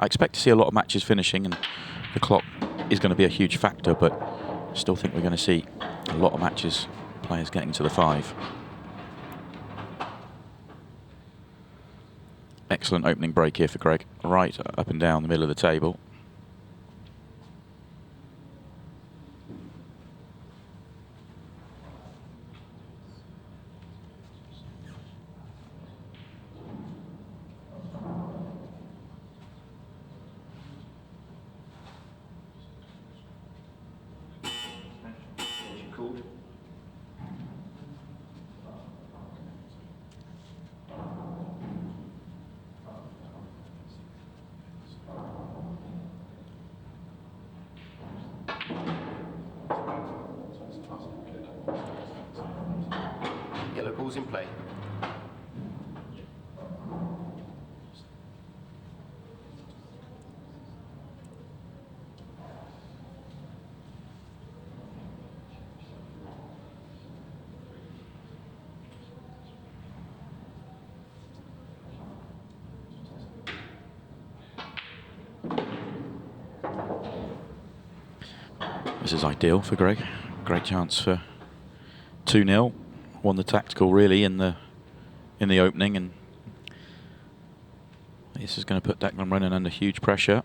I expect to see a lot of matches finishing, and the clock is going to be a huge factor, but I still think we're going to see a lot of matches, players getting to the 5. Excellent opening break here for Greg. Right up and down the middle of the table. Yellow ball's in play. This is ideal for Greg. Great chance for 2-0. Won the tactical really in the opening, and this is going to put Declan Brennan under huge pressure.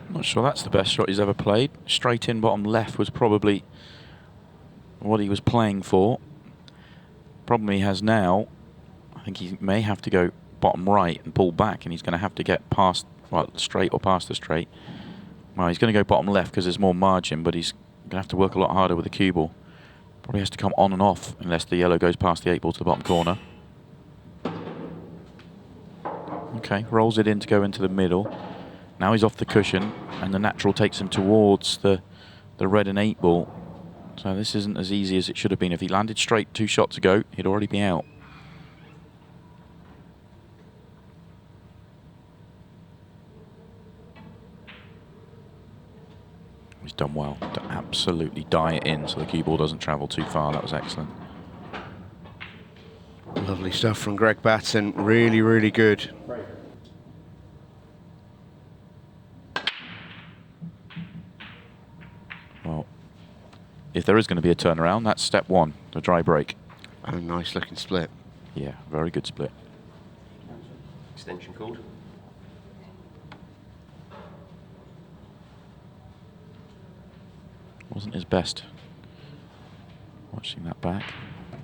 Not sure that's the best shot he's ever played. Straight in bottom left was probably what he was playing for. Problem he has now, I think he may have to go bottom right and pull back, and he's going to have to get past, well, straight or past the straight. Well, he's going to go bottom left because there's more margin, but he's going to have to work a lot harder with the cue ball. Probably has to come on and off unless the yellow goes past the 8 ball to the bottom corner. Okay, rolls it in to go into the middle. Now he's off the cushion, and the natural takes him towards the red and 8 ball. So this isn't as easy as it should have been. If he landed straight 2 shots ago, he'd already be out. He's done well to absolutely die it in so the cue ball doesn't travel too far. That was excellent. Lovely stuff from Greg Batten. Really, really good. Well, if there is going to be a turnaround, that's step 1, the dry break. And a nice looking split. Yeah, very good split. Extension called. Wasn't his best. Watching that back.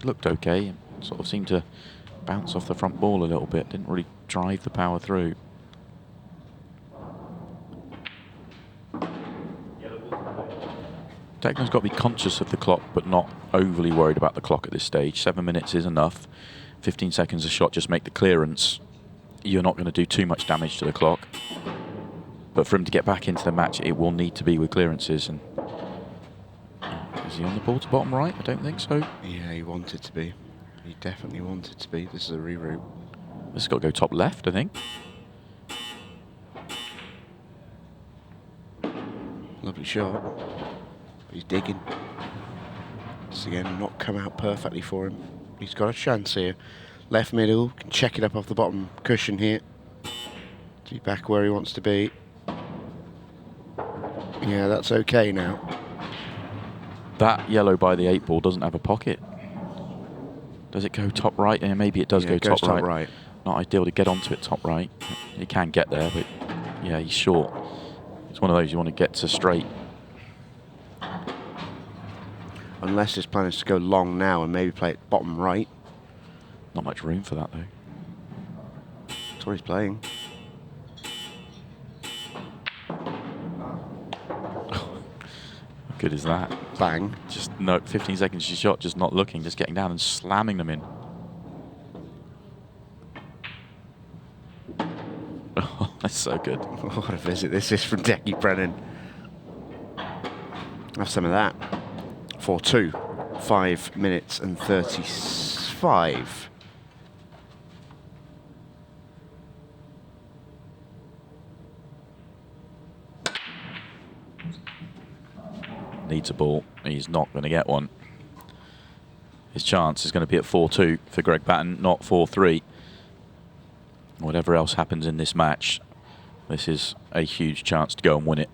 Looked okay. Sort of seemed to bounce off the front ball a little bit. Didn't really drive the power through. Declan's got to be conscious of the clock, but not overly worried about the clock at this stage. 7 minutes is enough. 15 seconds a shot, just make the clearance. You're not going to do too much damage to the clock. But for him to get back into the match, it will need to be with clearances. And is he on the ball to bottom right? I don't think so. Yeah, he wanted to be. He definitely wanted to be. This is a reroute. This has got to go top left, I think. Lovely shot. He's digging. This again, not come out perfectly for him. He's got a chance here. Left middle, can check it up off the bottom cushion here. To be back where he wants to be. Yeah, that's okay now. That yellow by the 8 ball doesn't have a pocket. Does it go top right? Yeah, maybe it does go top right. Not ideal to get onto it top right. He can get there, but yeah, he's short. It's one of those you want to get to straight. Unless his plan is to go long now and maybe play it bottom right. Not much room for that, though. That's what he's playing. How good is that? Bang. Just no, 15 seconds to shot, just not looking, just getting down and slamming them in. That's so good. What a visit this is from Decky Brennan. Have some of that. 4-2. 5 minutes and 35. Needs a ball. He's not going to get one. His chance is going to be at 4-2 for Greg Batten, not 4-3. Whatever else happens in this match, this is a huge chance to go and win it.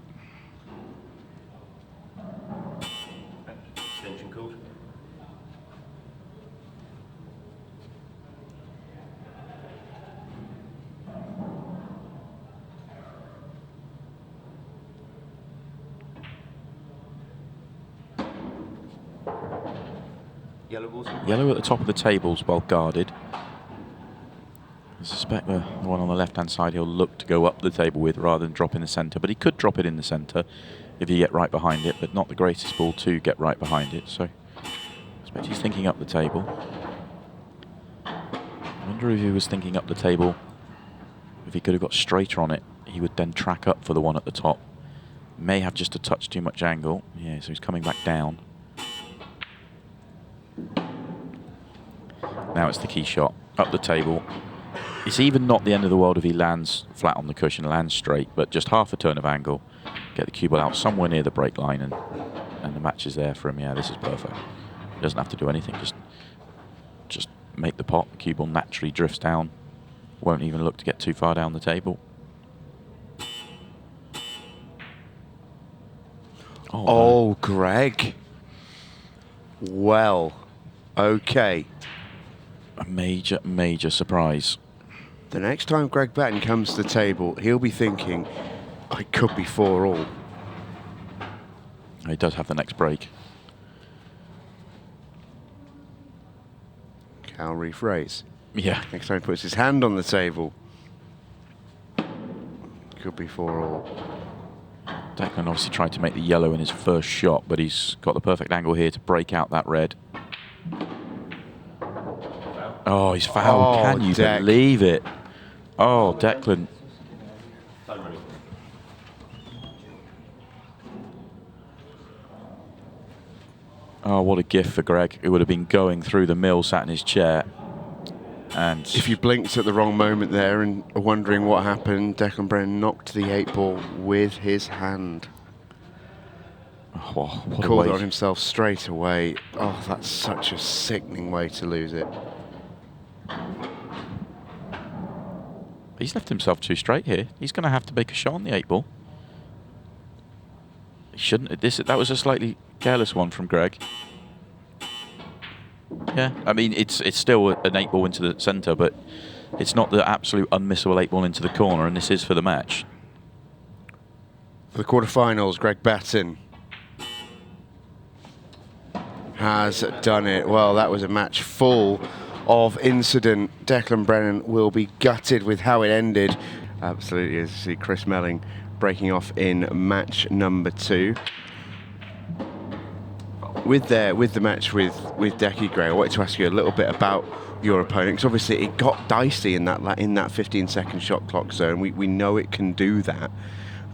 Extension called. Yellow balls in play. Yellow at the top of the table's well guarded. I suspect the one on the left-hand side he'll look to go up the table with rather than drop in the centre, but he could drop it in the centre if you get right behind it, but not the greatest ball to get right behind it, so I suspect he's thinking up the table. I wonder if he was thinking up the table, if he could have got straighter on it, he would then track up for the one at the top. May have just a touch too much angle. Yeah, so he's coming back down. Now it's the key shot, up the table. It's even not the end of the world if he lands flat on the cushion, lands straight, but just half a turn of angle, get the cue ball out somewhere near the break line, and the match is there for him. Yeah, this is perfect. He doesn't have to do anything, just make the pot, the cue ball naturally drifts down, won't even look to get too far down the table. Oh, Greg. Well, okay. A major, major surprise. The next time Greg Batten comes to the table, he'll be thinking, I could be 4-all. He does have the next break. Cal rephrase. Yeah. Next time he puts his hand on the table, could be 4-all. Declan obviously tried to make the yellow in his first shot, but he's got the perfect angle here to break out that red. Oh, he's fouled. Oh, Can you Dec. believe it? Oh, Declan. Time running. Oh, what a gift for Greg. It would have been going through the mill, sat in his chair. And If you blinked at the wrong moment there and are wondering what happened, Declan Brennan knocked the 8-ball with his hand. oh, what a Called it way. on himself straight away. Oh, that's such a sickening way to lose it. He's left himself too straight here. He's going to have to make a shot on the 8-ball. He shouldn't. That was a slightly careless one from Greg. Yeah, I mean, it's still an 8-ball into the centre, but it's not the absolute unmissable 8-ball into the corner, and this is for the match. For the quarterfinals, Greg Batten has done it. Well, that was a match full of incident. Declan Brennan will be gutted with how it ended. Absolutely, as you see Chris Meling breaking off in match number 2. With the match with Decky Gray, I wanted to ask you a little bit about your opponent, because obviously it got dicey in that 15-second shot clock zone. We know it can do that,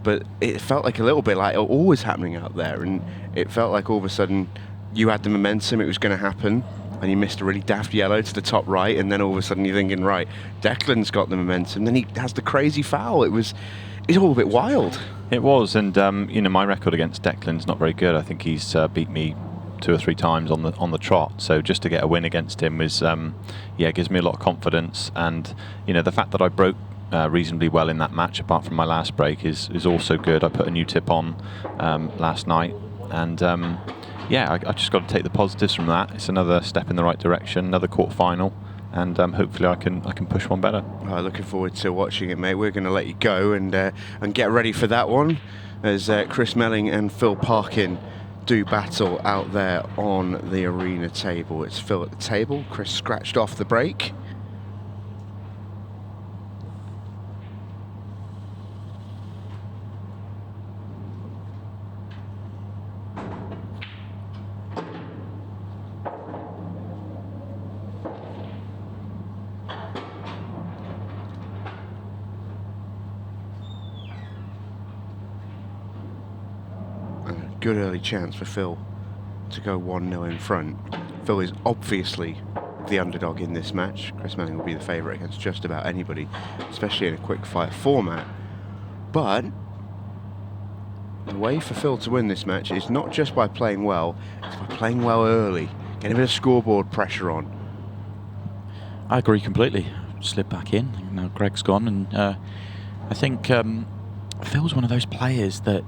but it felt like a little bit like all was happening out there, and it felt like all of a sudden you had the momentum, it was going to happen, and you missed a really daft yellow to the top right, and then all of a sudden you're thinking, right, Declan's got the momentum, then he has the crazy foul. It's all a bit wild. It was, and you know, my record against Declan's not very good. I think he's beat me 2 or 3 times on the trot. So just to get a win against him was, gives me a lot of confidence. And you know, the fact that I broke reasonably well in that match, apart from my last break, is also good. I put a new tip on last night, and I just got to take the positives from that. It's another step in the right direction, another quarter-final. And hopefully I can push one better. Oh, looking forward to watching it, mate. We're going to let you go and get ready for that one as Chris Meling and Phil Parkin do battle out there on the arena table. It's Phil at the table. Chris scratched off the break. good early chance for Phil to go 1-0 in front. Phil is obviously the underdog in this match. Chris Meling will be the favourite against just about anybody, especially in a quick fire format. But the way for Phil to win this match is not just by playing well, it's by playing well early, getting a bit of scoreboard pressure on. I agree completely. Slid back in. Now Greg's gone, and I think Phil's one of those players that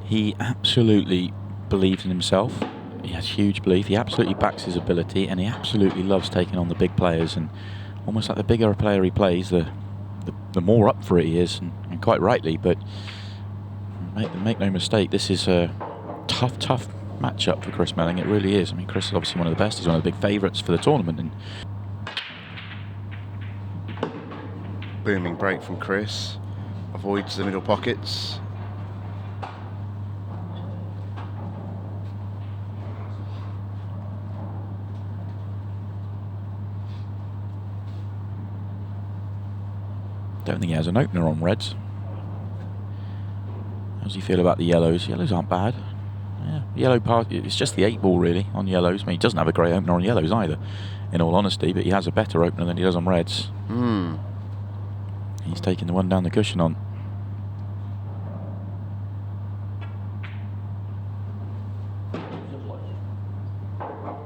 he absolutely believes in himself. He has huge belief. He absolutely backs his ability, and he absolutely loves taking on the big players. And almost like the bigger a player he plays, the more up for it he is, and quite rightly. But make no mistake, this is a tough matchup for Chris Meling. It really is. I mean, Chris is obviously one of the best. He's one of the big favourites for the tournament. And booming break from Chris. Avoids the middle pockets. Don't think he has an opener on reds. How does he feel about the yellows? Yellows aren't bad. Yeah, yellow part. It's just the 8 ball really on yellows. I mean, he doesn't have a great opener on yellows either, in all honesty. But he has a better opener than he does on reds. He's taking the one down the cushion on. I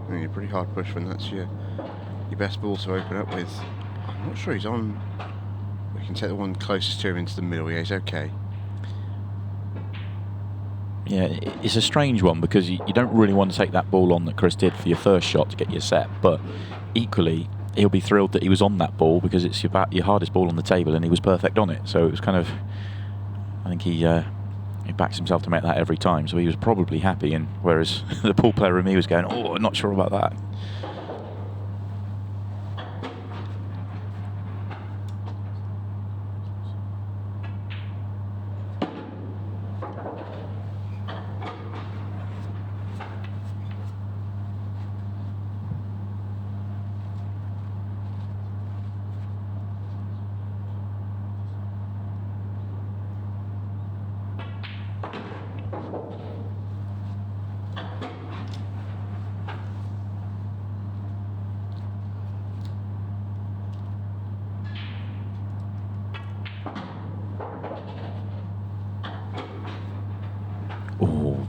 mean, a pretty hard push when that's your best ball to open up with. I'm not sure he's on. We can take the one closest to him into the middle. Yeah, he's okay. Yeah, it's a strange one because you don't really want to take that ball on that Chris did for your first shot to get your set, but equally he'll be thrilled that he was on that ball because it's your hardest ball on the table and he was perfect on it. So it was kind of, I think he backs himself to make that every time, so he was probably happy, and whereas the pool player in me was going, oh, I'm not sure about that.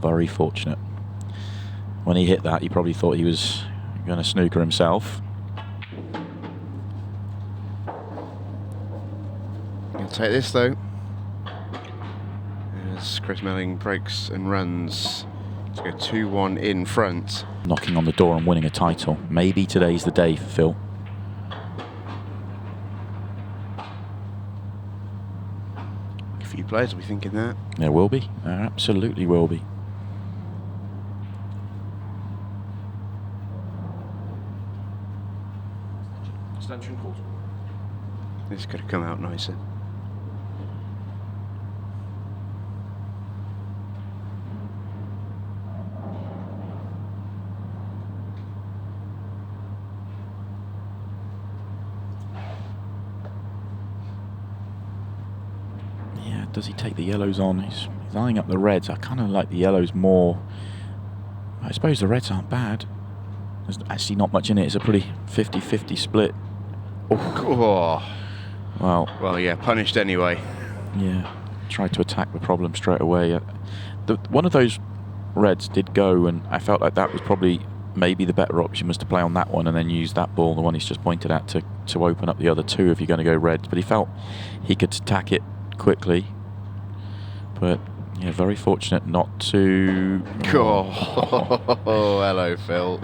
Very fortunate. When he hit that, he probably thought he was going to snooker himself. He'll take this though, as Chris Meling breaks and runs to go 2-1 in front. Knocking on the door and winning a title. Maybe today's the day for Phil. A few players will be thinking that. There will be. There absolutely will be. Extension called. This could have come out nicer. Yeah, does he take the yellows on? He's eyeing up the reds. I kind of like the yellows more. I suppose the reds aren't bad. There's actually not much in it. It's a pretty 50-50 split. Oh. Well, yeah, punished anyway. Yeah, tried to attack the problem straight away. One of those reds did go, and I felt like that was probably maybe the better option, was to play on that one and then use that ball, the one he's just pointed at, to open up the other two if you're going to go reds. But he felt he could attack it quickly. But yeah, very fortunate not to. Oh, hello, Phil.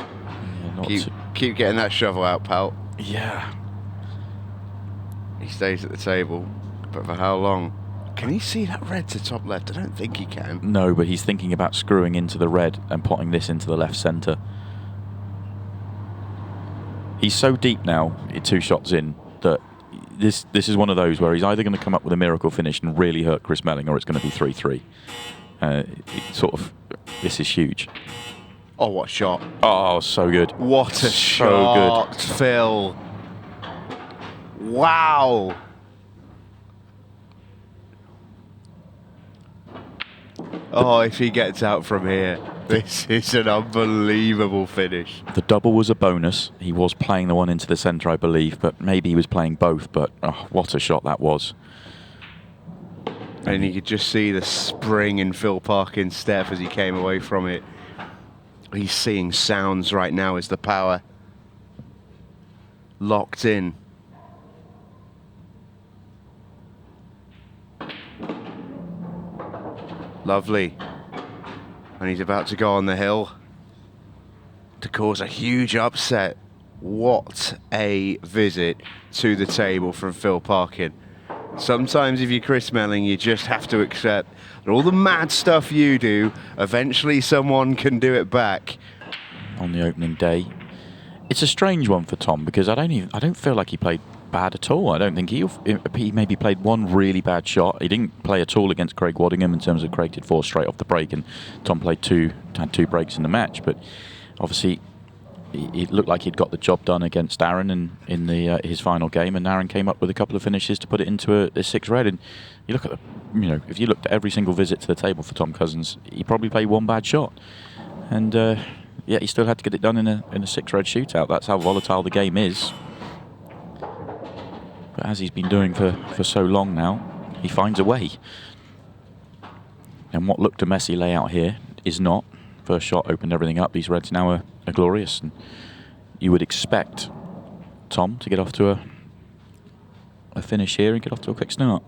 Yeah, keep getting that shovel out, pal. Yeah. He stays at the table, but for how long? Can he see that red to top left? I don't think he can. No, but he's thinking about screwing into the red and potting this into the left centre. He's so deep now, 2 shots in, that this is one of those where he's either going to come up with a miracle finish and really hurt Chris Meling, or it's going to be 3-3. This is huge. Oh, what a shot. Oh, so good. What a shot, good. Phil. Wow. Oh, if he gets out from here, this is an unbelievable finish. The double was a bonus. He was playing the one into the centre, I believe, but maybe he was playing both. But oh, what a shot that was. And you could just see the spring in Phil Parkin's step as he came away from it. He's seeing sounds right now as the power locked in. Lovely. And he's about to go on the hill to cause a huge upset. What a visit to the table from Phil Parkin. Sometimes if you're Chris Meling, you just have to accept that all the mad stuff you do, eventually someone can do it back. On the opening day. It's a strange one for Tom because I don't feel like he played bad at all. I don't think he maybe played one really bad shot. He didn't play at all against Craig Waddingham in terms of Craig did 4 straight off the break and Tom had 2 breaks in the match. But obviously it looked like he'd got the job done against Aaron in his final game, and Aaron came up with a couple of finishes to put it into a 6 red. And you look at if you looked at every single visit to the table for Tom Cousins, he probably played one bad shot, and yet he still had to get it done in a 6 red shootout. That's how volatile the game is. But as he's been doing for so long now, he finds a way. And what looked a messy layout here is not. First shot opened everything up. These reds now are glorious. And you would expect Tom to get off to a finish here and get off to a quick start.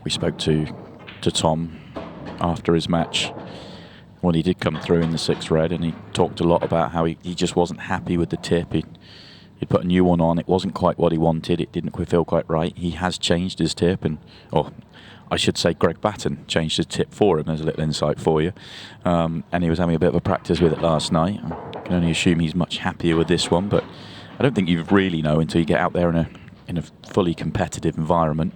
We spoke to Tom after his match when he did come through in the 6 red, and he talked a lot about how he just wasn't happy with the tip. He'd put a new one on. It wasn't quite what he wanted. It didn't feel quite right. He has changed his tip, or I should say Greg Batten changed his tip for him. There's a little insight for you. And he was having a bit of a practice with it last night. I can only assume he's much happier with this one, but I don't think you really know until you get out there in a fully competitive environment.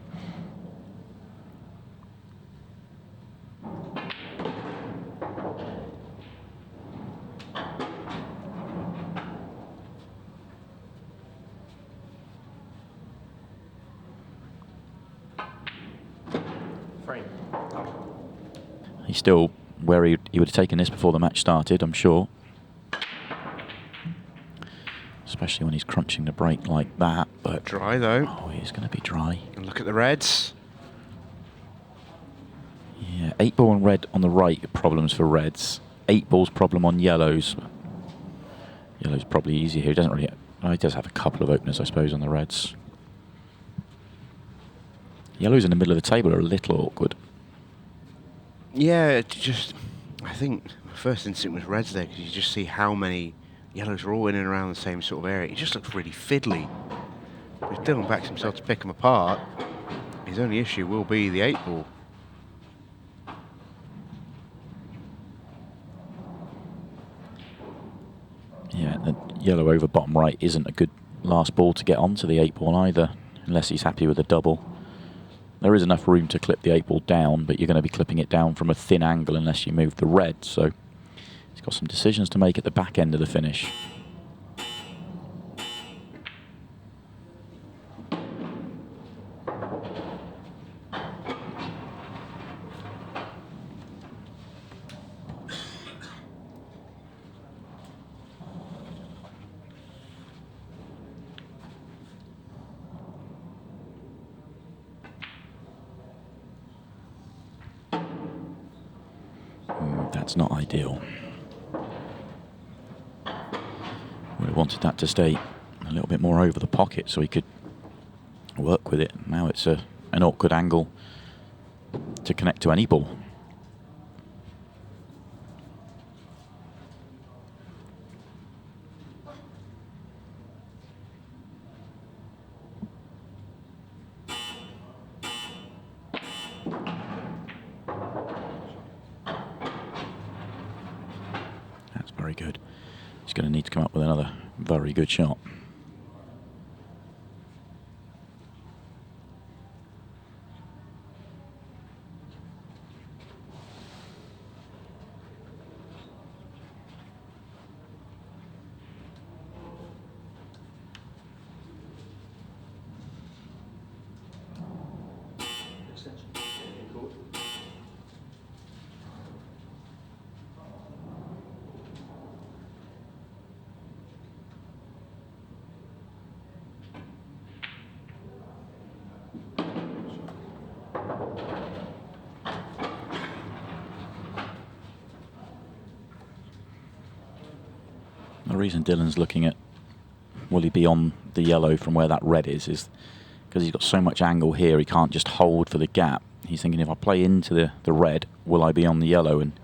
He's still where he would have taken this before the match started, I'm sure. Especially when he's crunching the break like that. But dry though. Oh, he's going to be dry. And look at the reds. Yeah, 8 ball and red on the right, problems for reds. 8 ball's problem on yellows. Yellow's probably easier here. He doesn't really. Oh, he does have a couple of openers, I suppose, on the reds. Yellows in the middle of the table are a little awkward. Yeah, I think the first instinct was reds there, because you just see how many yellows are all in and around the same sort of area. It just looks really fiddly. But if Dylan backs himself to pick them apart, his only issue will be the 8 ball. Yeah, the yellow over bottom right isn't a good last ball to get onto the 8 ball either, unless he's happy with a double. There is enough room to clip the 8 ball down, but you're going to be clipping it down from a thin angle unless you move the red. So he's got some decisions to make at the back end of the finish. That's not ideal. Would have wanted that to stay a little bit more over the pocket so he could work with it. Now it's an awkward angle to connect to any ball. good. He's going to need to come up with another very good shot. The reason Dylan's looking at will he be on the yellow from where that red is because he's got so much angle here, he can't just hold for the gap. He's thinking, if I play into the red, will I be on the yellow? And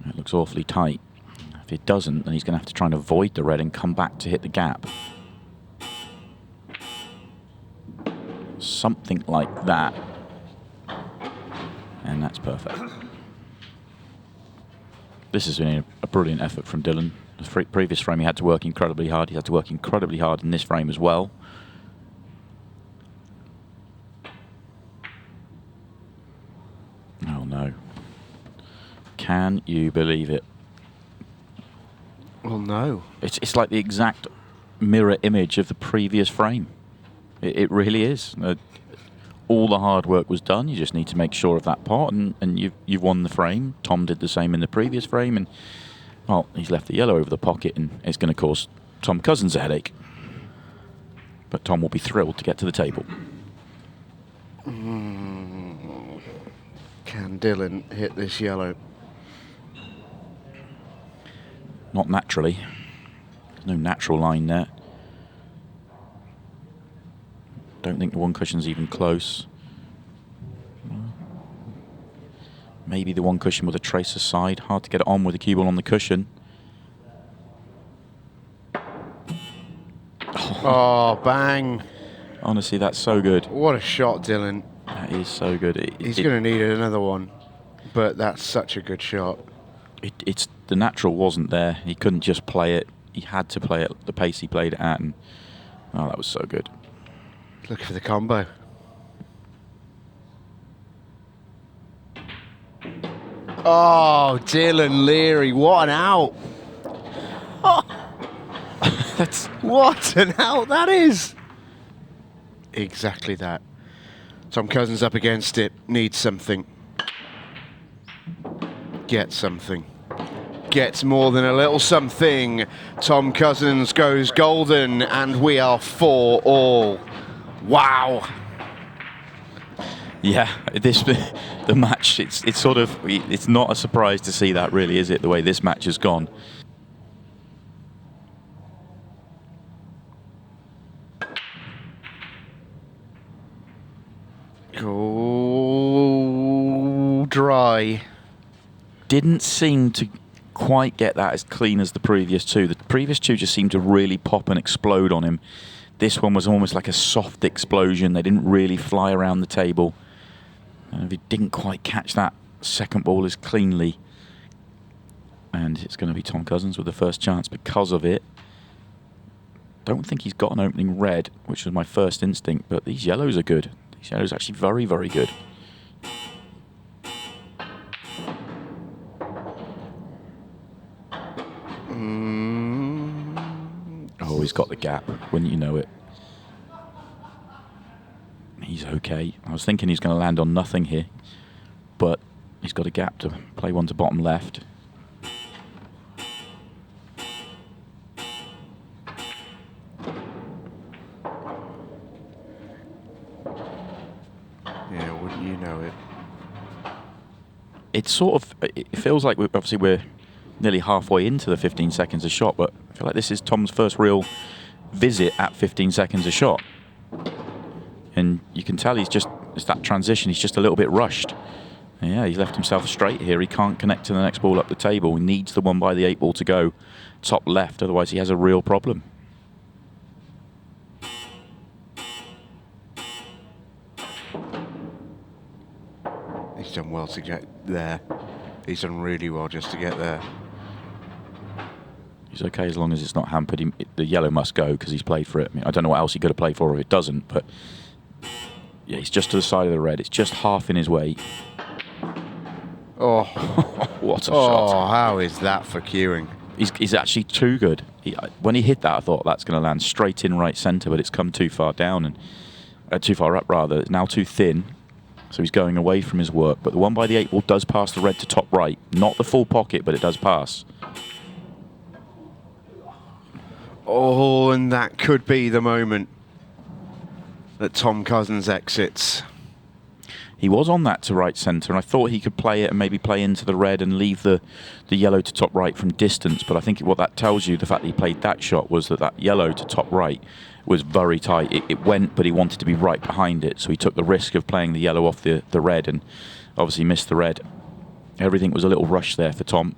it looks awfully tight. If it doesn't, then he's going to have to try and avoid the red and come back to hit the gap. Something like that. And that's perfect. This has been a brilliant effort from Dylan. The previous frame he had to work incredibly hard. He had to work incredibly hard in this frame as well. Oh no. Can you believe it? Well, no. It's like the exact mirror image of the previous frame. It really is. All the hard work was done. You just need to make sure of that part, and you've won the frame. Tom did the same in the previous frame, and well, he's left the yellow over the pocket, and it's going to cause Tom Cousins a headache. But Tom will be thrilled to get to the table. Can Dylan hit this yellow? Not naturally. There's no natural line there. Don't think the one cushion's even close. Maybe the one cushion with a tracer side. Hard to get it on with the cue ball on the cushion. Oh, bang. Honestly, that's so good. What a shot, Dylan. That is so good. He's going to need another one, but that's such a good shot. It's the natural wasn't there. He couldn't just play it. He had to play it the pace he played it at, and oh, that was so good. Look for the combo. Oh, Dylan Leary, what an out. Oh. What an out that is. Exactly that. Tom Cousins up against it, needs something. Gets something. Gets more than a little something. Tom Cousins goes golden, and we are 4-all. Wow. Yeah, the match, it's sort of, it's not a surprise to see that, really, is it, the way this match has gone. Oh, dry. Didn't seem to quite get that as clean as the previous two. The previous two just seemed to really pop and explode on him. This one was almost like a soft explosion. They didn't really fly around the table. And he didn't quite catch that second ball as cleanly. And it's going to be Tom Cousins with the first chance because of it. Don't think he's got an opening red, which was my first instinct, but these yellows are good. These yellows are actually very, very good. Oh, he's got the gap, wouldn't you know it? He's okay. I was thinking he's going to land on nothing here, but he's got a gap to play one to bottom left. Yeah, wouldn't you know it? It's sort of, it feels like we're nearly halfway into the 15 seconds a shot, but I feel like this is Tom's first real visit at 15 seconds a shot. And you can tell it's that transition, he's just a little bit rushed. And yeah, he's left himself straight here. He can't connect to the next ball up the table. He needs the one by the 8 ball to go top left, otherwise he has a real problem. He's done well to get there. He's done really well just to get there. He's okay as long as it's not hampered. The yellow must go because he's played for it. I mean, I don't know what else he could have played for if it doesn't, but yeah, he's just to the side of the red. It's just half in his way. Oh, what a oh, shot. how is that for queuing? He's actually too good. When he hit that, I thought that's going to land straight in right centre, but it's come too far down, and too far up rather. It's now too thin, so he's going away from his work. But the one by the 8 ball does pass the red to top right. Not the full pocket, but it does pass. Oh, and that could be the moment that Tom Cousins exits. He was on that to right centre, and I thought he could play it and maybe play into the red and leave the yellow to top right from distance. But I think what that tells you, the fact that he played that shot, was that yellow to top right was very tight. It went, but he wanted to be right behind it, so he took the risk of playing the yellow off the red and obviously missed the red. Everything was a little rushed there for Tom.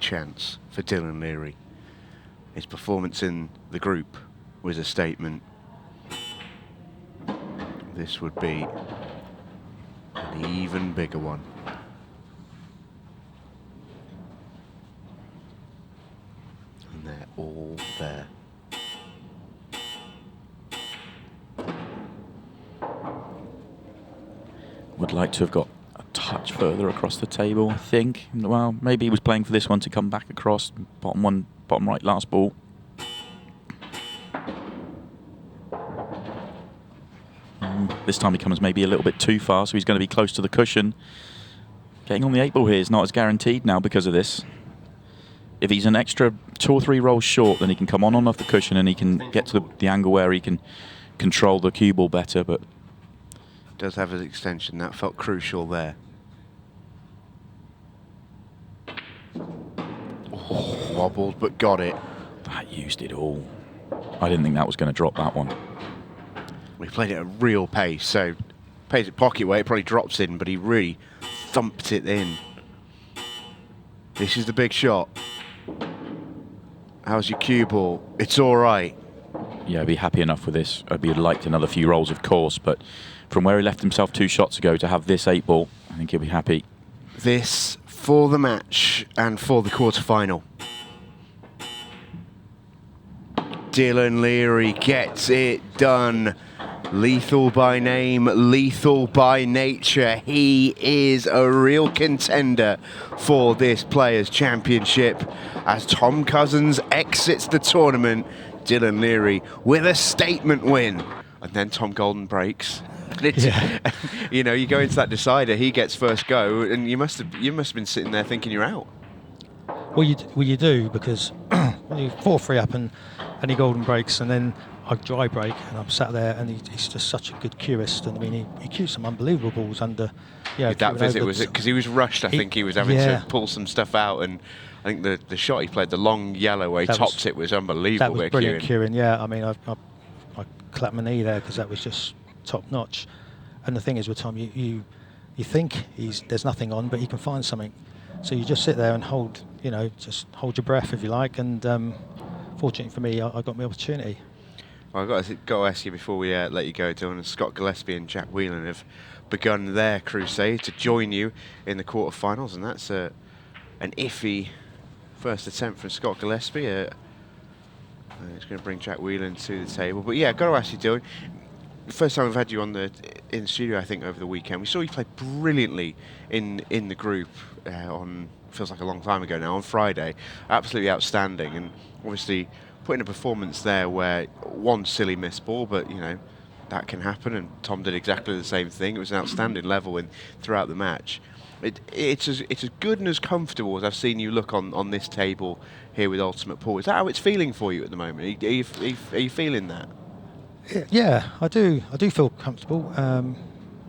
Chance for Dylan Leary. His performance in the group was a statement. This would be an even bigger one. And they're all there. Would like to have got touch further across the table, I think. Well, maybe he was playing for this one to come back across. Bottom right last ball. This time he comes maybe a little bit too far, so he's going to be close to the cushion. Getting on the 8 ball here is not as guaranteed now because of this. If he's an extra 2 or 3 rolls short, then he can come on off the cushion and he can get to the angle where he can control the cue ball better, but does have his extension. That felt crucial there. Oh, wobbled, but got it. That used it all. I didn't think that was going to drop that one. We played it at real pace, so plays it pocket weight, it probably drops in, but he really thumped it in. This is the big shot. How's your cue ball? It's all right. Yeah, I'd be happy enough with this. I'd be liked another few rolls, of course, but from where he left himself 2 shots ago to have this 8 ball, I think he'll be happy. This for the match and for the quarterfinal. Dylan Leary gets it done. Lethal by name, lethal by nature. He is a real contender for this Players' Championship. As Tom Cousins exits the tournament, Dylan Leary with a statement win. And then Tom Golden breaks. Yeah. You know, you go into that decider, he gets first go, and you must have been sitting there thinking you're out. Well, you do, because when you 4-3 up and he golden breaks, and then I dry break, and I'm sat there, and he's just such a good cueist. And I mean, he cued some unbelievable balls under. Yeah, that visit, was it because he was rushed? I think he was having to pull some stuff out, and I think the shot he played, the long yellow where he topped it, was unbelievable. That was brilliant cueing. Yeah, I mean, I clapped my knee there because that was just top notch. And the thing is with Tom, you think there's nothing on, but he can find something. So you just sit there and hold your breath if you like. And fortunately for me, I got my opportunity. Well, I've got to ask you before we let you go, Dylan. Scott Gillespie and Jack Whelan have begun their crusade to join you in the quarterfinals, and that's an iffy first attempt from Scott Gillespie. It's going to bring Jack Whelan to the table. But yeah, I've got to ask you, Dylan. First time we've had you in the studio, I think, over the weekend. We saw you play brilliantly in the group on, feels like a long time ago now, on Friday. Absolutely outstanding, and obviously putting a performance there where one silly missed ball, but you know that can happen, and Tom did exactly the same thing. It was an outstanding level throughout the match. It's as good and as comfortable as I've seen you look on this table here with Ultimate Pool. Is that how it's feeling for you at the moment? Are you feeling that? Yeah, I do feel comfortable.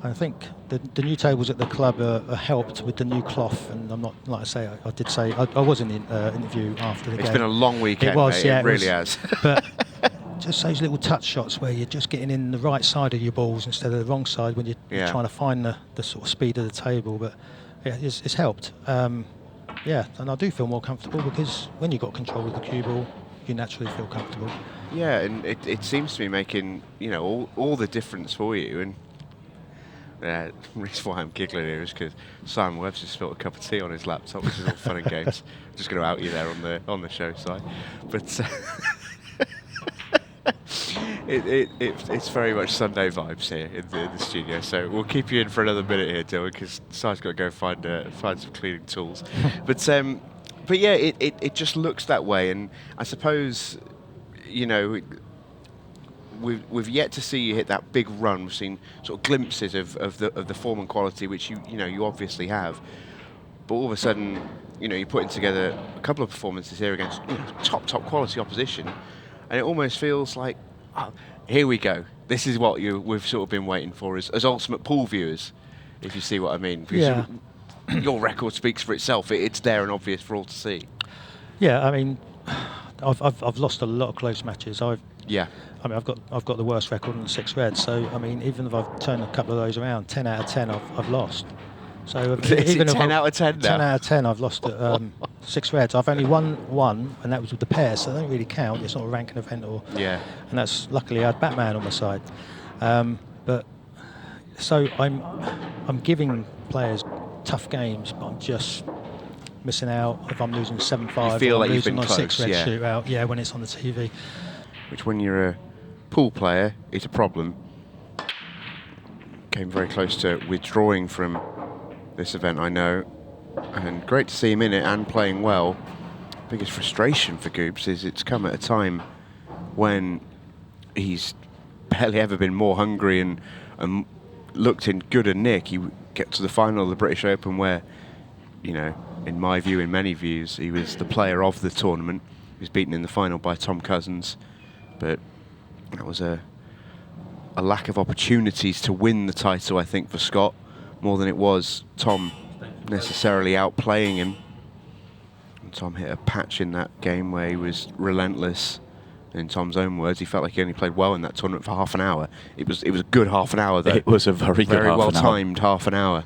I think the new tables at the club are helped with the new cloth, and I'm not, like I say, I did say I was in the interview after the game. It's been a long weekend, it was, mate. yeah, it really has. But just those little touch shots where you're just getting in the right side of your balls instead of the wrong side when you're trying to find the sort of speed of the table. But yeah, it's helped. Yeah, and I do feel more comfortable because when you've got control of the cue ball, you naturally feel comfortable. Yeah, and it seems to be making, you know, all the difference for you. And the reason why I'm giggling here is because Simon Webb's just spilled a cup of tea on his laptop, which is all fun and games. Just going to out you there on the show side, but it's very much Sunday vibes here in the studio. So we'll keep you in for another minute here, Dylan, because Si's got to go find some cleaning tools. But yeah, it just looks that way, and I suppose, you know, we've yet to see you hit that big run. We've seen sort of glimpses of the form and quality, which you obviously have. But all of a sudden, you know, you're putting together a couple of performances here against, you know, top quality opposition, and it almost feels like, oh, here we go. This is what we've sort of been waiting for as ultimate pool viewers, if you see what I mean. Because yeah. Your record speaks for itself. It's there and obvious for all to see. Yeah, I mean, I've lost a lot of close matches. Yeah. I mean, I've got the worst record on the 6 reds. So I mean, even if I've turned a couple of those around, 10 out of 10 I've lost. So even if 10 out of 10 now? 10 out of 10 I've lost at 6 reds. I've only won one, and that was with the pair, so they don't really count. It's not a ranking event and that's luckily I had Batman on my side. But so I'm giving players tough games, but I'm just missing out if I'm losing 7-5. You feel or like I'm you've losing been on close, 6 red shootout. Yeah, when it's on the TV. Which, when you're a pool player, is a problem. Came very close to withdrawing from this event, I know, and great to see him in it and playing well. Biggest frustration for Goops is it's come at a time when he's barely ever been more hungry and looked in good a nick. He get to the final of the British Open where, you know, in my view, in many views, he was the player of the tournament. He was beaten in the final by Tom Cousins, but that was a lack of opportunities to win the title, I think, for Scott, more than it was Tom necessarily outplaying him. And Tom hit a patch in that game where he was relentless. In Tom's own words, he felt like he only played well in that tournament for half an hour. It was a good half an hour, though. It was a very good half an hour. Very well timed half an hour.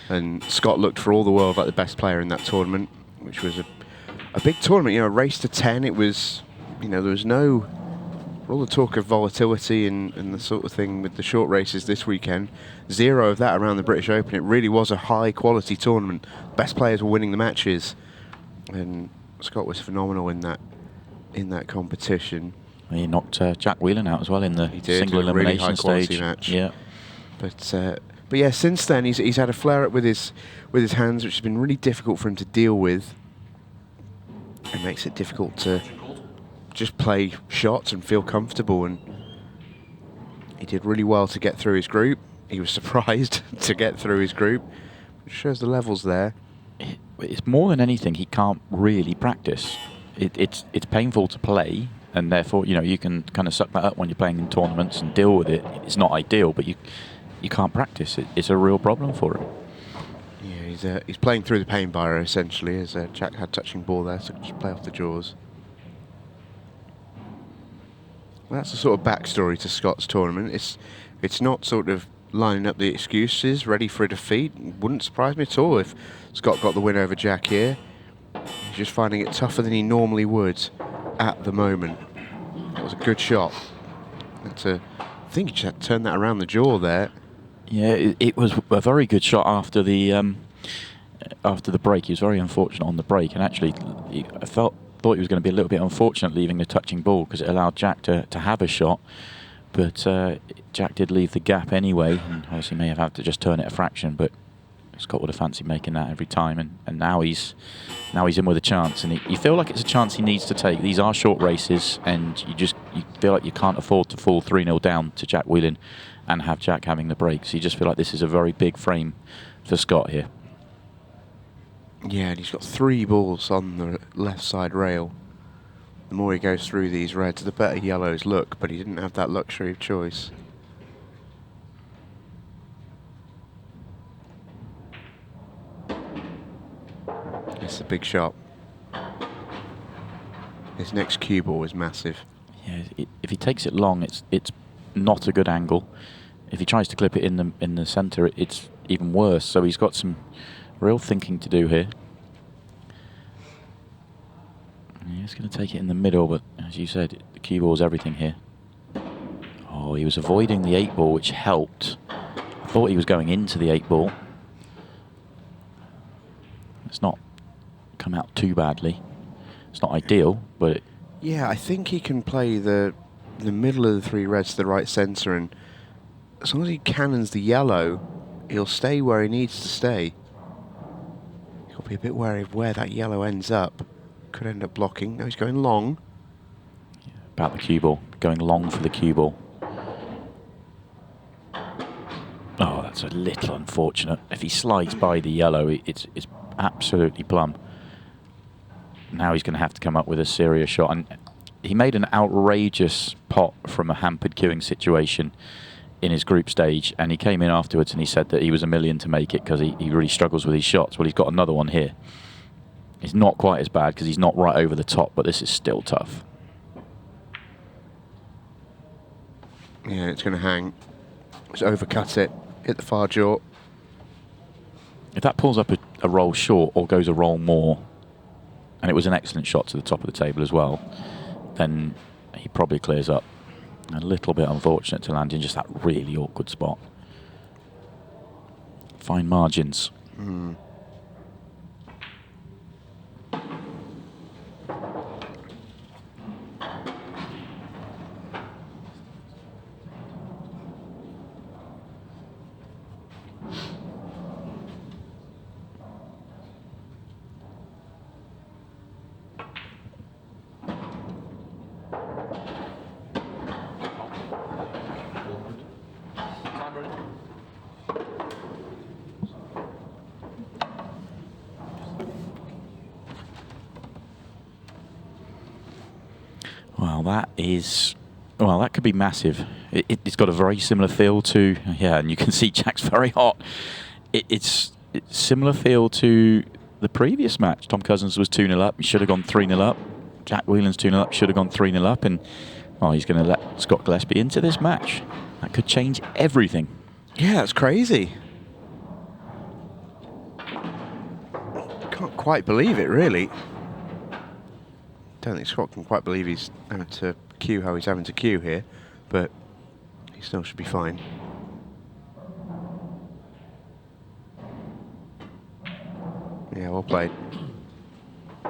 And Scott looked for all the world like the best player in that tournament, which was a big tournament. You know, a race to 10. It was, you know, there was no, all the talk of volatility and the sort of thing with the short races this weekend. Zero of that around the British Open. It really was a high quality tournament. Best players were winning the matches, and Scott was phenomenal in that competition. He knocked Jack Whelan out as well in the single in a really elimination high-quality stage. match. Yeah, but yeah, since then he's had a flare-up with his hands, which has been really difficult for him to deal with. It makes it difficult to just play shots and feel comfortable. And he did really well to get through his group. He was surprised to get through his group, which shows the levels there. It's more than anything he can't really practice. It's painful to play, and therefore, you know, you can kind of suck that up when you're playing in tournaments and deal with it. It's not ideal, but you can't practice. It's a real problem for him. Yeah, he's playing through the pain barrier essentially, as Jack had touching ball there, so just play off the jaws. Well, that's the sort of backstory to Scott's tournament. It's not sort of lining up the excuses, ready for a defeat. Wouldn't surprise me at all if Scott got the win over Jack here. He's just finding it tougher than he normally would at the moment. That was a good shot. I think he just turned that around the jaw there. Yeah, it was a very good shot after the break. He was very unfortunate on the break, and actually, I thought he was going to be a little bit unfortunate leaving the touching ball because it allowed Jack to have a shot. But Jack did leave the gap anyway, and obviously may have had to just turn it a fraction. But Scott would have fancied making that every time, and now he's in with a chance, and you feel like it's a chance he needs to take. These are short races, and you feel like you can't afford to fall 3-0 down to Jack Whelan and have Jack having the break. So you just feel like this is a very big frame for Scott here. Yeah, and he's got 3 balls on the left side rail. The more he goes through these reds, the better yellows look, but he didn't have that luxury of choice. It's a big shot. His next cue ball is massive. Yeah, if he takes it long, it's not a good angle. If he tries to clip it in the centre, it's even worse. So he's got some real thinking to do here. He's going to take it in the middle, but as you said, the cue ball's everything here. Oh, he was avoiding the 8 ball, which helped. I thought he was going into the 8 ball. It's not come out too badly. It's not ideal, but Yeah, I think he can play the middle of the 3 reds to the right centre, and as long as he cannons the yellow, he'll stay where he needs to stay. He'll be a bit wary of where that yellow ends up. Could end up blocking. Now he's going long. about the cue ball, going long for the cue ball. Oh, that's a little unfortunate. If he slides by the yellow, it's absolutely plumb. Now he's going to have to come up with a serious shot. And he made an outrageous pot from a hampered queuing situation in his group stage, and he came in afterwards and he said that he was a million to make it because he really struggles with his shots. Well, he's got another one here. It's not quite as bad because he's not right over the top, but this is still tough. Yeah, it's going to hang. Just overcut it, hit the far jaw. If that pulls up a roll short or goes a roll more, and it was an excellent shot to the top of the table as well, then he probably clears up. A little bit unfortunate to land in just that really awkward spot. Fine margins. Mm. Well, that could be massive. It's got a very similar feel to, yeah, and you can see Jack's very hot. It's similar feel to the previous match. Tom Cousins was 2-0 up. He should have gone 3-0 up. Jack Whelan's 2-0 up, should have gone 3-0 up. And, well, he's going to let Scott Gillespie into this match. That could change everything. Yeah, that's crazy. Can't quite believe it, really. Don't think Scott can quite believe he's having to cue how he's having to cue here, but he still should be fine. Yeah, well played. A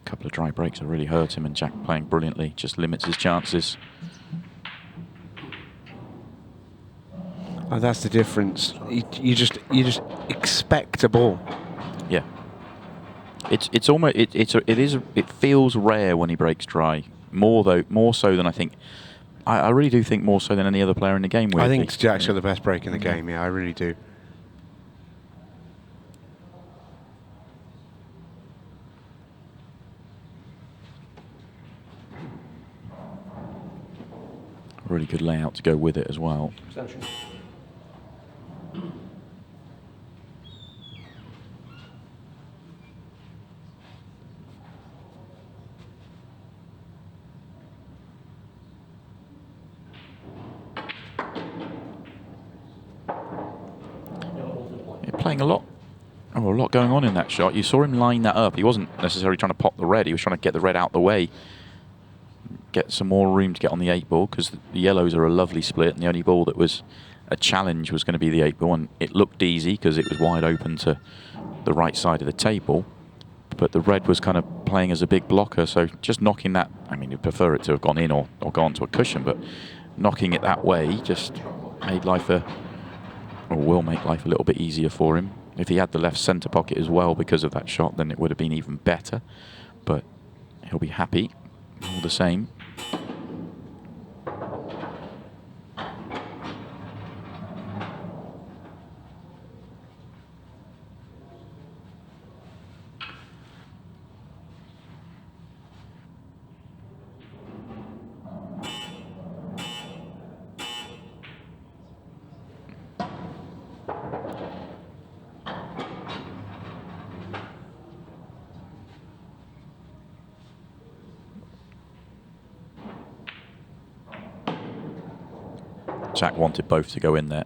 couple of dry breaks have really hurt him, and Jack playing brilliantly just limits his chances. Oh, that's the difference. You just expect a ball. Yeah. It's almost it feels rare when he breaks dry. More so than I think. I really do think more so than any other player in the game. I think Jack's got the best break in the game. Yeah, I really do. Really good layout to go with it as well. Extension. Playing a lot going on in that shot. You saw him line that up. He wasn't necessarily trying to pop the red. He was trying to get the red out the way, get some more room to get on the 8 ball, because the yellows are a lovely split, and the only ball that was a challenge was going to be the 8 ball, and it looked easy because it was wide open to the right side of the table. But the red was kind of playing as a big blocker, so just knocking that, I mean, you'd prefer it to have gone in or gone to a cushion, but knocking it that way just made life will make life a little bit easier for him. If he had the left centre pocket as well because of that shot, then it would have been even better. But he'll be happy all the same. Jack wanted both to go in there.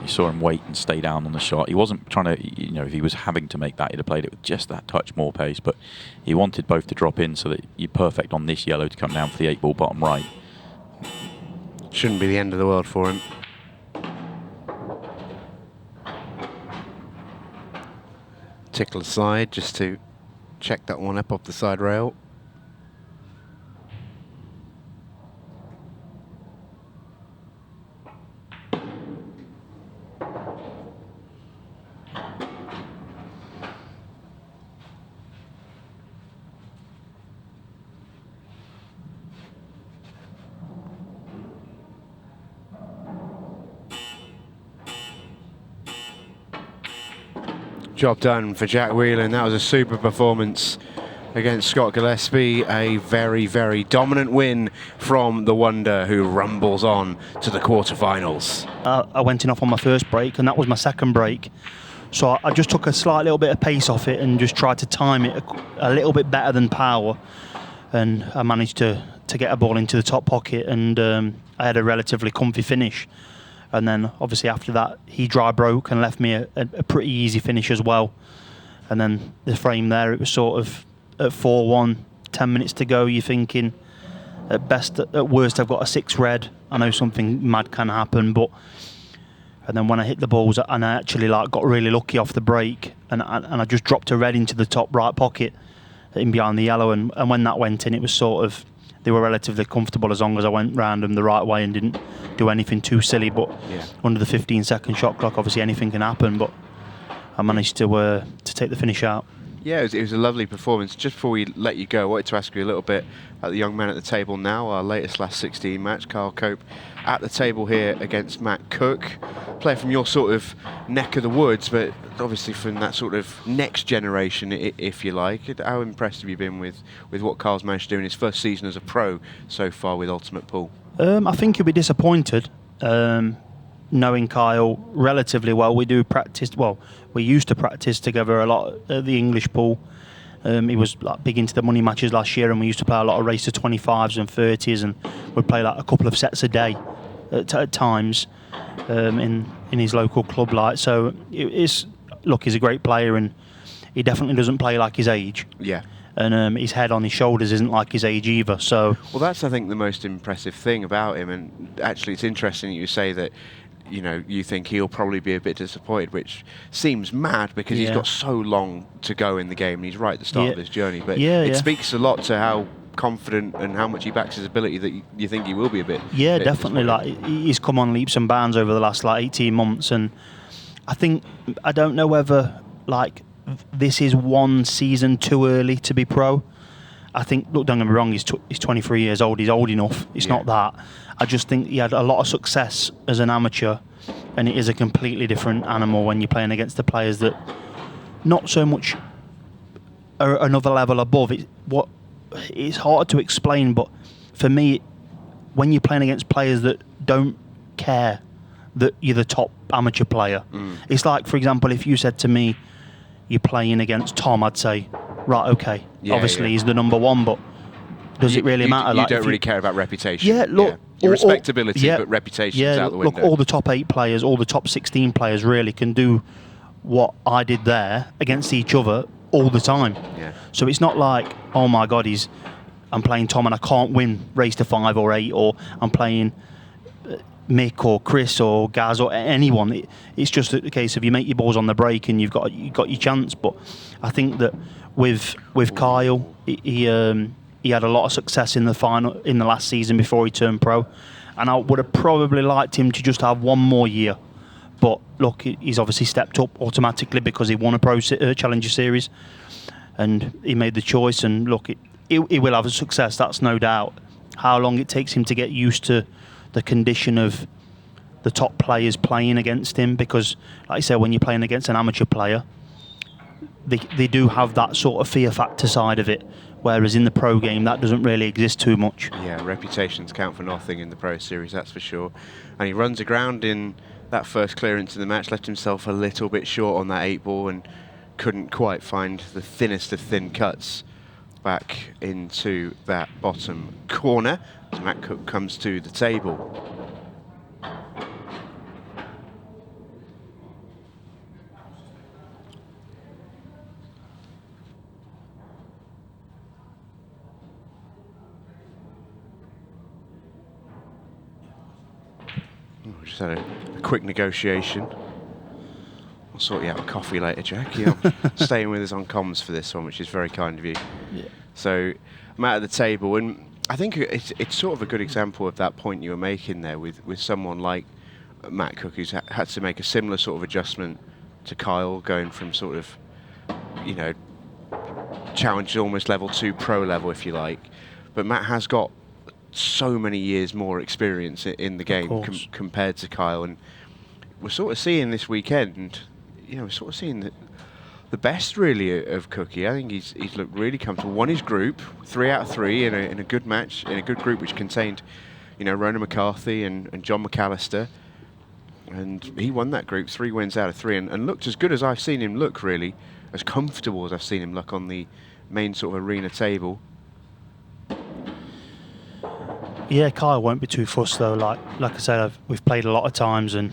You saw him wait and stay down on the shot. He wasn't trying to, you know, if he was having to make that, he'd have played it with just that touch more pace. But he wanted both to drop in so that you're perfect on this yellow to come down for the 8 ball bottom right. Shouldn't be the end of the world for him. Tickle aside just to check that one up off the side rail. Job done for Jack Whelan. That was a super performance against Scott Gillespie. A very, very dominant win from the Wonder, who rumbles on to the quarterfinals. I went in off on my first break, and that was my second break. So I just took a slight little bit of pace off it and just tried to time it a little bit better than power. And I managed to get a ball into the top pocket, and I had a relatively comfy finish. And then obviously after that he dry broke and left me a pretty easy finish as well. And then the frame there, it was sort of at 4-1, 10 minutes to go, you're thinking at best, at worst I've got a 6 red. I know something mad can happen, but and then when I hit the balls and I actually got really lucky off the break, and I just dropped a red into the top right pocket in behind the yellow, and when that went in, it was sort of, they were relatively comfortable as long as I went round them the right way and didn't do anything too silly. But under the 15-second shot clock, obviously anything can happen. But I managed to take the finish out. Yeah, it was a lovely performance. Just before we let you go, I wanted to ask you a little bit about the young man at the table now. Our latest last 16 match, Carl Cope, at the table here against Matt Cook. Player from your sort of neck of the woods, but obviously from that sort of next generation, if you like. How impressed have you been with what Carl's managed to do in his first season as a pro so far with Ultimate Pool? I think he'll be disappointed. Knowing Kyle relatively well, we used to practice together a lot at the English pool. He was big into the money matches last year, and we used to play a lot of race to 25s and 30s, and we'd play a couple of sets a day at times in his local club. So he's a great player, and he definitely doesn't play like his age. Yeah. And his head on his shoulders isn't like his age either. So well, that's I think the most impressive thing about him, and actually it's interesting that you say that. You know, you think he'll probably be a bit disappointed, which seems mad because he's got so long to go in the game and he's right at the start of his journey. But it speaks a lot to how confident and how much he backs his ability that you think he will be a bit. Yeah, definitely. He's come on leaps and bounds over the last 18 months, and I don't know whether this is one season too early to be pro. I think, look, don't get me wrong, he's 23 years old, he's old enough, it's not that. I just think he had a lot of success as an amateur, and it is a completely different animal when you're playing against the players that not so much are another level above. It's hard to explain, but for me, when you're playing against players that don't care that you're the top amateur player, it's like, for example, if you said to me, you're playing against Tom, I'd say, right, okay, obviously he's the number one, but does it really matter? You don't really care about reputation. Yeah, look. Your respectability, but reputation's out the window. Look, all the top 8 players, all the top 16 players really can do what I did there against each other all the time. Yeah. So it's not like, oh my God, I'm playing Tom and I can't win race to 5 or 8, or I'm playing Mick or Chris or Gaz or anyone. It's just a case of you make your balls on the break and you've got your chance. But I think that with Kyle, he had a lot of success in the last season before he turned pro, and I would have probably liked him to just have one more year. But look, he's obviously stepped up automatically because he won a Pro Challenger Series, and he made the choice. And look, he will have a success, that's no doubt. How long it takes him to get used to the condition of the top players playing against him, because, like I said, when you're playing against an amateur player, they do have that sort of fear factor side of it. Whereas in the pro game, that doesn't really exist too much. Yeah, reputations count for nothing in the Pro Series, that's for sure. And he runs aground in that first clearance in the match, left himself a little bit short on that 8 ball and couldn't quite find the thinnest of thin cuts back into that bottom corner as Matt Cook comes to the table. We just had a quick negotiation. I'll sort you out a coffee later, Jack. You're staying with us on comms for this one, which is very kind of you. Yeah. So I'm at the table, and I think it's sort of a good example of that point you were making there with someone like Matt Cook, who's had to make a similar sort of adjustment to Kyle, going from sort of, challenge almost level 2 pro level, if you like. But Matt has got so many years more experience in the game compared to Kyle, and we're sort of seeing this weekend, we're sort of seeing the best really of Cookie. I think he's looked really comfortable. Won his group 3 out of 3 in a good match, in a good group which contained, Ronan McCarthy and John McAllister, and he won that group 3 wins out of 3 and looked as good as I've seen him look, really, as comfortable as I've seen him look on the main sort of arena table. Yeah, Kyle won't be too fussed though. Like I said, we've played a lot of times, and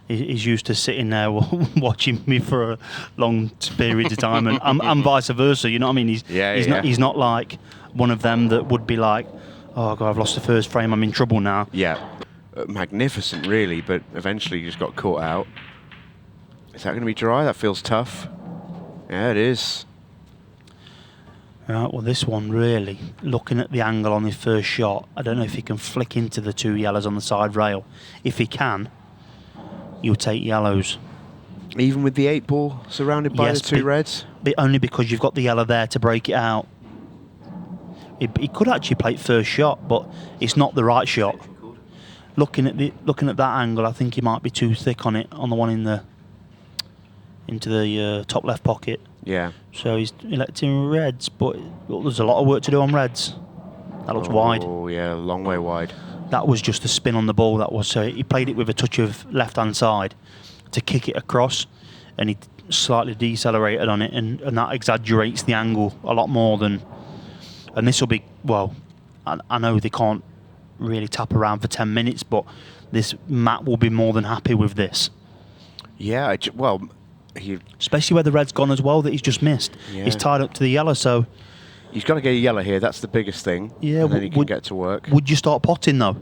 he's used to sitting there watching me for a long period of time, and vice versa. You know what I mean? He's not like one of them that would be like, oh God, I've lost the first frame, I'm in trouble now. Yeah, magnificent really, but eventually just got caught out. Is that going to be dry? That feels tough. Yeah, it is. Right, well, this one really, looking at the angle on his first shot, I don't know if he can flick into the 2 yellows on the side rail. If he can, you'll take yellows. Even with the 8 ball surrounded by the 2 reds? But only because you've got the yellow there to break it out. He could actually play it first shot, but it's not the right shot. Looking at that angle, I think he might be too thick on it, on the one into the top left pocket. Yeah. So he's electing reds, but there's a lot of work to do on reds. That looks wide. Oh yeah, a long way wide. That was just a spin on the ball. That was, so he played it with a touch of left-hand side to kick it across, and he slightly decelerated on it, and that exaggerates the angle a lot more than. And this will be, well, I know they can't really tap around for 10 minutes, but Matt will be more than happy with this. Yeah, especially where the red's gone as well, that he's just missed. Yeah. He's tied up to the yellow, so he's got to get a yellow here. That's the biggest thing. Yeah, and then he can get to work. Would you start potting though?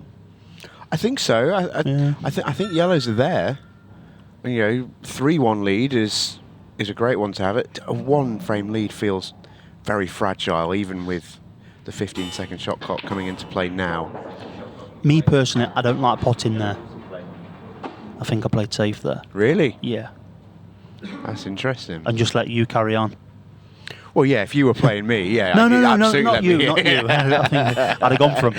I think so. I think yellows are there. 3-1 lead is a great one to have. It a 1 frame lead feels very fragile, even with the 15-second shot clock coming into play now. Me personally, I don't like potting there. I think I played safe there. Really? Yeah. That's interesting. And just let you carry on. Well, yeah, if you were playing me, yeah. No, absolutely not you. I think I'd have gone from.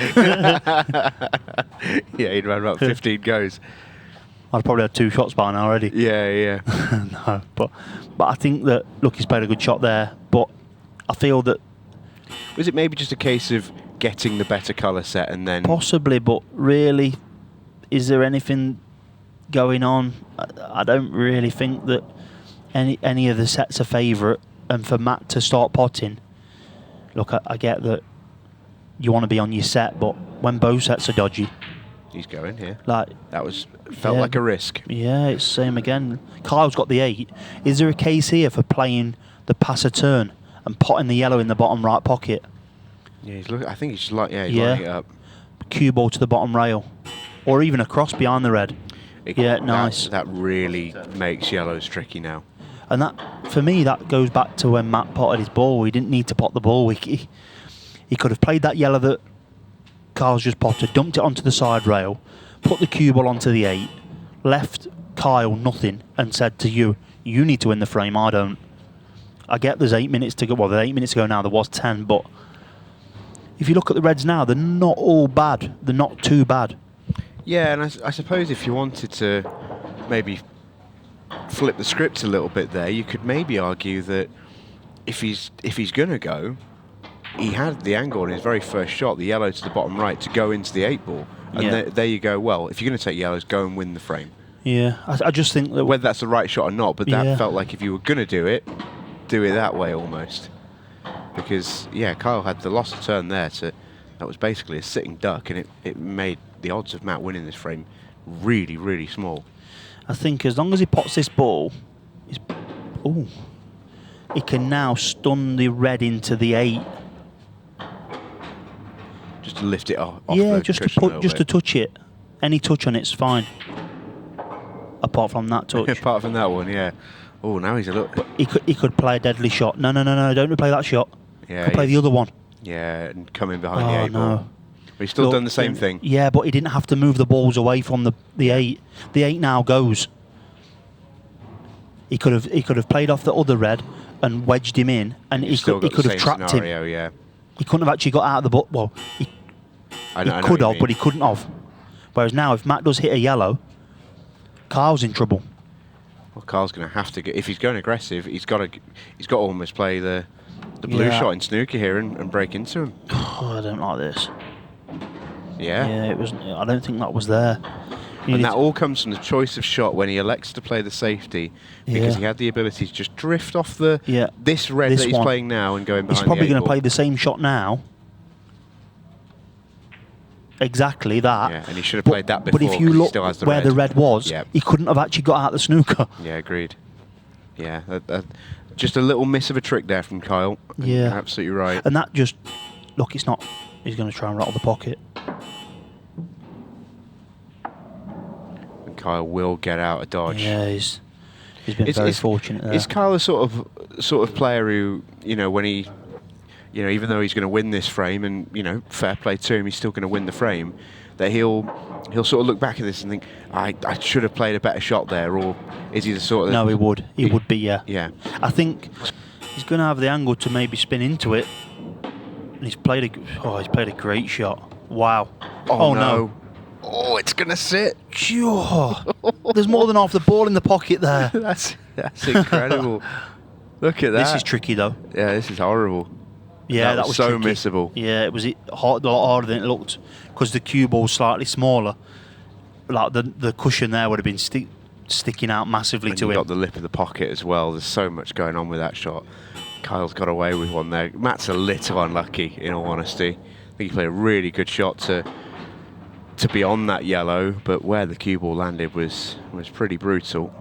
Yeah, he'd run about 15 goes. I'd probably had 2 shots by now already. Yeah. No, but I think that, look, he's played a good shot there, but I feel that... Was it maybe just a case of getting the better colour set and then... Possibly, but really, is there anything going on? I don't really think that any of the sets are favourite, and for Matt to start potting, look, I get that you want to be on your set, but when both sets are dodgy, he's going here. Like that felt like a risk. Yeah, it's same again. Kyle's got the 8. Is there a case here for playing the passer turn and potting the yellow in the bottom right pocket? Yeah, I think he's lining it up. Cue ball to the bottom rail, or even across behind the red. Nice. That really makes yellows tricky now. And that, for me, that goes back to when Matt potted his ball. He didn't need to pot the ball. He could have played that yellow that Kyle's just potted, dumped it onto the side rail, put the cue ball onto the 8, left Kyle nothing, and said to you need to win the frame, I don't. I get there's 8 minutes to go. Well, there's 8 minutes to go now. There was 10, but if you look at the Reds now, they're not all bad. They're not too bad. Yeah, and I suppose if you wanted to maybe flip the script a little bit there, you could maybe argue that if he's going to go, he had the angle on his very first shot, the yellow to the bottom right, to go into the 8 ball. And there you go. Well, if you're going to take yellows, go and win the frame. Yeah, I just think that... Whether that's the right shot or not, but that felt like if you were going to do it that way almost. Because, Kyle had the lost turn there. That was basically a sitting duck, and it made the odds of Matt winning this frame really, really small. I think as long as he pots this ball, he can now stun the red into the 8. Just to lift it off. Yeah, just to touch it. Any touch on it's fine. apart from that touch. Apart from that one, yeah. Oh, now he's a little... He could play a deadly shot. No, don't replay that shot. Yeah, Could play the other one. Yeah, and come in behind the Oh, 8 ball. no. But he's still Look, done the same thing. Yeah, but he didn't have to move the balls away from the 8. The 8 now goes. He could have played off the other red and wedged him in, and he could have trapped scenario, him. Yeah. He couldn't have actually got out of the ball. Well, he could have, but he couldn't have. Whereas now, if Matt does hit a yellow, Kyle's in trouble. Well, Carl's going to have to get... If he's going aggressive, he's got to almost play the blue shot in snooker here and break into him. Oh, I don't like this. Yeah? Yeah, it wasn't. I don't think that was there. And that all comes from the choice of shot when he elects to play the safety, because he had the ability to just drift off this red that he's playing now and going behind. He's probably going to play the same shot now. Exactly that. Yeah, and he should have played that before. But if you look still has the where the red was, he couldn't have actually got out the snooker. Yeah, agreed. Yeah, just a little miss of a trick there from Kyle. Yeah, you're absolutely right. And that just look, it's not. He's going to try and rattle the pocket. Kyle will get out of dodge. Yeah, he's been very fortunate there. Is Kyle a sort of player who, when he, even though he's going to win this frame and, fair play to him, he's still going to win the frame, that he'll sort of look back at this and think, I should have played a better shot there, or is he the sort of... No, he would. He would be, yeah. Yeah. I think he's going to have the angle to maybe spin into it. And he's played a great shot. Wow. Oh no. Oh, it's going to sit. There's more than half the ball in the pocket there. That's incredible. Look at that. This is tricky, though. Yeah, this is horrible. Yeah, that was so tricky. missable. Yeah, it was a lot harder than it looked, because the cue ball was slightly smaller. Like the cushion there would have been sticking out massively and to you him. got the lip of the pocket as well. There's so much going on with that shot. Kyle's got away with one there. Matt's a little unlucky, in all honesty. I think he played a really good shot to be on that yellow, but where the cue ball landed was pretty brutal.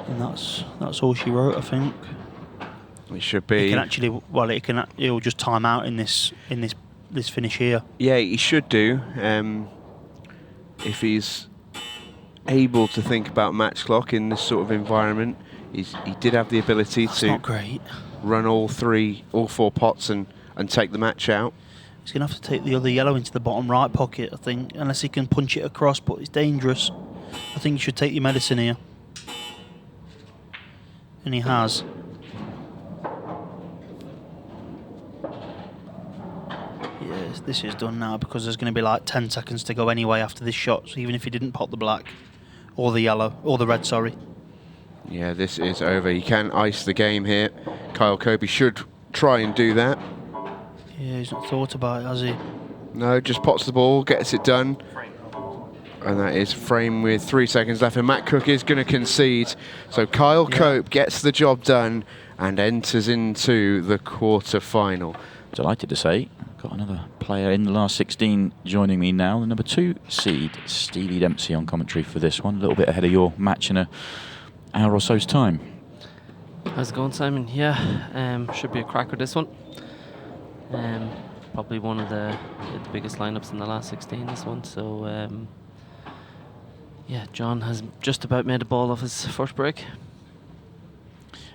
And that's all she wrote, I think. It should be. It can actually, it'll just time out in this finish here. Yeah, he should do. If he's able to think about match clock in this sort of environment, he did have the ability That's to not great. Run all 4 pots and take the match out. He's going to have to take the other yellow into the bottom right pocket, I think, unless he can punch it across, but it's dangerous. I think you should take your medicine here. And he has. Yes, this is done now, because there's going to be like 10 seconds to go anyway after this shot, so even if he didn't pot the black, or the yellow, or the red, sorry. Yeah, this is over. You can ice the game here. Kyle Kobe should try and do that. Yeah, he's not thought about it, has he? No, just pots the ball, gets it done. And that is frame with 3 seconds left. And Matt Cook is going to concede. So Kyle Cope gets the job done and enters into the quarter-final. Delighted to say, got another player in the last 16 joining me now. The number 2 seed, Stevie Dempsey, on commentary for this one. A little bit ahead of your match in an hour or so's time. How's it going, Simon? Yeah, should be a cracker, this one. Probably one of the biggest lineups in the last 16, this one. So, yeah, John has just about made a ball off his first break.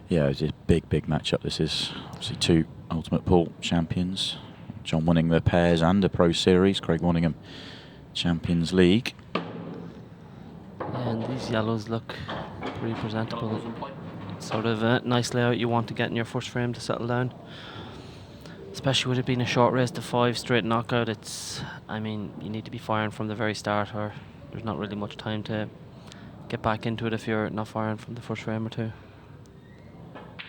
Yeah, it's a big matchup. This is obviously 2 Ultimate Pool champions. John winning the pairs and the Pro Series. Craig Waddingham Champions League. Yeah, and these yellows look pretty presentable. Sort of a nice layout you want to get in your first frame to settle down. Especially with it being a short race to 5 straight knockout. I mean, you need to be firing from the very start, or there's not really much time to get back into it if you're not firing from the first frame or 2.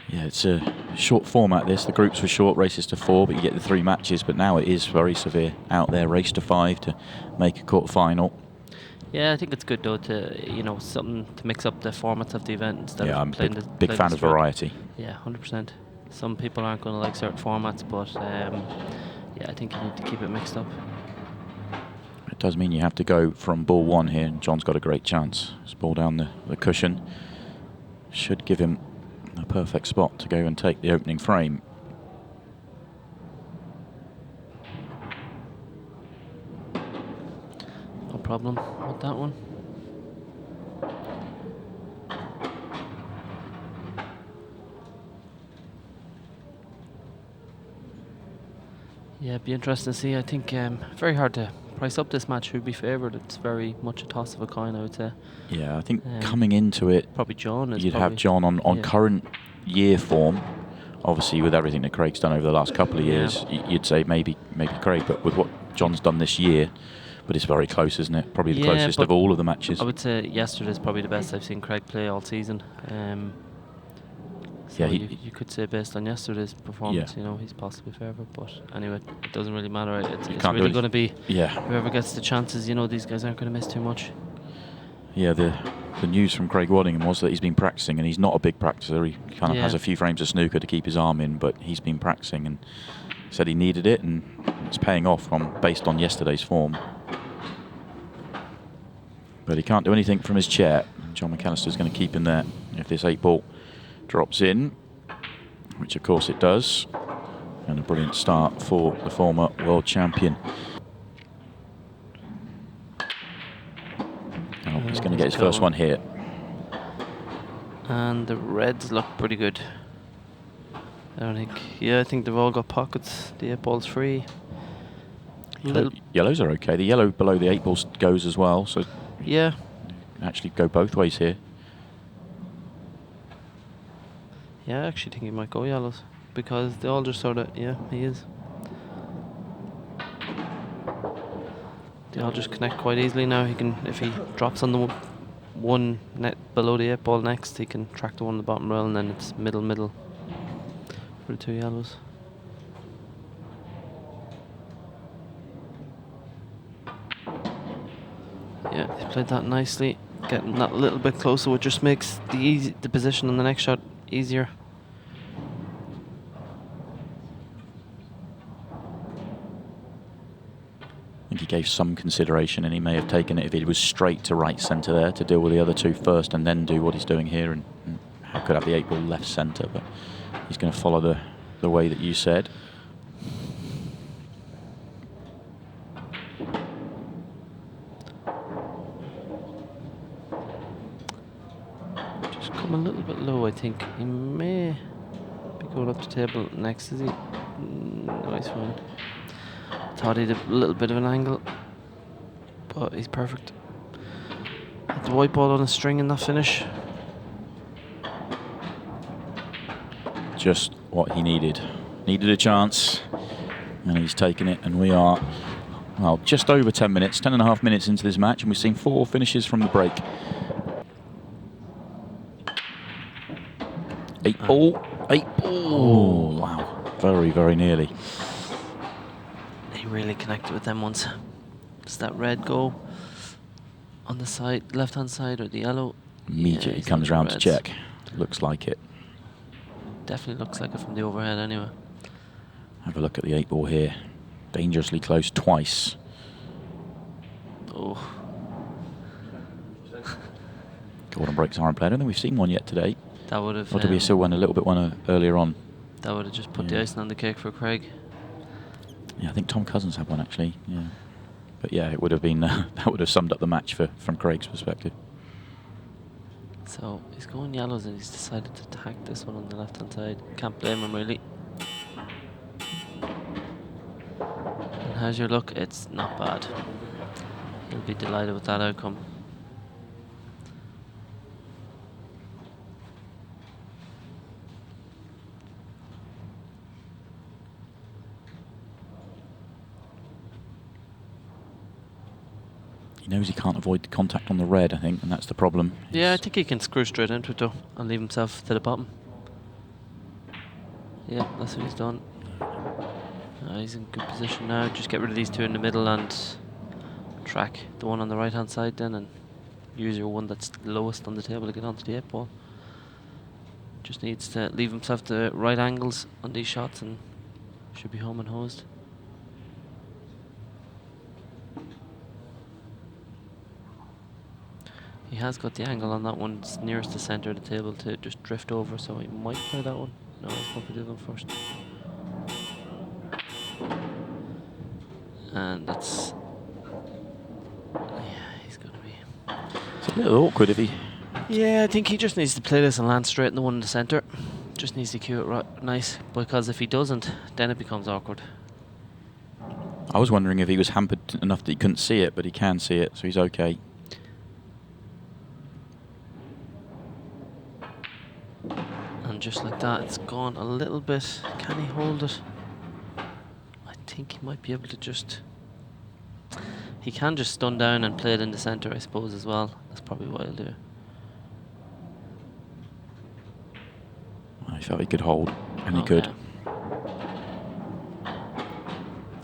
Yeah, it's a short format this. The groups were short, races to 4, but you get the 3 matches. But now it is very severe out there, race to 5 to make a quarter-final. Yeah, I think it's good though to, something to mix up the formats of the event instead of I'm playing a big fan of variety. Yeah, 100%. Some people aren't going to like certain formats, but yeah, I think you need to keep it mixed up. It does mean you have to go from ball 1 here, and John's got a great chance. His ball down the cushion should give him a perfect spot to go and take the opening frame. problem with that one. Yeah, it'd be interesting to see. I think very hard to price up this match. Who'd be favoured? It's very much a toss of a coin, I would say. Yeah, I think coming into it, probably John. You'd have John on yeah. current year form. Obviously, with everything that Craig's done over the last couple of years, you'd say maybe Craig. But with what John's done this year, but it's very close, isn't it? Probably the closest of all of the matches. I would say yesterday's probably the best I've seen Craig play all season. So Yeah, you could say based on yesterday's performance, you know, he's possibly favourite. But anyway, it doesn't really matter. It's really going to be whoever gets the chances. You know, these guys aren't going to miss too much. Yeah, the news from Craig Waddingham was that he's been practicing, and he's not a big practicer. He kind of has a few frames of snooker to keep his arm in, but he's been practicing and said he needed it, and it's paying off based on yesterday's form. But he can't do anything from his chair. John McAllister's going to keep him there. If this 8-ball drops in, which of course it does, and a brilliant start for the former world champion. Oh, he's going to get his first one here. And the reds look pretty good. I think they've all got pockets. The 8-ball's free. Yellows are okay. The yellow below the 8 balls goes as well, so yeah, actually go both ways here. Yeah, I actually think he might go yellows because they all just sort of, he is. They all just connect quite easily now. He can, if he drops on the one net below the 8-ball next, he can track the one on the bottom rail, and then it's middle for the 2 yellows. Yeah, he played that nicely. Getting that a little bit closer, which just makes the position on the next shot easier. I think he gave some consideration, and he may have taken it if he was straight to right centre there to deal with the other 2 first and then do what he's doing here, and could have the 8-ball left centre, but he's going to follow the way that you said. Just come a little bit low, I think. He may be going up the table next, is he? No, he's fine. Thought he had a little bit of an angle, but he's perfect. Had the white ball on a string in that finish. Just what he needed. Needed a chance, and he's taken it, and we are, well, just over 10 minutes, 10.5 minutes into this match, and we've seen 4 finishes from the break. 8-ball, 8-ball. Oh, wow. Very, very nearly. He really connected with them once. Does that red go on the side, left-hand side, or the yellow? Immediately comes round to check. Looks like it. Definitely looks like it from the overhead anyway. Have a look at the 8-ball here. Dangerously close twice. Oh. Gordon breaks iron play. I don't think we've seen one yet today. That would have. Or did we still win a little bit earlier on? That would have just put the icing on the cake for Craig. Yeah, I think Tom Cousins had one actually. Yeah, but yeah, it would have been that would have summed up the match from Craig's perspective. So he's going yellows, and he's decided to attack this one on the left-hand side. Can't blame him really. And how's your luck? It's not bad. He'll be delighted with that outcome. He knows he can't avoid the contact on the red, I think, and that's the problem. Yeah, I think he can screw straight into it though and leave himself to the bottom. Yeah, that's what he's done. He's in good position now. Just get rid of these 2 in the middle and track the one on the right hand side then, and use your one that's lowest on the table to get onto the 8-ball. Just needs to leave himself to right angles on these shots and should be home and hosed. He has got the angle on that one. It's nearest the centre of the table to just drift over, so he might play that one. No, let's go for the other one first. And that's... Yeah. a little awkward if he... Yeah, I think he just needs to play this and land straight in the one in the centre. Just needs to cue it right, nice, because if he doesn't, then it becomes awkward. I was wondering if he was hampered enough that he couldn't see it, but he can see it, so he's okay. And just like that, it's gone a little bit. Can he hold it? I think he might be able to just... He can just stun down and play it in the centre, I suppose, as well. That's probably what he'll do. I felt he could hold, and he Oh, could. yeah.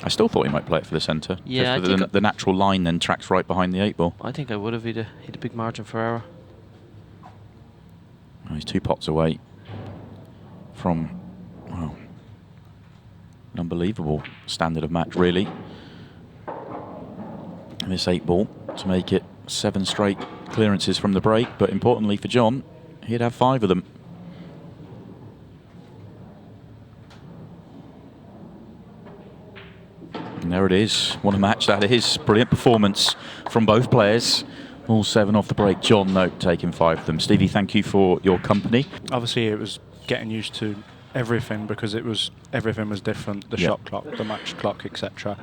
I still thought he might play it for the centre. Yeah, just the natural line then tracks right behind the 8 ball. I think I would have. He'd a big margin for error. Oh, he's 2 pots away from, well, an unbelievable standard of match, really. And this 8 ball to make it 7 straight clearances from the break, but importantly for John, he'd have 5 of them. And there it is. What a match that is. Brilliant performance from both players. All 7 off the break. John, no, taking 5 of them. Stevie, thank you for your company. Obviously, it was getting used to everything because everything was different. The shot clock, the match clock, etc.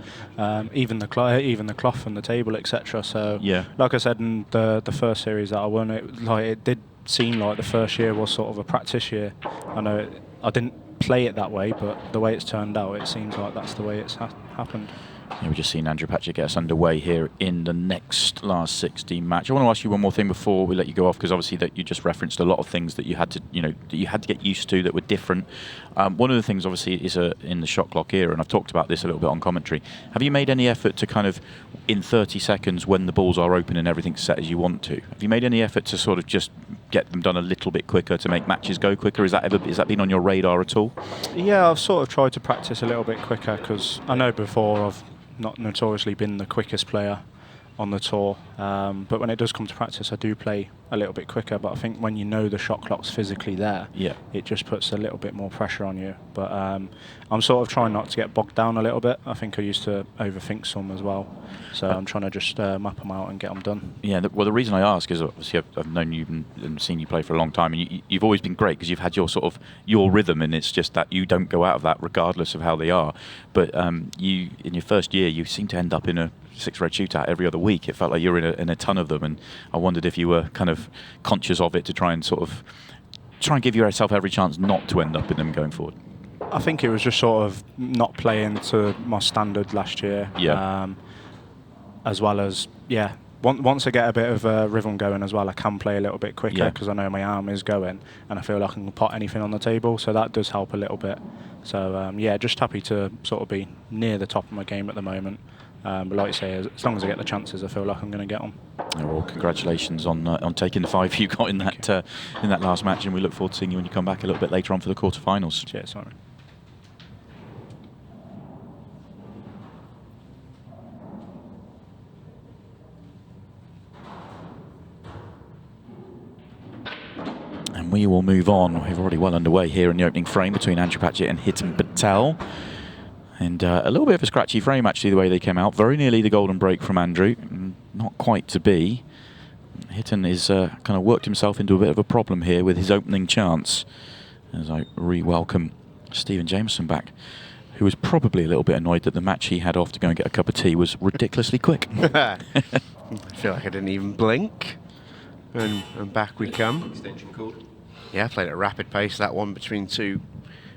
Even the cloth and the table, etc. So, Yeah. like I said in the first series that I won, it did seem like the first year was sort of a practice year. I know I didn't play it that way, but the way it's turned out, it seems like that's the way it's happened. Yeah, we've just seen Andrew Patchett get us underway here in the next last 16 match. I want to ask you one more thing before we let you go off, because obviously that you just referenced a lot of things that you had to, that you had to get used to that were different. One of the things obviously is in the shot clock era, and I've talked about this a little bit on commentary. Have you made any effort to kind of, in 30 seconds when the balls are open and everything's set as you want to, have you made any effort to sort of just get them done a little bit quicker to make matches go quicker? Is that been on your radar at all? Yeah, I've sort of tried to practice a little bit quicker because I know before I've not notoriously been the quickest player on the tour, but when it does come to practice I do play a little bit quicker, but I think when you know the shot clock's physically there, it just puts a little bit more pressure on you. But I'm sort of trying not to get bogged down a little bit. I think I used to overthink some as well, so I'm trying to just map them out and get them done. Yeah, well, the reason I ask is obviously I've known you and seen you play for a long time, and you've always been great because you've had your sort of your rhythm, and it's just that you don't go out of that regardless of how they are. But you, in your first year, you seem to end up in a 6-red shootout every other week. It felt like you were in a ton of them, and I wondered if you were kind of conscious of it to try and give yourself every chance not to end up in them going forward. I think it was just sort of not playing to my standard last year. As well as, once I get a bit of a rhythm going as well, I can play a little bit quicker because I know my arm is going and I feel like I can pot anything on the table, so that does help a little bit. So, just happy to sort of be near the top of my game at the moment. But like you say, as long as I get the chances, I feel like I'm going to get them. Well, congratulations on taking the 5 you got in that last match, and we look forward to seeing you when you come back a little bit later on for the quarterfinals. Cheers, Simon. And we will move on. We're already well underway here in the opening frame between Andrew Patchett and Hitton Patel. And a little bit of a scratchy frame, actually, the way they came out. Very nearly the golden break from Andrew. Not quite to be. Hitton is kind of worked himself into a bit of a problem here with his opening chance. As I re-welcome Stephen Jameson back, who was probably a little bit annoyed that the match he had off to go and get a cup of tea was ridiculously quick. I feel like I didn't even blink. And back we come. Extension code. Yeah, I played at a rapid pace, that one between 2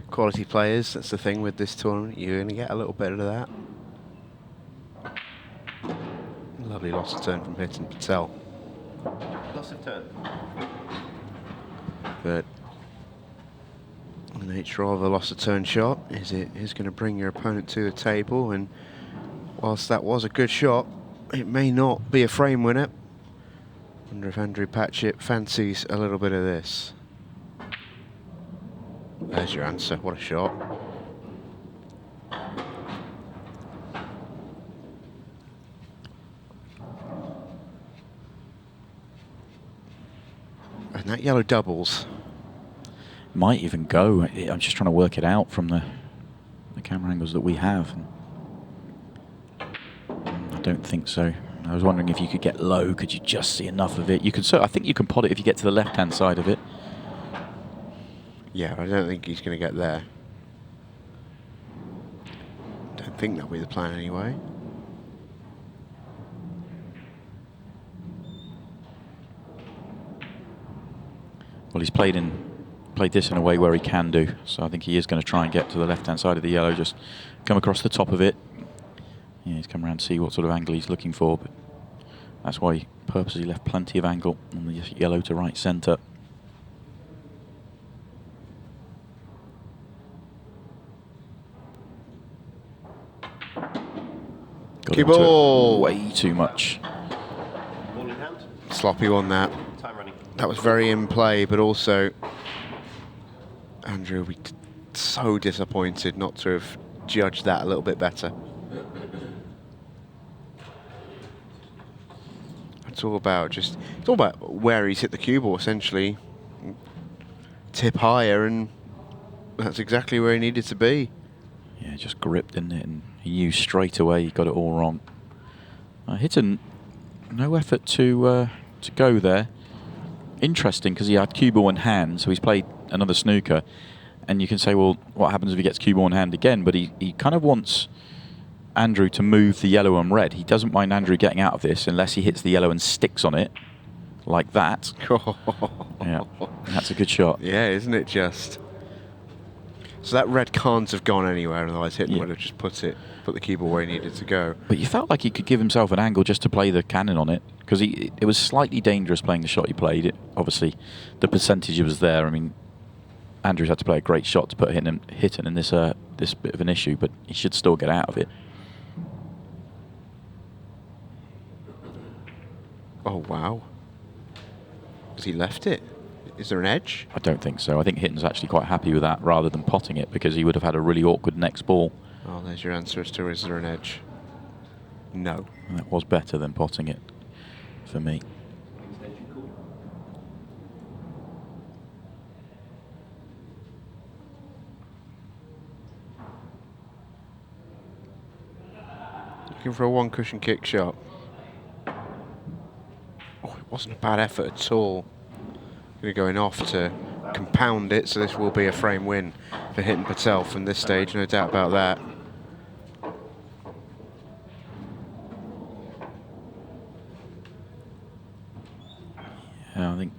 quality players. That's the thing with this tournament, you're going to get a little bit of that. Lovely loss of turn from Hitton Patel. Loss of turn. But the nature of a loss of turn shot is it is going to bring your opponent to the table, and whilst that was a good shot, it may not be a frame winner. Wonder if Andrew Patchett fancies a little bit of this. There's your answer. What a shot. And that yellow doubles. Might even go. I'm just trying to work it out from the camera angles that we have. I don't think so. I was wondering if you could get low. Could you just see enough of it? You can. So I think you can pot it if you get to the left-hand side of it. Yeah, I don't think he's going to get there. Don't think that'll be the plan anyway. Well, he's played this in a way where he can do. So I think he is going to try and get to the left-hand side of the yellow. Just come across the top of it. Yeah, he's come around to see what sort of angle he's looking for. But that's why he purposely left plenty of angle on the yellow to right centre. Got Cue into it ball. way too much. Ball in hand. Sloppy one that. Time running. That was very in play, but also Andrew will be so disappointed not to have judged that a little bit better. It's all about where he's hit the cue ball essentially. Tip higher, and that's exactly where he needed to be. Yeah, just gripped, didn't it? And he knew straight away he got it all wrong. Hitton, no effort to go there. Interesting, because he had cue ball in hand, so he's played another snooker. And you can say, well, what happens if he gets cue ball in hand again? But he kind of wants Andrew to move the yellow and red. He doesn't mind Andrew getting out of this unless he hits the yellow and sticks on it, like that. Yeah, that's a good shot. Yeah, isn't it just? So that red can't have gone anywhere, otherwise Hitton would have just put the cue ball where he needed to go. But you felt like he could give himself an angle just to play the cannon on it, because it was slightly dangerous playing the shot he played. Obviously, the percentage was there. I mean, Andrews had to play a great shot to put Hitton in this bit of an issue, but he should still get out of it. Oh, wow. Has he left it? Is there an edge? I don't think so. I think Hitton's actually quite happy with that rather than potting it, because he would have had a really awkward next ball. Oh, there's your answer as to is there an edge? No. And that was better than potting it for me. Looking for a one cushion kick shot. Oh, it wasn't a bad effort at all. Going off to compound it, so this will be a frame win for Hitton Patel from this stage, no doubt about that. Yeah, I think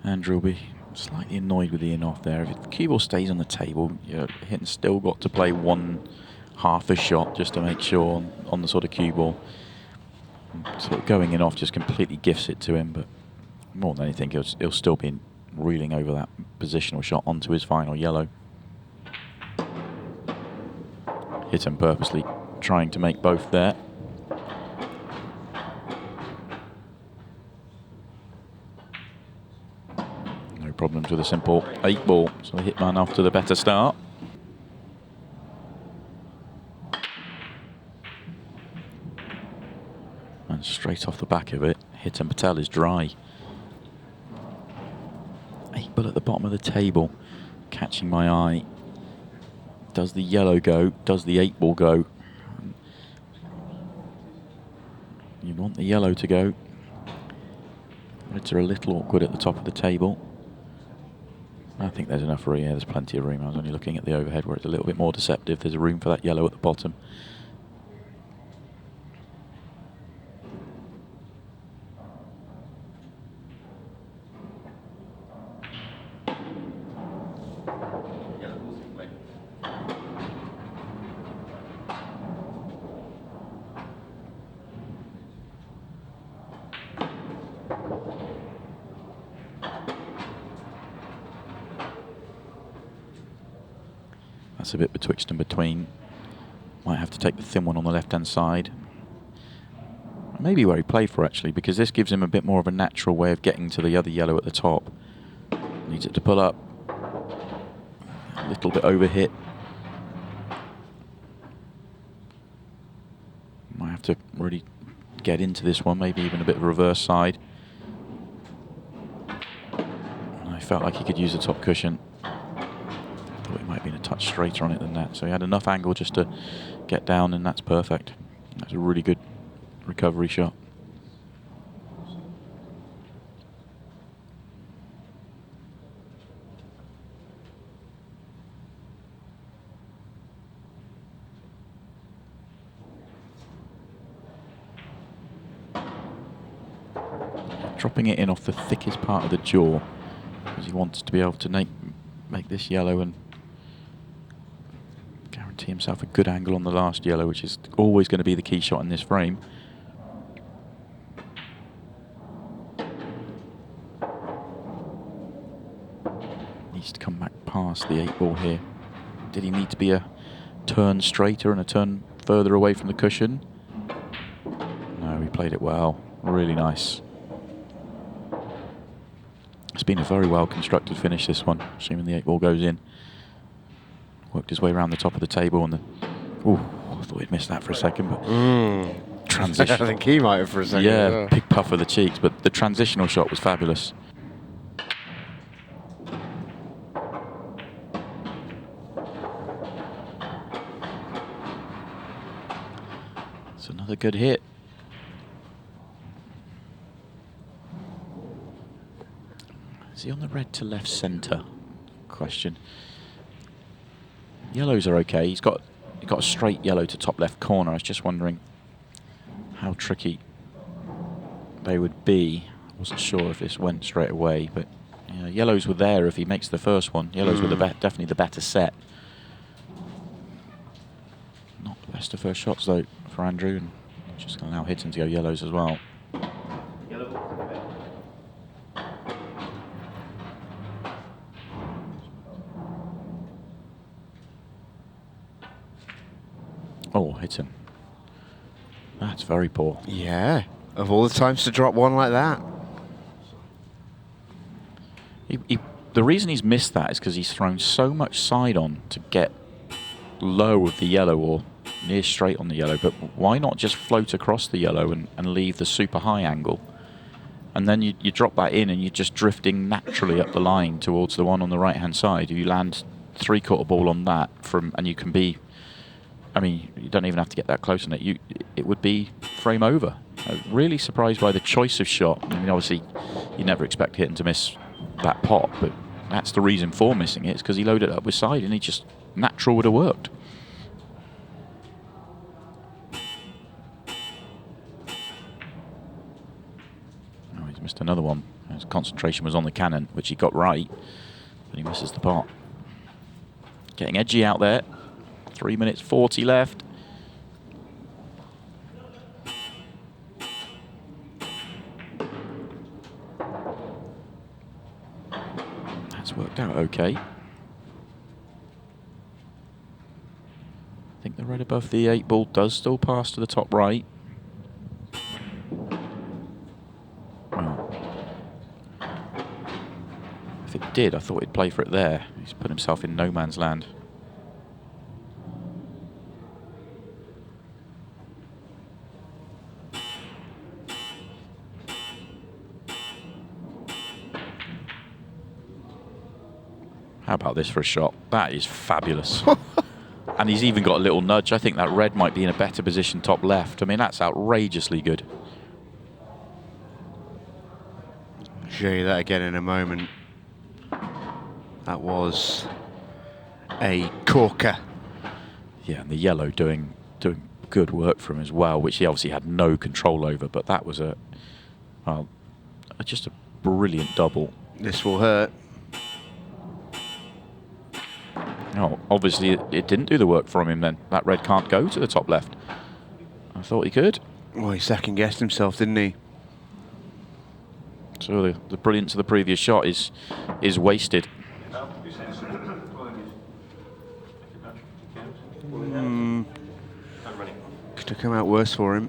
Andrew will be slightly annoyed with the in-off there. If the cue ball stays on the table, Hitton's still got to play one half a shot just to make sure on the sort of cue ball. Sort of going in off just completely gifts it to him, but more than anything, he'll still be reeling over that positional shot onto his final yellow. Hitton purposely trying to make both there. No problems with a simple 8 ball, so the Hitman off to the better start. And straight off the back of it, Hitton Patel is dry. 8 ball at the bottom of the table, catching my eye. Does the yellow go? Does the 8 ball go? You want the yellow to go. Reds are a little awkward at the top of the table. I think there's enough room. Yeah, there's plenty of room. I was only looking at the overhead where it's a little bit more deceptive. There's a room for that yellow at the bottom. That's a bit betwixt and between. Might have to take the thin one on the left-hand side. Maybe where he played for, actually, because this gives him a bit more of a natural way of getting to the other yellow at the top. Needs it to pull up. A little bit overhit. Might have to really get into this one, maybe even a bit of a reverse side. I felt like he could use the top cushion. Thought he might have been a touch straighter on it than that. So he had enough angle just to get down, and that's perfect. That's a really good recovery shot. Dropping it in off the thickest part of the jaw because he wants to be able to make this yellow and guarantee himself a good angle on the last yellow, which is always going to be the key shot in this frame. Needs to come back past the 8 ball here. Did he need to be a turn straighter and a turn further away from the cushion? No, he played it well. Really nice. It's been a very well constructed finish, this one, assuming the 8 ball goes in. Worked his way around the top of the table and ooh, I thought he'd missed that for a second, but transition. I think he might have for a second. Yeah, big puff of the cheeks, but the transitional shot was fabulous. It's another good hit. Is he on the red to left centre? Question. Yellows are okay. He's got a straight yellow to top left corner. I was just wondering how tricky they would be. I wasn't sure if this went straight away, but yeah, yellows were there if he makes the first one. Yellows were definitely the better set. Not the best of first shots though for Andrew, and just going to allow Hitton to go yellows as well. Oh, Hitton. That's very poor. Yeah, of all the times to drop one like that. The reason he's missed that is because he's thrown so much side on to get low of the yellow or near straight on the yellow, but why not just float across the yellow and leave the super high angle? And then you drop that in and you're just drifting naturally up the line towards the one on the right hand side. You land 3/4 ball on that and you can be, I mean, you don't even have to get that close on it. It would be frame over. Really surprised by the choice of shot. I mean, obviously, you never expect Hitton to miss that pot, but that's the reason for missing it. It's because he loaded it up with side, and he just natural would have worked. Oh, he's missed another one. His concentration was on the cannon, which he got right, but he misses the pot. Getting edgy out there. 3 minutes 40 left. That's worked out okay. I think the red above the 8 ball does still pass to the top right. Well, if it did, I thought he'd play for it there. He's put himself in no man's land. How about this for a shot? That is fabulous. And he's even got a little nudge. I think that red might be in a better position top left. I mean, that's outrageously good. I'll show you that again in a moment. That was a corker. Yeah, and the yellow doing good work for him as well, which he obviously had no control over. But that was just a brilliant double. This will hurt. Oh, obviously it didn't do the work for him then. That red can't go to the top left. I thought he could. Well, he second guessed himself, didn't he? So the brilliance of the previous shot is wasted. Could have come out worse for him.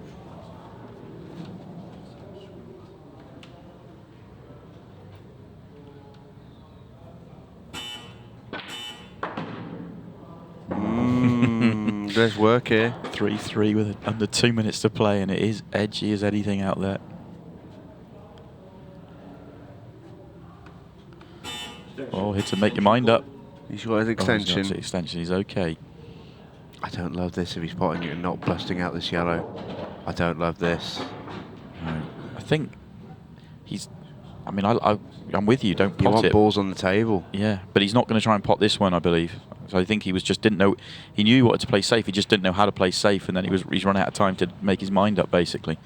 There's work here. 3-3 with under 2 minutes to play, and it is edgy as anything out there. Oh, hit to make your mind up. He's got his extension. He's got his extension. He's okay. I don't love this if he's potting it and not busting out this yellow. I don't love this. No. I think he's. I mean, I'm with you. Don't You pot want it. balls on the table. Yeah, but he's not going to try and pot this one, I believe. So I think he was just didn't know. He knew he wanted to play safe. He just didn't know how to play safe, and then he's run out of time to make his mind up, basically.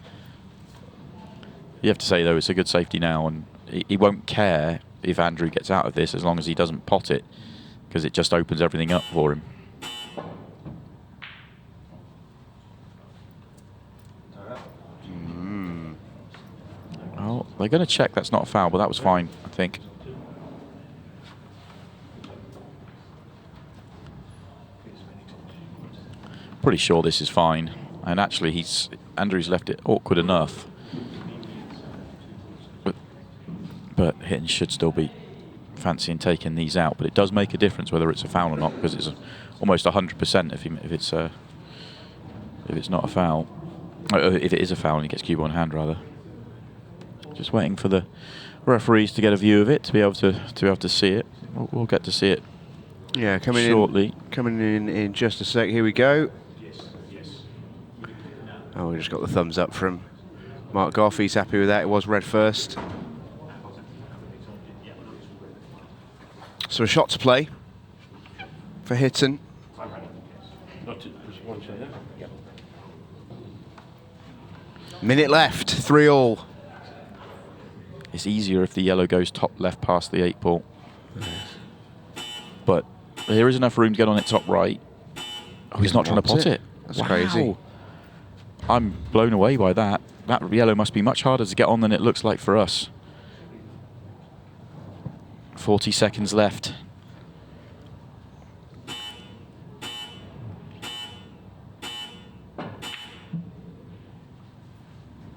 You have to say though, it's a good safety now, and he won't care if Andrew gets out of this as long as he doesn't pot it, because it just opens everything up for him. Oh, they're going to check that's not a foul, but that was fine, I think. Pretty sure this is fine. And actually, Andrew's left it awkward enough. But Hitton should still be fancying taking these out. But it does make a difference whether it's a foul or not, because it's almost 100% if it's not a foul. If it is a foul and he gets cube on hand, rather. Just waiting for the referees to get a view of it to be able to see it. We'll get to see it. Yeah, coming shortly. Coming in just a sec. Here we go. Oh, we just got the thumbs up from Mark Goff. He's happy with that. It was red first. So a shot to play for Hitton. Minute left. 3-all. It's easier if the yellow goes top left past the 8 ball. But there is enough room to get on it top right. Oh, he's not trying to pot it. That's crazy. I'm blown away by that. That yellow must be much harder to get on than it looks like for us. 40 seconds left.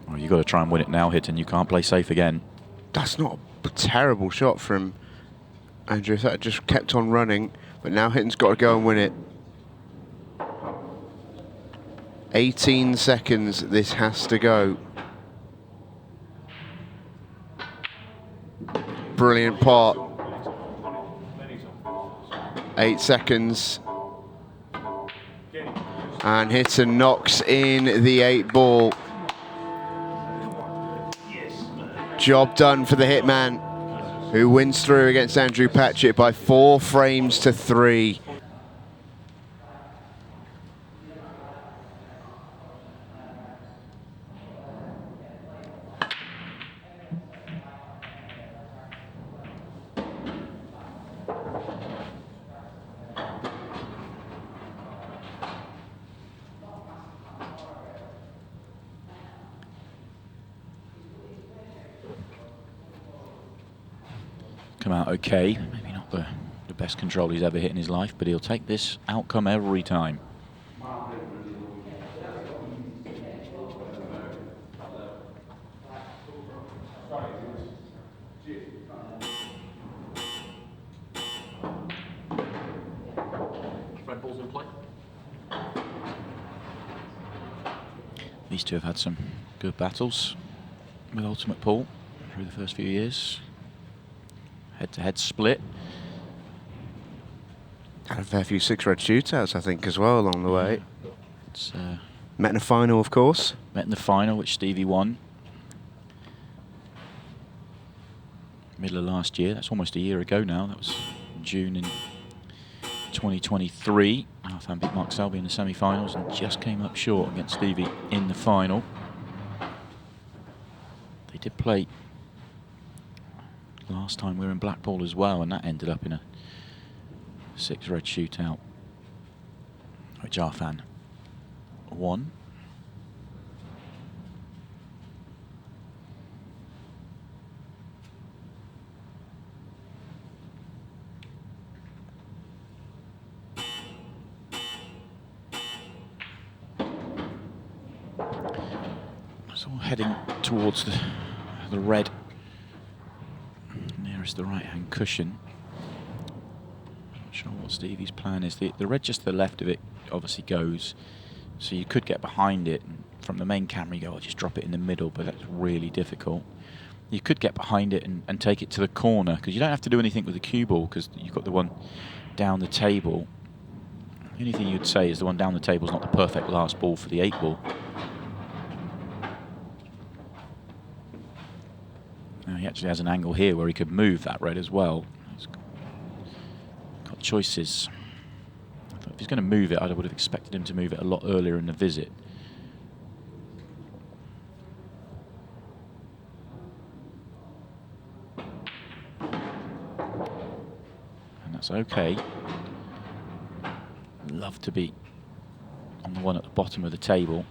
Oh, you've got to try and win it now, Hitton. You can't play safe again. That's not a terrible shot from Andrew. That just kept on running, but now Hitton's got to go and win it. 18 seconds, this has to go. Brilliant pot. 8 seconds. And Hitton knocks in the 8 ball. Job done for the Hitman, who wins through against Andrew Patchett by 4 frames to 3. Come out okay. Maybe not the best control he's ever hit in his life, but he'll take this outcome every time. Red ball's in play. These two have had some good battles with Ultimate Pool through the first few years. Head-to-head split. Had a fair few 6-red shootouts, I think, as well along the way. It's Met in a final, of course. met in the final, which Stevie won. Middle of last year. That's almost a year ago now. That was June in 2023. Alfan beat Mark Selby in the semi-finals and just came up short against Stevie in the final. They did play last time we were in Blackpool as well, and that ended up in a 6-red shootout, which Arfan won. So heading towards the red nearest the right-hand cushion. Not sure what Stevie's plan is. The red just to the left of it obviously goes, so you could get behind it and from the main camera you go, I'll just drop it in the middle, but that's really difficult. You could get behind it and take it to the corner, because you don't have to do anything with the cue ball, because you've got the one down the table. The only thing you'd say is the one down the table is not the perfect last ball for the 8 ball. Now he actually has an angle here where he could move that red as well. He's got choices. I thought if he's going to move it, I would have expected him to move it a lot earlier in the visit. And that's okay. Love to be on the one at the bottom of the table.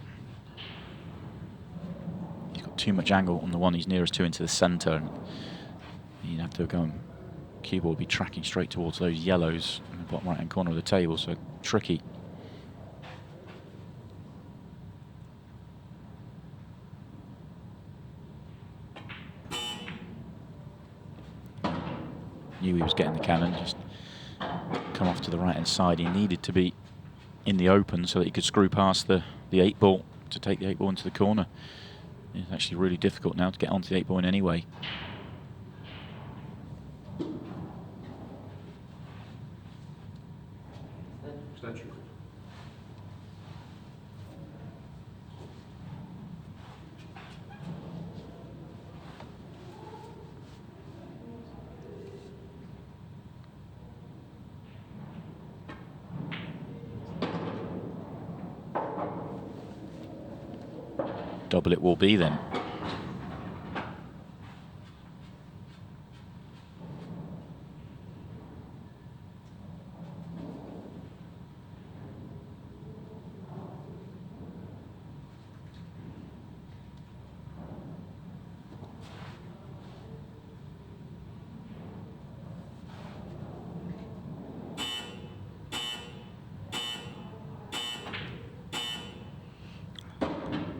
He's got too much angle on the one he's nearest to into the centre. And you'd have to go and cue ball would be tracking straight towards those yellows in the bottom right hand corner of the table, so tricky. Knew he was getting the cannon, just come off to the right hand side. He needed to be in the open so that he could screw past the 8-ball to take the 8-ball into the corner. It's actually really difficult now to get onto the 8-ball in any way. Extension. Double it will be then.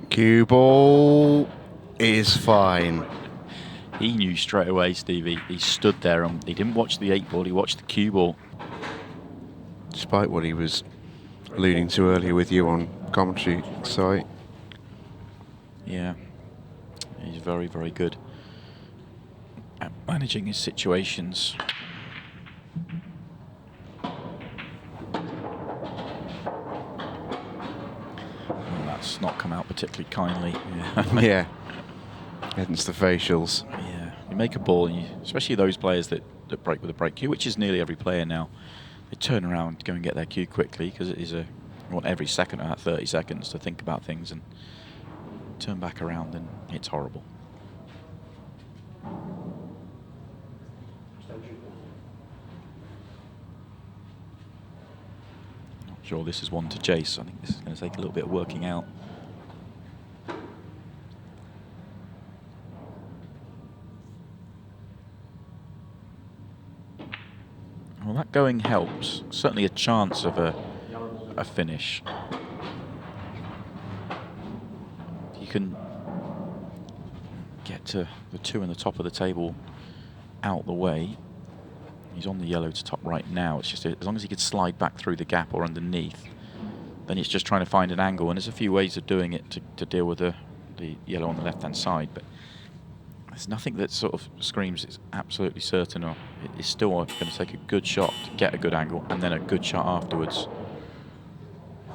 Cue ball is fine. He knew straight away, Stevie. He stood there and he didn't watch the 8-ball, he watched the cue ball. Despite what he was alluding to earlier with you on commentary site. Yeah, he's very, very good at managing his situations. That's not come out particularly kindly. Yeah. Hence the facials. Yeah, you make a ball, and especially those players that break with a break cue, which is nearly every player now. They turn around, go and get their cue quickly because it is you want every second at 30 seconds to think about things, and turn back around and it's horrible. Not sure this is one to chase. I think this is going to take a little bit of working out. Well, that going helps. Certainly a chance of a finish. You can get to the 2 in the top of the table out the way. He's on the yellow to top right now. It's just as long as he could slide back through the gap or underneath, then it's just trying to find an angle. And there's a few ways of doing it to deal with the yellow on the left-hand side. But there's nothing that sort of screams it's absolutely certain, or it's still going to take a good shot to get a good angle and then a good shot afterwards.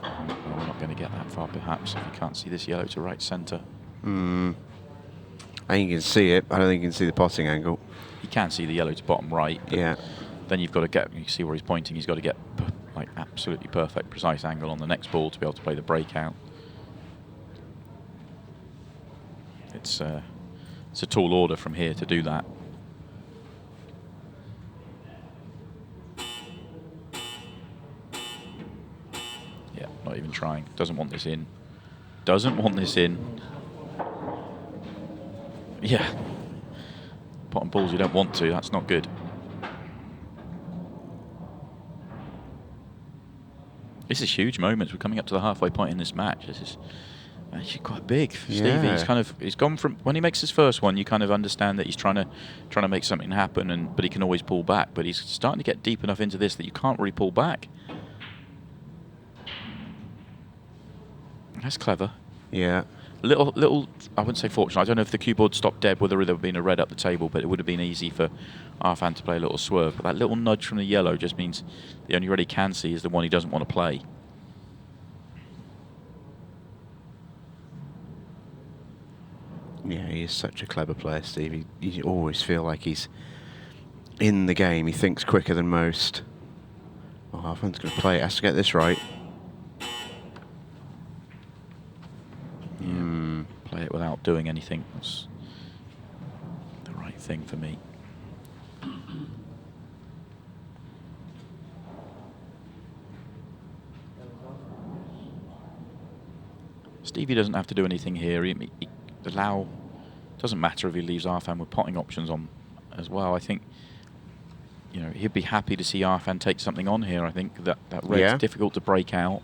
Well, we're not going to get that far perhaps if you can't see this yellow to right centre. I think you can see it. I don't think you can see the potting angle. You can see the yellow to bottom right. Yeah. Then you've got to get, you see where he's pointing, he's got to get like absolutely perfect, precise angle on the next ball to be able to play the breakout. It's a tall order from here to do that. Yeah, not even trying. Doesn't want this in. Doesn't want this in. Yeah. Pot and balls you don't want to, that's not good. This is huge moments. We're coming up to the halfway point in this match. This is actually quite big for Stevie. He's gone from, when he makes his first one, you kind of understand that he's trying to make something happen, but he can always pull back. But he's starting to get deep enough into this that you can't really pull back. That's clever. Yeah. Little, I wouldn't say fortunate. I don't know if the cue board stopped dead, whether there would have been a red up the table, but it would have been easy for Arfan to play a little swerve. But that little nudge from the yellow just means the only red he can see is the one he doesn't want to play. Yeah, he is such a clever player, Steve. You always feel like he's in the game. He thinks quicker than most. Oh, Arfan's going to play it. Has to get this right. Play it without doing anything. That's the right thing for me. Stevie doesn't have to do anything here. He doesn't matter if he leaves Arfan with potting options on as well. I think, you know, he'd be happy to see Arfan take something on here. I think that red's difficult to break out.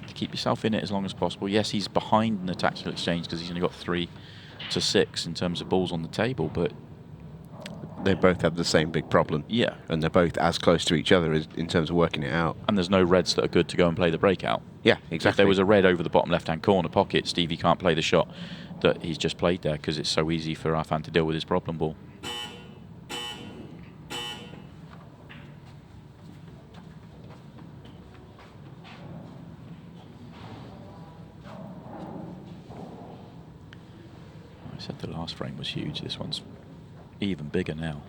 To keep yourself in it as long as possible. Yes, he's behind in the tactical exchange because he's only got 3 to 6 in terms of balls on the table, but they both have the same big problem. Yeah. And they're both as close to each other as in terms of working it out. And there's no reds that are good to go and play the breakout. Yeah, exactly. If there was a red over the bottom left-hand corner pocket, Stevie can't play the shot that he's just played there because it's so easy for Arfan to deal with his problem ball. I said the last frame was huge. This one's even bigger now.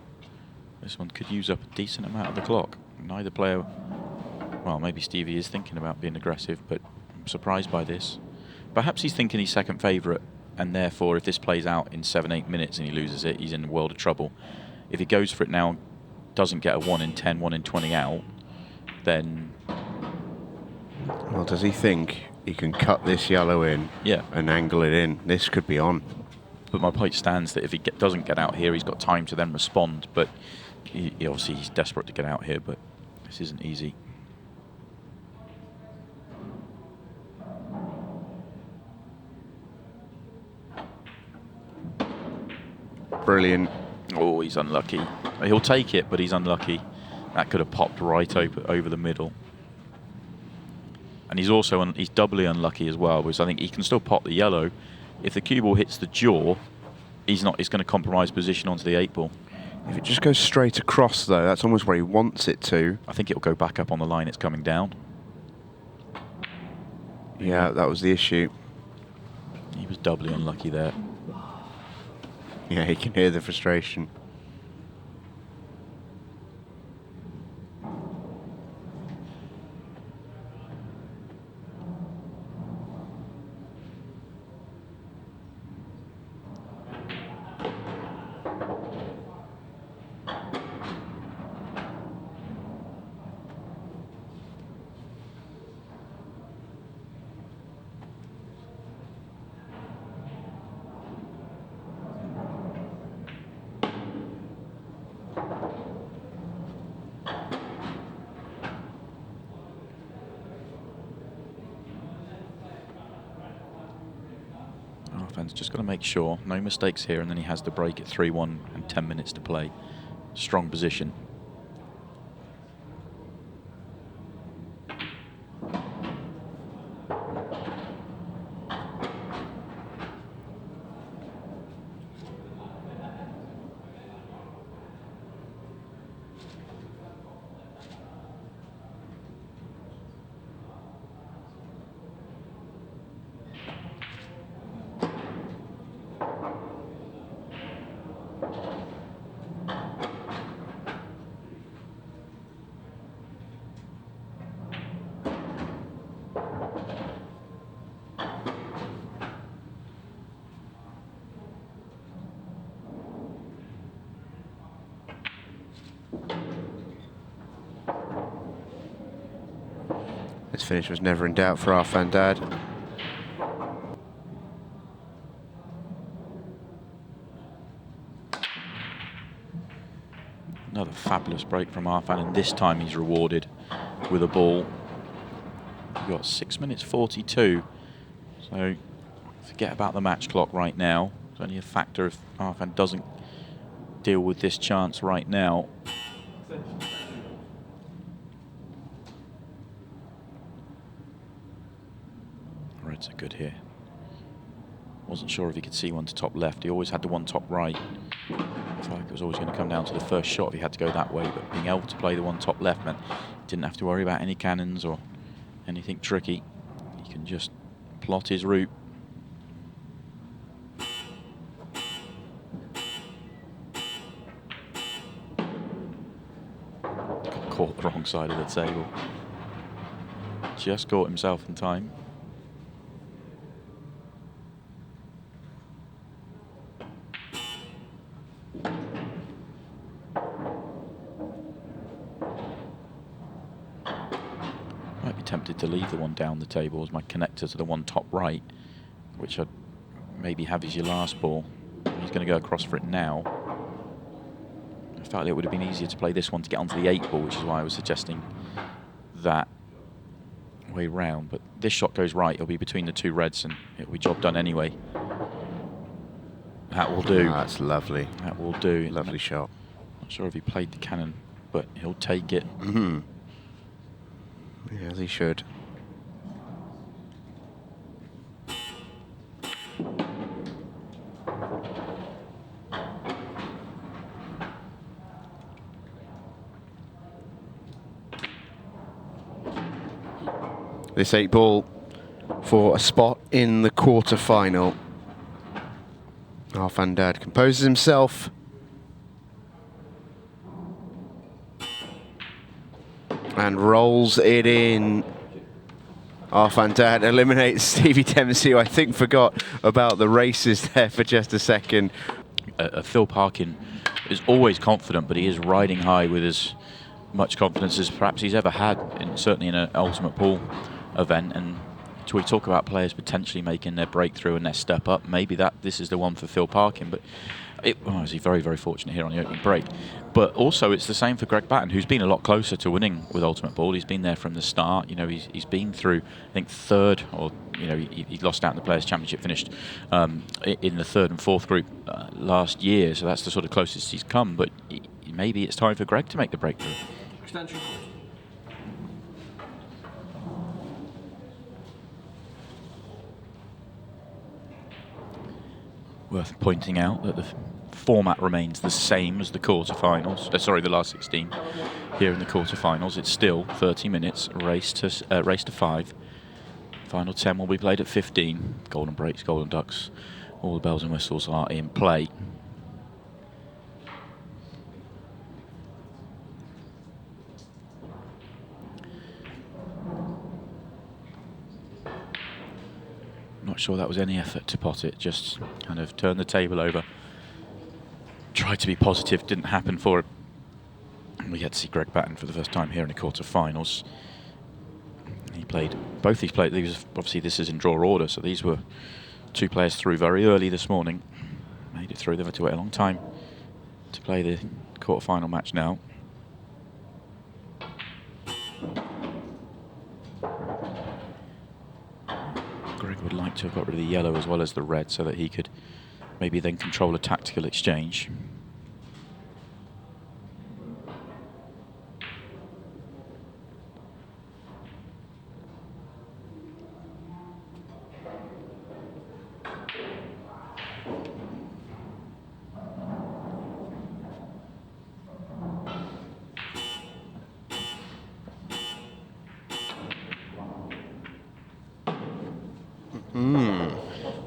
This one could use up a decent amount of the clock. Neither player, well, maybe Stevie is thinking about being aggressive, but I'm surprised by this. Perhaps he's thinking he's second favourite, and therefore if this plays out in 7-8 minutes and he loses it, he's in a world of trouble. If he goes for it now, doesn't get a 1 in 10, 1 in 20 out, then... Well, does he think he can cut this yellow in and angle it in? This could be on. But my point stands that if he doesn't get out here, he's got time to then respond. But obviously he's desperate to get out here, but this isn't easy. Brilliant. Oh, he's unlucky. He'll take it, but he's unlucky. That could have popped right over the middle. And he's also he's doubly unlucky as well, because I think he can still pop the yellow. If the cue ball hits the jaw, he's going to compromise position onto the 8 ball. If it just goes straight across, though, that's almost where he wants it to. I think it'll go back up on the line it's coming down. Yeah, that was the issue. He was doubly unlucky there. Yeah, he can hear the frustration. Arfan's just got to make sure, no mistakes here, and then he has the break at 3-1 and 10 minutes to play. Strong position. This finish was never in doubt for Arfan Dad. Another fabulous break from Arfan, and this time he's rewarded with a ball. We've got 6 minutes 42, so forget about the match clock right now. It's only a factor if Arfan doesn't deal with this chance right now. Reds are good here. Wasn't sure if he could see one to top left. He always had the one top right. I felt like it was always going to come down to the first shot if he had to go that way, but being able to play the one top left meant he didn't have to worry about any cannons or anything tricky. He can just plot his route. caught the wrong side of the table. Just caught himself in time. Might be tempted to leave the one down the table as my connector to the one top right, which I'd maybe have as your last ball. He's going to go across for it now. I felt it would have been easier to play this one to get onto the 8 ball, which is why I was suggesting that way round. But this shot goes right, it'll be between the 2 reds and it'll be job done anyway. That will do. Ah, that's lovely. That will do. Lovely shot. Not sure if he played the cannon, but he'll take it. Mm-hmm. Yeah, as he should. This 8 ball for a spot in the quarter-final. Van Dad composes himself. And rolls it in. Van Dad eliminates Stevie Dempsey, who I think forgot about the races there for just a second. Phil Parkin is always confident, but he is riding high with as much confidence as perhaps he's ever had, certainly in an ultimate pool event. And we talk about players potentially making their breakthrough and their step up. Maybe this is the one for Phil Parkin, but he's very, very fortunate here on the opening break. But also it's the same for Greg Batten, who's been a lot closer to winning with ultimate ball. He's been there from the start. You know, he's been through, I think, 3rd, or you know, he lost out in the Players' Championship, finished in the 3rd and 4th group last year. So that's the sort of closest he's come. But maybe it's time for Greg to make the breakthrough. Extension. Worth pointing out that the format remains the same as the quarterfinals. The last 16 here in the quarterfinals. It's still 30 minutes, race to 5. Final 10 will be played at 15. Golden breaks, golden ducks. All the bells and whistles are in play. Not sure that was any effort to pot it, just kind of turned the table over. Tried to be positive, didn't happen for it. We get to see Greg Batten for the first time here in the quarterfinals. He played both these players. Obviously, this is in draw order, so these were 2 players through very early this morning. Made it through. They've had to wait a long time to play the quarterfinal match now. Greg would like to have got rid of the yellow as well as the red so that he could maybe then control a tactical exchange.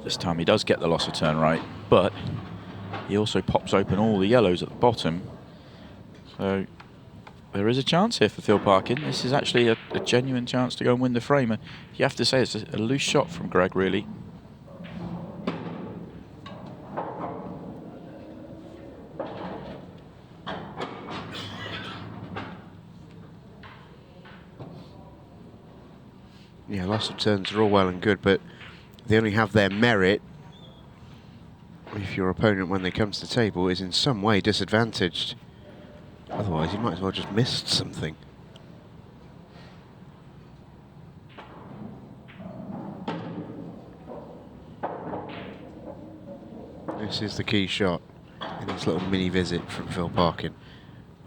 This time he does get the loss of turn right, but he also pops open all the yellows at the bottom. So there is a chance here for Phil Parkin. This is actually a genuine chance to go and win the frame. You have to say it's a loose shot from Greg, really. Yeah, lots of turns are all well and good, but they only have their merit if your opponent, when they come to the table, is in some way disadvantaged. Otherwise, you might as well just missed something. This is the key shot in this little mini visit from Phil Parkin.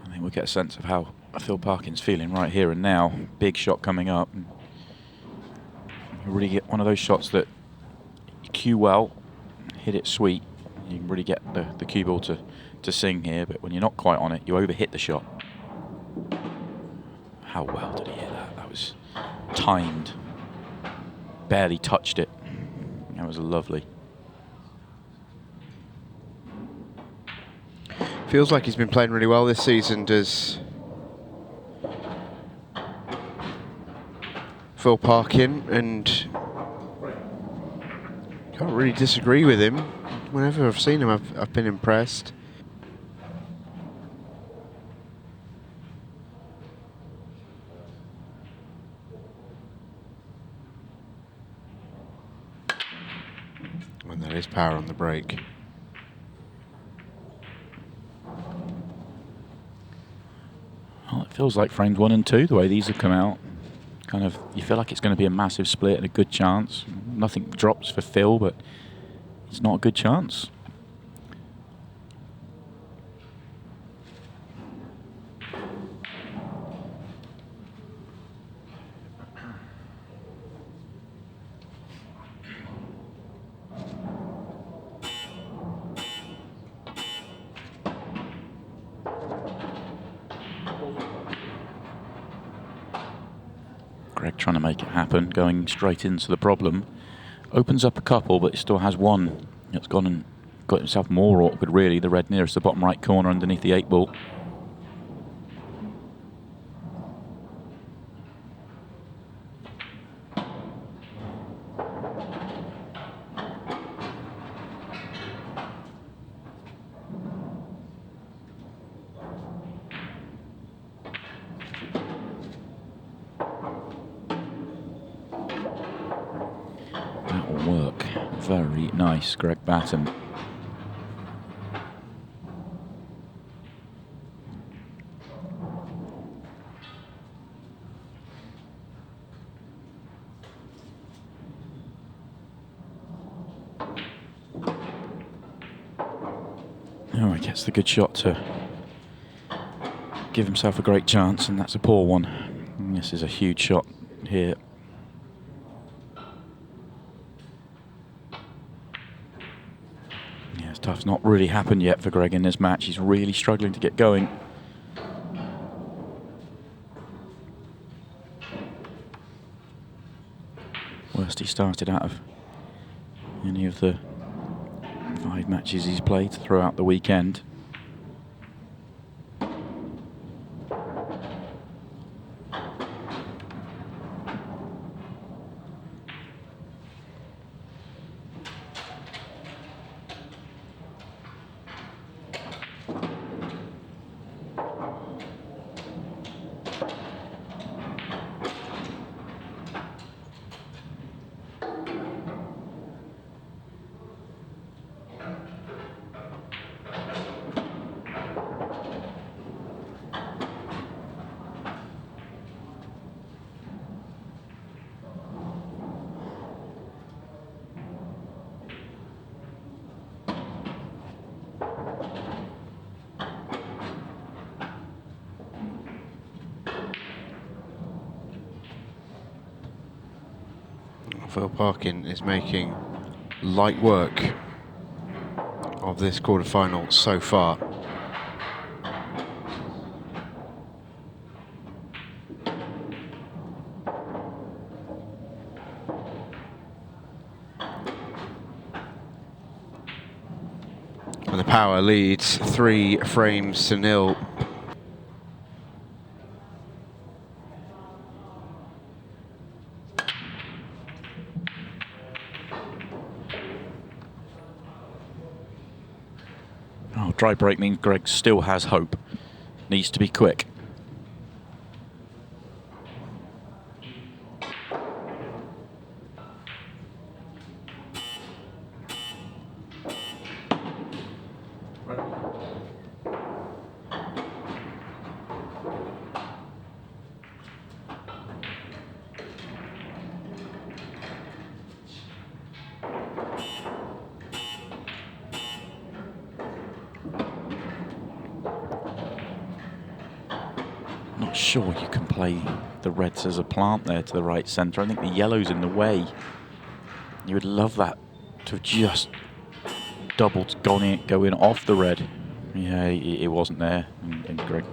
I think we'll get a sense of how Phil Parkin's feeling right here and now. Big shot coming up. You really get one of those shots that you cue well, hit it sweet. You can really get the cue ball to sing here, but when you're not quite on it, you overhit the shot. How well did he hit that? That was timed. Barely touched it. That was lovely. Feels like he's been playing really well this season, does Phil Parkin, and can't really disagree with him. Whenever I've seen him, I've been impressed. And there is power on the break. Well, it feels like frames 1 and 2, the way these have come out. Kind of, you feel like it's going to be a massive split and a good chance. Nothing drops for Phil, but it's not a good chance. Greg trying to make it happen, going straight into the problem. Opens up a couple, but it still has one. It's gone and got himself more awkward, really. The red nearest the bottom right corner underneath the 8 ball. Work. Very nice, Greg Batten. Oh, he gets the good shot to give himself a great chance, and that's a poor one. And this is a huge shot here. Stuff's not really happened yet for Greg in this match. He's really struggling to get going. Worst he started out of any of the 5 matches he's played throughout the weekend. Phil Parkin is making light work of this quarterfinal so far. And the power leads 3 frames to 0. Dry break means Greg still has hope. Needs to be quick. Not sure you can play the reds as a plant there to the right centre. I think the yellow's in the way. You would love that to have just doubled, going off the red. Yeah, it wasn't there, and Greg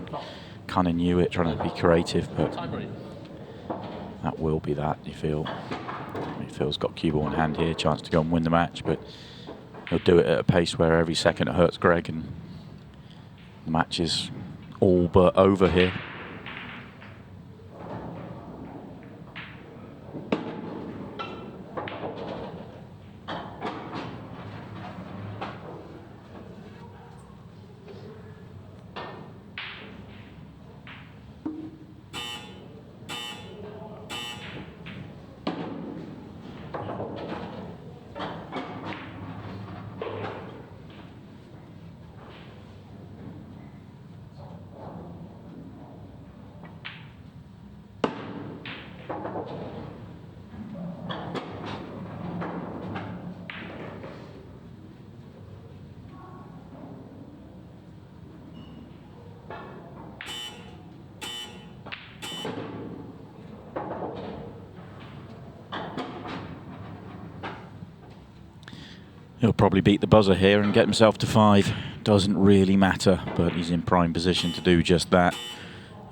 kind of knew it, trying to be creative, but that will be that, you feel. Phil's got cue ball in hand here, chance to go and win the match, but he'll do it at a pace where every second it hurts Greg, and the match is all but over here. He'll probably beat the buzzer here and get himself to 5. Doesn't really matter, but he's in prime position to do just that.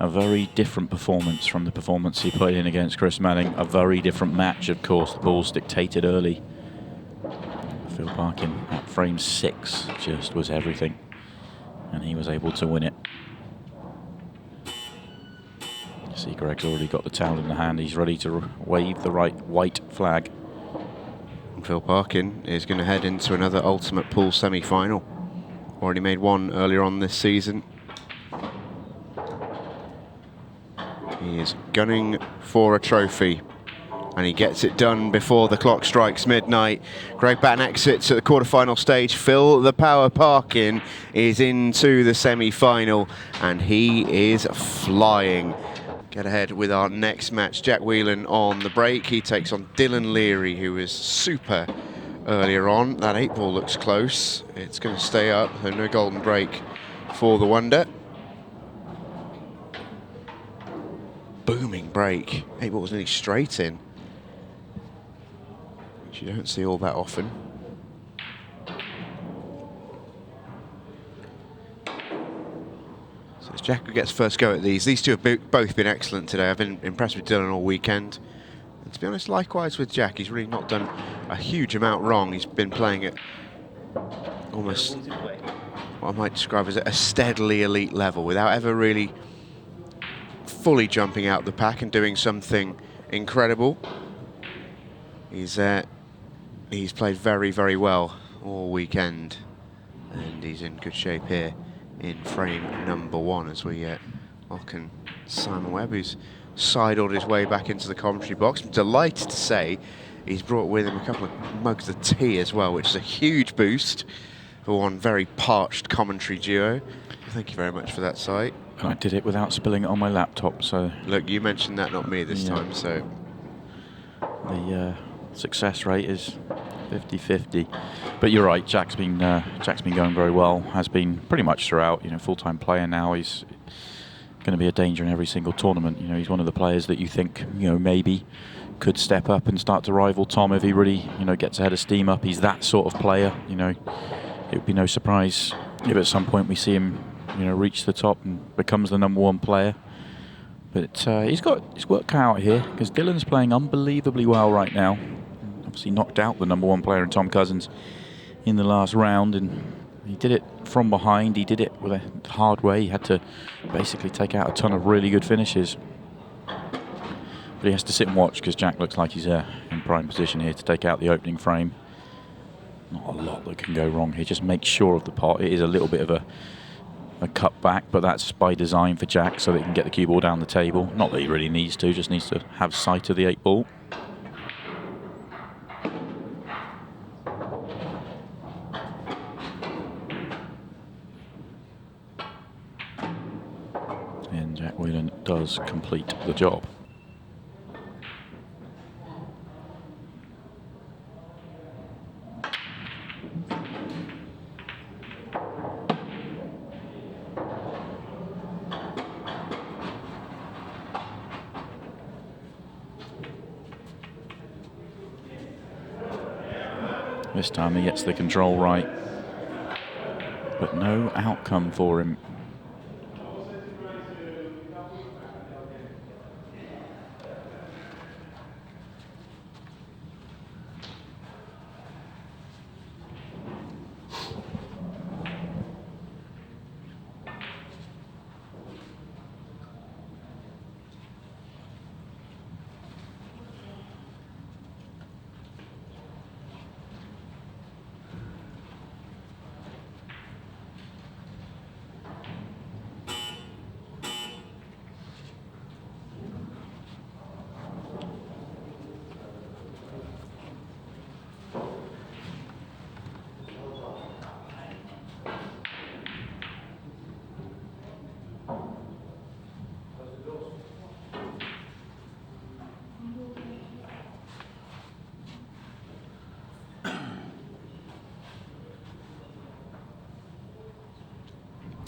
A very different performance from the performance he put in against Chris Meling. A very different match, of course. The ball's dictated early. Phil Parkin at frame 6 just was everything, and he was able to win it. You see Greg's already got the towel in the hand. He's ready to wave the white flag. Phil Parkin is going to head into another Ultimate Pool semi-final. Already made one earlier on this season. He is gunning for a trophy, and he gets it done before the clock strikes midnight. Greg Batten exits at the quarterfinal stage. Phil the Power Parkin is into the semi-final, and he is flying. Get ahead with our next match. Jack Whelan on the break. He takes on Dylan Leary, who was super earlier on. That 8-ball looks close. It's going to stay up, and no golden break for the wonder. Booming break. 8-ball was nearly straight in, which you don't see all that often. So it's Jack who gets first go at these. These two have both been excellent today. I've been impressed with Dylan all weekend. And to be honest, likewise with Jack. He's really not done a huge amount wrong. He's been playing at almost what I might describe as a steadily elite level without ever really fully jumping out the pack and doing something incredible. He's played very, very well all weekend, and he's in good shape here in frame number 1 as we welcome Simon Webb, who's sidled his way back into the commentary box. I'm delighted to say he's brought with him a couple of mugs of tea as well, which is a huge boost for one very parched commentary duo. Thank you very much for that, Si. I did it without spilling it on my laptop, so... Look, you mentioned that, not me this time, so... The success rate is 50-50. But you're right, Jack's been going very well, has been pretty much throughout. You know, full-time player now. He's going to be a danger in every single tournament. You know, he's one of the players that you think, you know, maybe could step up and start to rival Tom if he really, you know, gets ahead of steam up. He's that sort of player. You know, it would be no surprise if at some point we see him, you know, reach the top and becomes the #1 player. But he's got his work cut out here, because Dylan's playing unbelievably well right now. Obviously knocked out the #1 player in Tom Cousins in the last round, and he did it from behind. He did it with a hard way. He had to basically take out a ton of really good finishes. But he has to sit and watch, because Jack looks like he's in prime position here to take out the opening frame. Not a lot that can go wrong here. Just make sure of the pot. It is a little bit of a cut back, but that's by design for Jack, so that he can get the cue ball down the table. Not that he really needs to, just needs to have sight of the 8-ball. And Jack Whelan does complete the job. This time he gets the control right, but no outcome for him.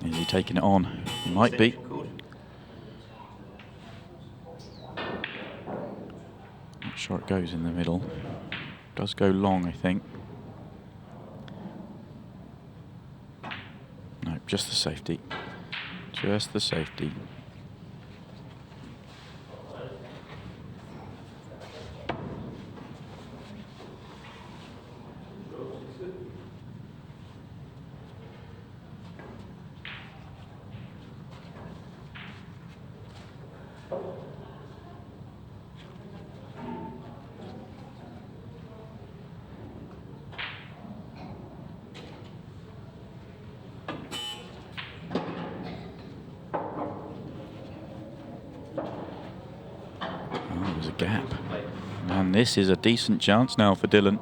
Is he taking it on? He might be. Not sure it goes in the middle. Does go long, I think. No, just the safety. Just the safety. Gap. And this is a decent chance now for Dylan.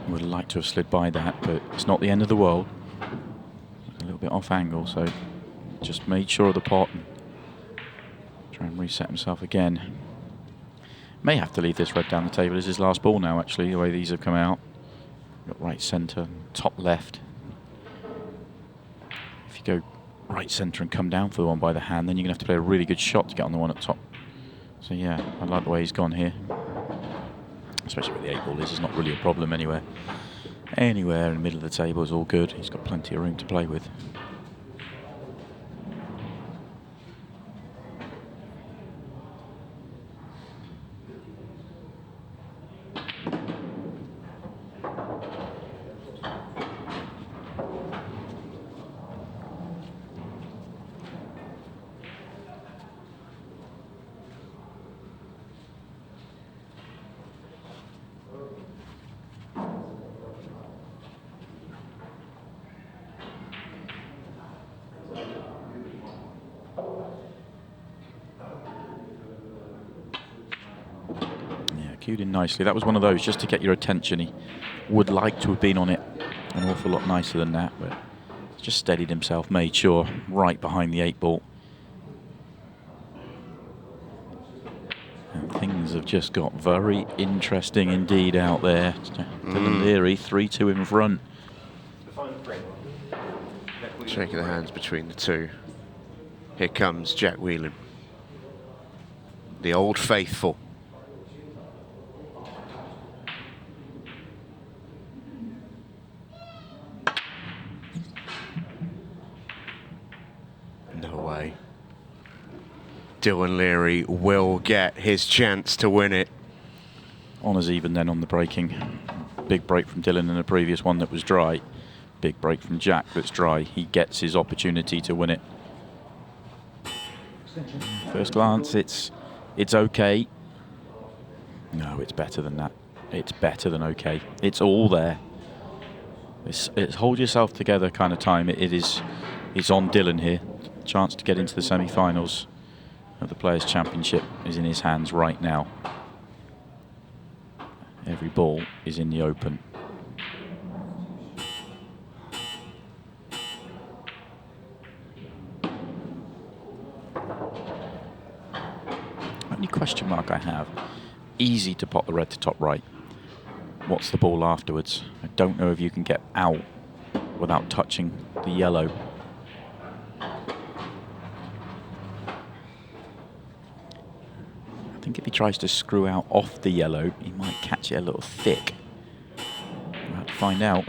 Would have liked to have slid by that, but it's not the end of the world. A little bit off angle, so just made sure of the pot and try and reset himself again. May have to leave this red down the table as his last ball now, actually, the way these have come out. Got right centre, top left. If you go right centre and come down for the one by the hand, then you're going to have to play a really good shot to get on the one at top. So yeah, I like the way he's gone here. Especially where the 8 ball is not really a problem anywhere. Anywhere in the middle of the table is all good. He's got plenty of room to play with. Cued in nicely. That was one of those just to get your attention. He would like to have been on it an awful lot nicer than that, but just steadied himself, made sure, right behind the 8 ball. And things have just got very interesting indeed out there. Dylan Leary, 3-2 in front. Shaking the hands between the two. Here comes Jack Whelan, the old faithful. No way. Dylan Leary will get his chance to win it. Honours even then on the breaking. Big break from Dylan in the previous one that was dry. Big break from Jack that's dry. He gets his opportunity to win it. First glance, it's okay. No, it's better than that. It's better than okay. It's all there. It's hold yourself together kind of time. It's on Dylan here. Chance to get into the semi-finals of the Players' Championship is in his hands right now. Every ball is in the open. Only question mark I have, easy to pot the red to top right. What's the ball afterwards? I don't know if you can get out without touching the yellow. I think if he tries to screw out off the yellow, he might catch it a little thick. We'll have to find out.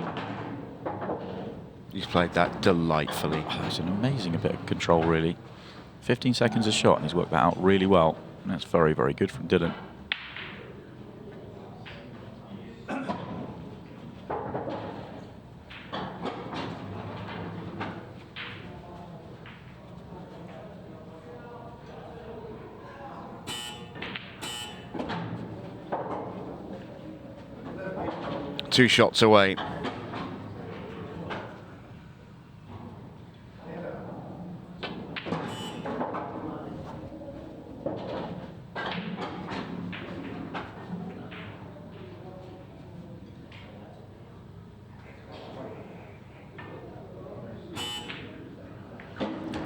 He's played that delightfully. Oh, it's an amazing bit of control, really. 15 seconds a shot, and he's worked that out really well. And that's very, very good from Dylan. 2 shots away.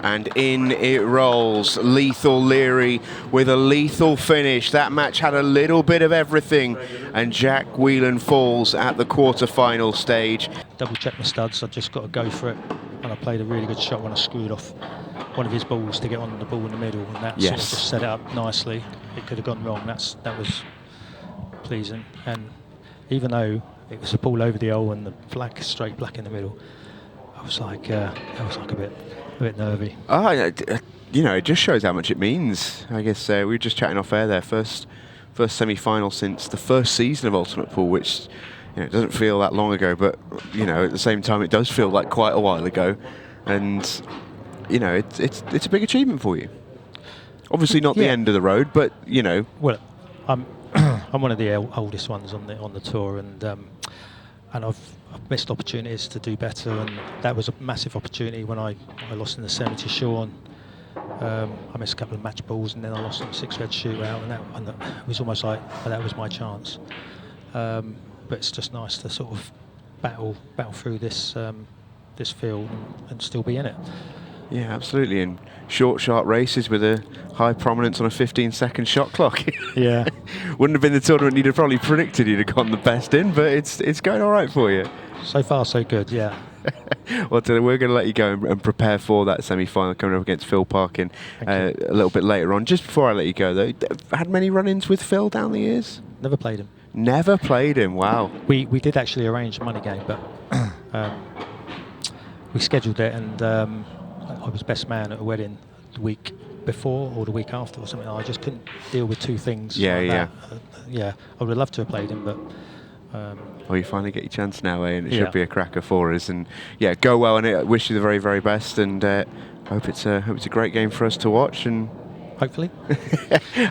And in it rolls. Lethal Leary with a lethal finish. That match had a little bit of everything. And Jack Whelan falls at the quarter-final stage. Double check my studs, I just got to go for it. And I played a really good shot when I screwed off one of his balls to get on the ball in the middle. And that sort of just set it up nicely. It could have gone wrong. That was pleasing. And even though it was a ball over the hole and the flag straight black in the middle, I was like a bit nervy. You know, it just shows how much it means. I guess we were just chatting off air there. First semi-final since the first season of Ultimate Pool, which, you know, it doesn't feel that long ago, but, you know, at the same time it does feel like quite a while ago. And, you know, it's a big achievement for you. Obviously not the end of the road, but, you know. Well, I'm I'm one of the oldest ones on the tour, and I've missed opportunities to do better, and that was a massive opportunity when I lost in the semi to Sean. I missed a couple of match balls, and then I lost in the 6-red shootout, and it was almost like that was my chance. But it's just nice to sort of battle through this field and still be in it. Yeah, absolutely. And short, sharp races with a high prominence on a 15-second shot clock. Yeah. Wouldn't have been the tournament you'd have probably predicted you'd have gotten the best in, but it's going all right for you. So far, so good, yeah. Well, Dylan, we're going to let you go and prepare for that semi-final coming up against Phil Parkin a little bit later on. Just before I let you go, though, had many run-ins with Phil down the years? Never played him. Never played him, wow. We did actually arrange a money game, but we scheduled it, and I was best man at a wedding the week before or the week after or something. I just couldn't deal with two things. Yeah. I would have loved to have played him, but. Well, you finally get your chance now, and it should be a cracker for us. And yeah, go well, and I wish you the very, very best. And hope it's a great game for us to watch. And hopefully,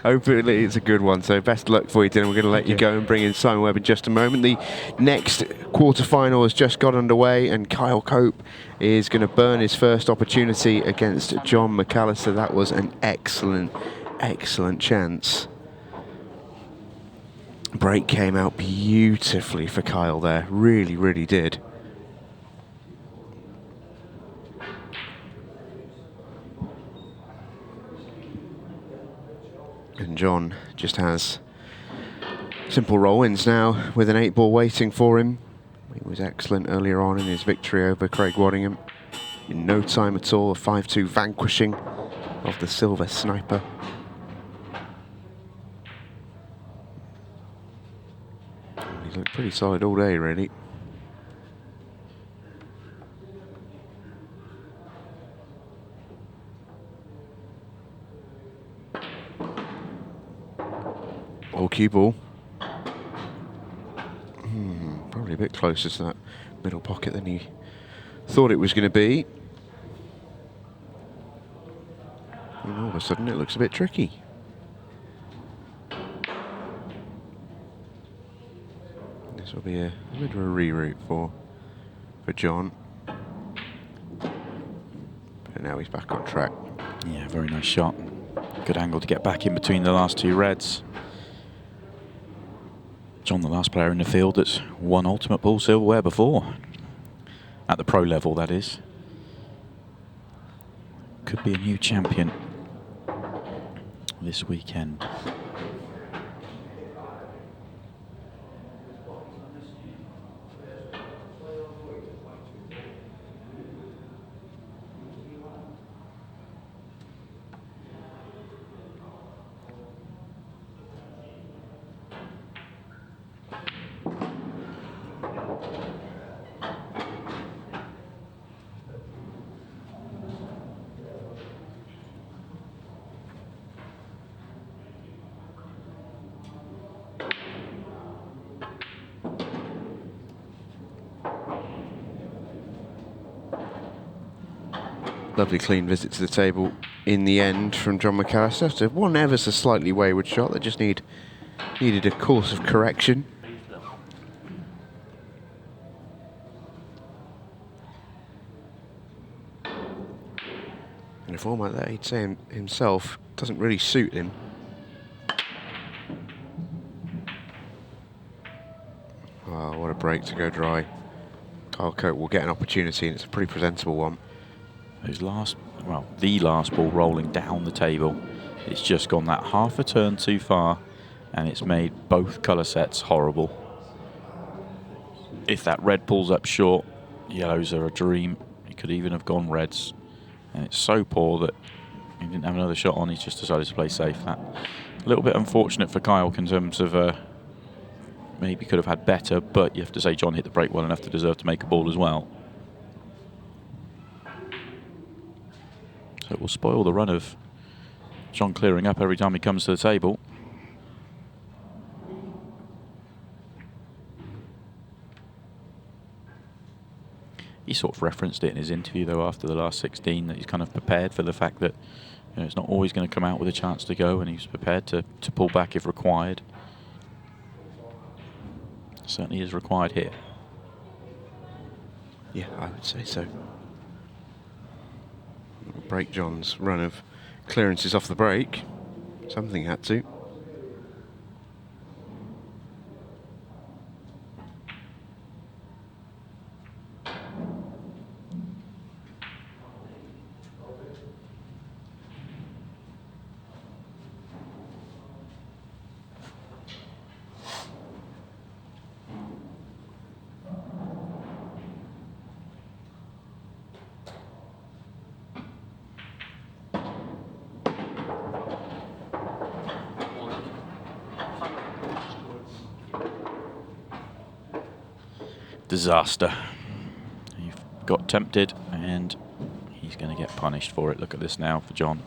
hopefully it's a good one. So best luck for you, Dylan. We're going to let you go and bring in Simon Webb in just a moment. The next quarter-final has just got underway, and Kyle Cope is going to burn his first opportunity against John McAllister. That was an excellent, excellent chance. Break came out beautifully for Kyle there. Really, really did. And John just has simple roll-ins now with an 8-ball waiting for him. He was excellent earlier on in his victory over Craig Waddingham. In no time at all, a 5-2 vanquishing of the Silver Sniper. He's looked pretty solid all day, really. Oh, cue ball. Probably a bit closer to that middle pocket than he thought it was going to be. And all of a sudden it looks a bit tricky. This will be a bit of a reroute for John. But now he's back on track. Yeah, very nice shot. Good angle to get back in between the last two reds. John, the last player in the field that's won Ultimate Pool silverware before. At the pro level, that is. Could be a new champion this weekend. Lovely clean visit to the table in the end from John McAllister. So one ever so slightly wayward shot that just needed a course of correction. uniform, like that, he'd say himself, doesn't really suit him. Oh, what a break to go dry. Kyle Cope will get an opportunity, and it's a pretty presentable one. His last, well, the last ball rolling down the table. It's just gone that half a turn too far, and it's made both colour sets horrible. If that red pulls up short, yellows are a dream. It could even have gone reds. And it's so poor that he didn't have another shot on. He's just decided to play safe. That a little bit unfortunate for Kyle in terms of maybe could have had better, but you have to say John hit the break well enough to deserve to make a ball as well. So it will spoil the run of John clearing up every time he comes to the table. He sort of referenced it in his interview, though, after the last 16, that he's kind of prepared for the fact that it's not always going to come out with a chance to go, and he's prepared to pull back if required. Certainly is required here. Yeah, I would say so. Break John's run of clearances off the break. Something had to. Disaster. He got tempted, and he's going to get punished for it. Look at this now for John.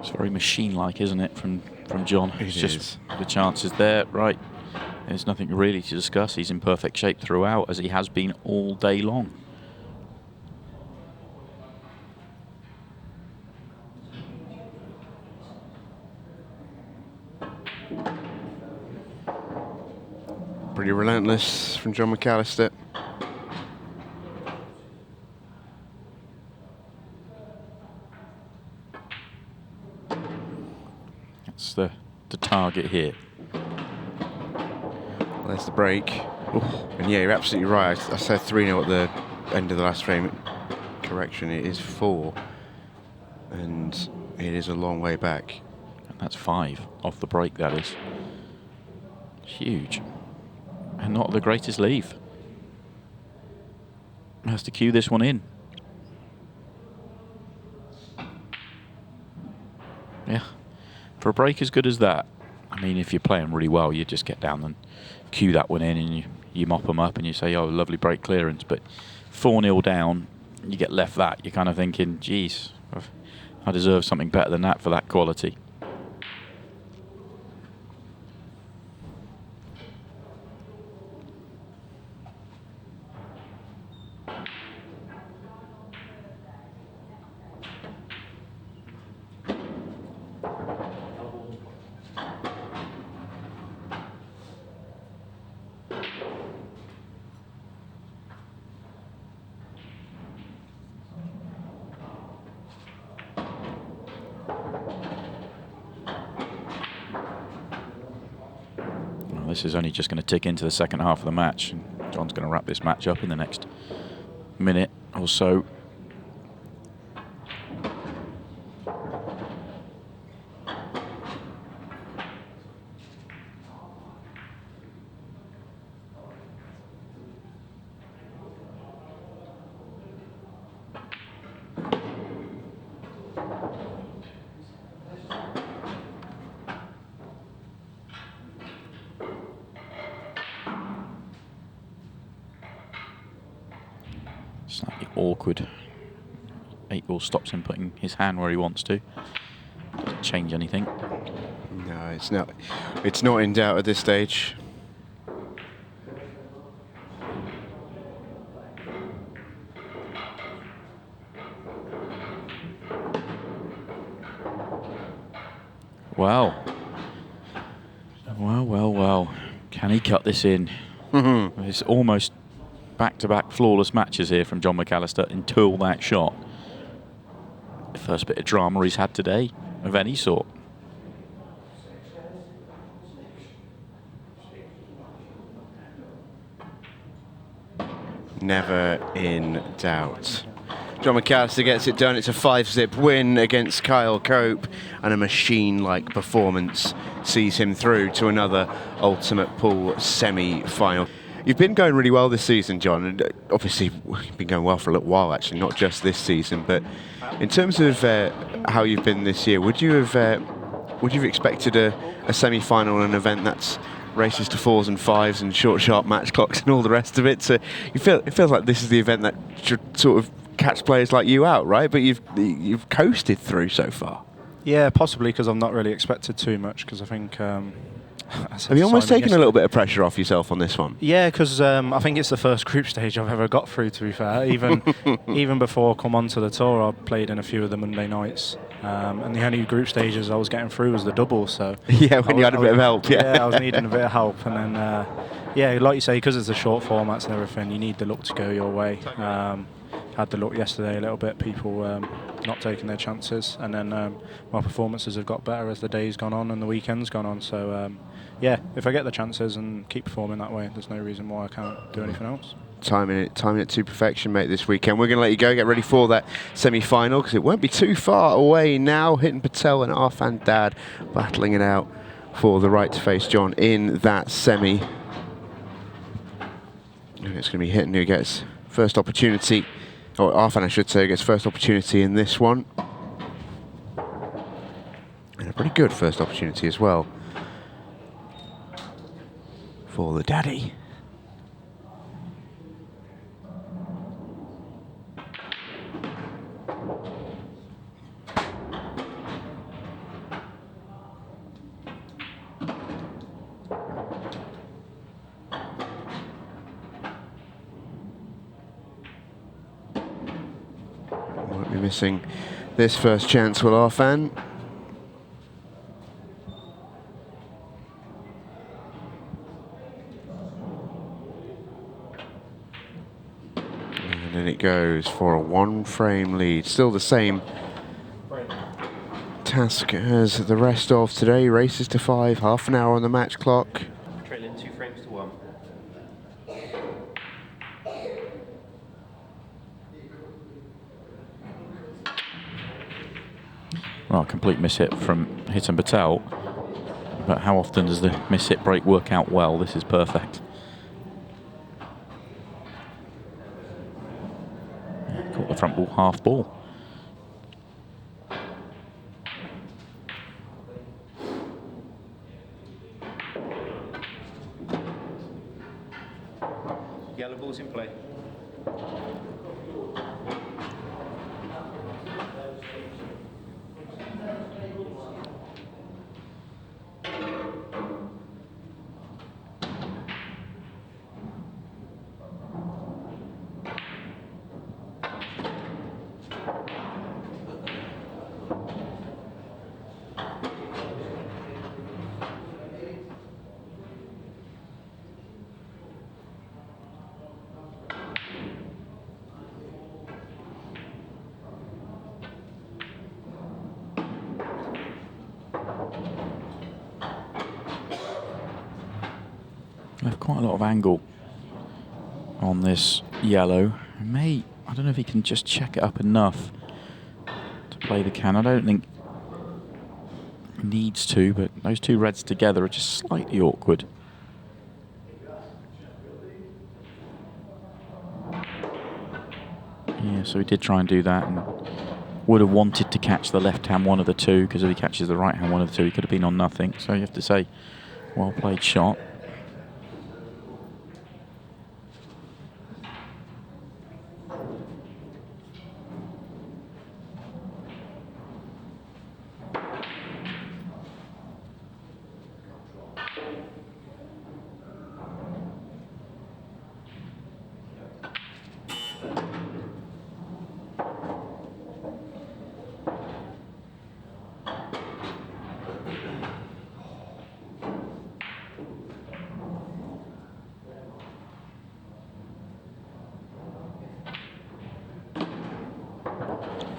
It's very machine-like, isn't it, from John? It's just the chances there, right? There's nothing really to discuss. He's in perfect shape throughout, as he has been all day long. Pretty relentless from John McAllister. That's the target here. Well, there's the break. And yeah, you're absolutely right. I said 3-0 at the end of the last frame. Correction, it is 4. And it is a long way back. And that's 5 off the break, that is. Huge. And not the greatest leave. Has to cue this one in. Yeah. For a break as good as that, I mean, if you're playing really well, you just get down and cue that one in, and you mop them up and you say, oh, lovely break clearance. But 4-0 down, you get left that, you're kind of thinking, geez, I deserve something better than that for that quality. Well, this is only just going to tick into the second half of the match. And John's going to wrap this match up in the next minute or so. Slightly awkward. 8-ball stops him putting his hand where he wants to. Doesn't change anything. No, it's not. It's not in doubt at this stage. Wow. Well. Can he cut this in? It's almost back-to-back flawless matches here from John McAllister until that shot. The first bit of drama he's had today of any sort. Never in doubt. John McAllister gets it done. It's a 5-zip win against Kyle Cope, and a machine-like performance sees him through to another Ultimate Pool semi-final. You've been going really well this season, John, and obviously you've been going well for a little while, actually, not just this season. But in terms of how you've been this year, would you have expected a semi-final, an event that's races to 4s and 5s and short, sharp match clocks and all the rest of it? So it feels like this is the event that should sort of catch players like you out, right? But you've coasted through so far. Yeah, possibly because I've not really expected too much. Because I think. Have you almost taken a little bit of pressure off yourself on this one? Yeah, because I think it's the first group stage I've ever got through, to be fair. Even before I come onto the tour, I played in a few of the Monday nights. And the only group stages I was getting through was the doubles. So yeah, when you had a bit of help. Yeah, I was needing a bit of help. And then, yeah, like you say, because it's the short formats and everything, you need the luck to go your way. Had the luck yesterday a little bit, people not taking their chances. And then my performances have got better as the day's gone on and the weekend's gone on. So, yeah, if I get the chances and keep performing that way, there's no reason why I can't do anything else. Timing it to perfection, mate, this weekend. We're going to let you go, get ready for that semi-final, because it won't be too far away now. Hitting Patel and Arfan Dad battling it out for the right to face John in that semi. And it's going to be Hitting who gets first opportunity, or Arfan, I should say, gets first opportunity in this one. And a pretty good first opportunity as well for the daddy. Won't be missing this first chance, will Arfan. And it goes for a 1-frame lead. Still the same task as the rest of today. Races to 5, half an hour on the match clock. Trailing 2 frames to 1. Well, a complete miss-hit from Hitting Patel. But how often does the miss-hit break work out well? This is perfect. Caught the front ball, half ball. Yellow ball's in play. Left quite a lot of angle on this yellow. I don't know if he can just check it up enough to play the can. I don't think he needs to, but those two reds together are just slightly awkward. Yeah, so he did try and do that and would have wanted to catch the left-hand one of the two, because if he catches the right-hand one of the two, he could have been on nothing. So you have to say, well played shot.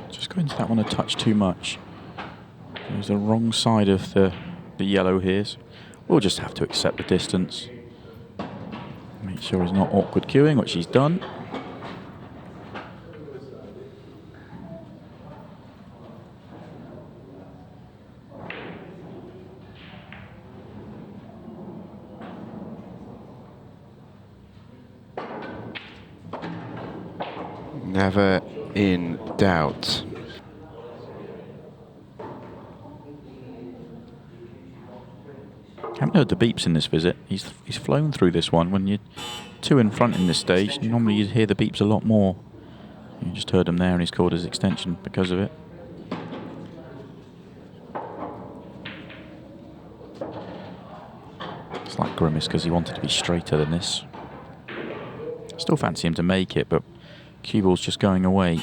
Just going to that one a touch too much. It was the wrong side of the yellow here. So we'll just have to accept the distance. Make sure he's not awkward queuing, which he's done. Never in doubt. I haven't heard the beeps in this visit. He's flown through this one. When you're two in front in this stage, normally you'd hear the beeps a lot more. You just heard him there, and he's called his extension because of it. It's like Grimace because he wanted to be straighter than this. Still fancy him to make it, but cue ball's just going away.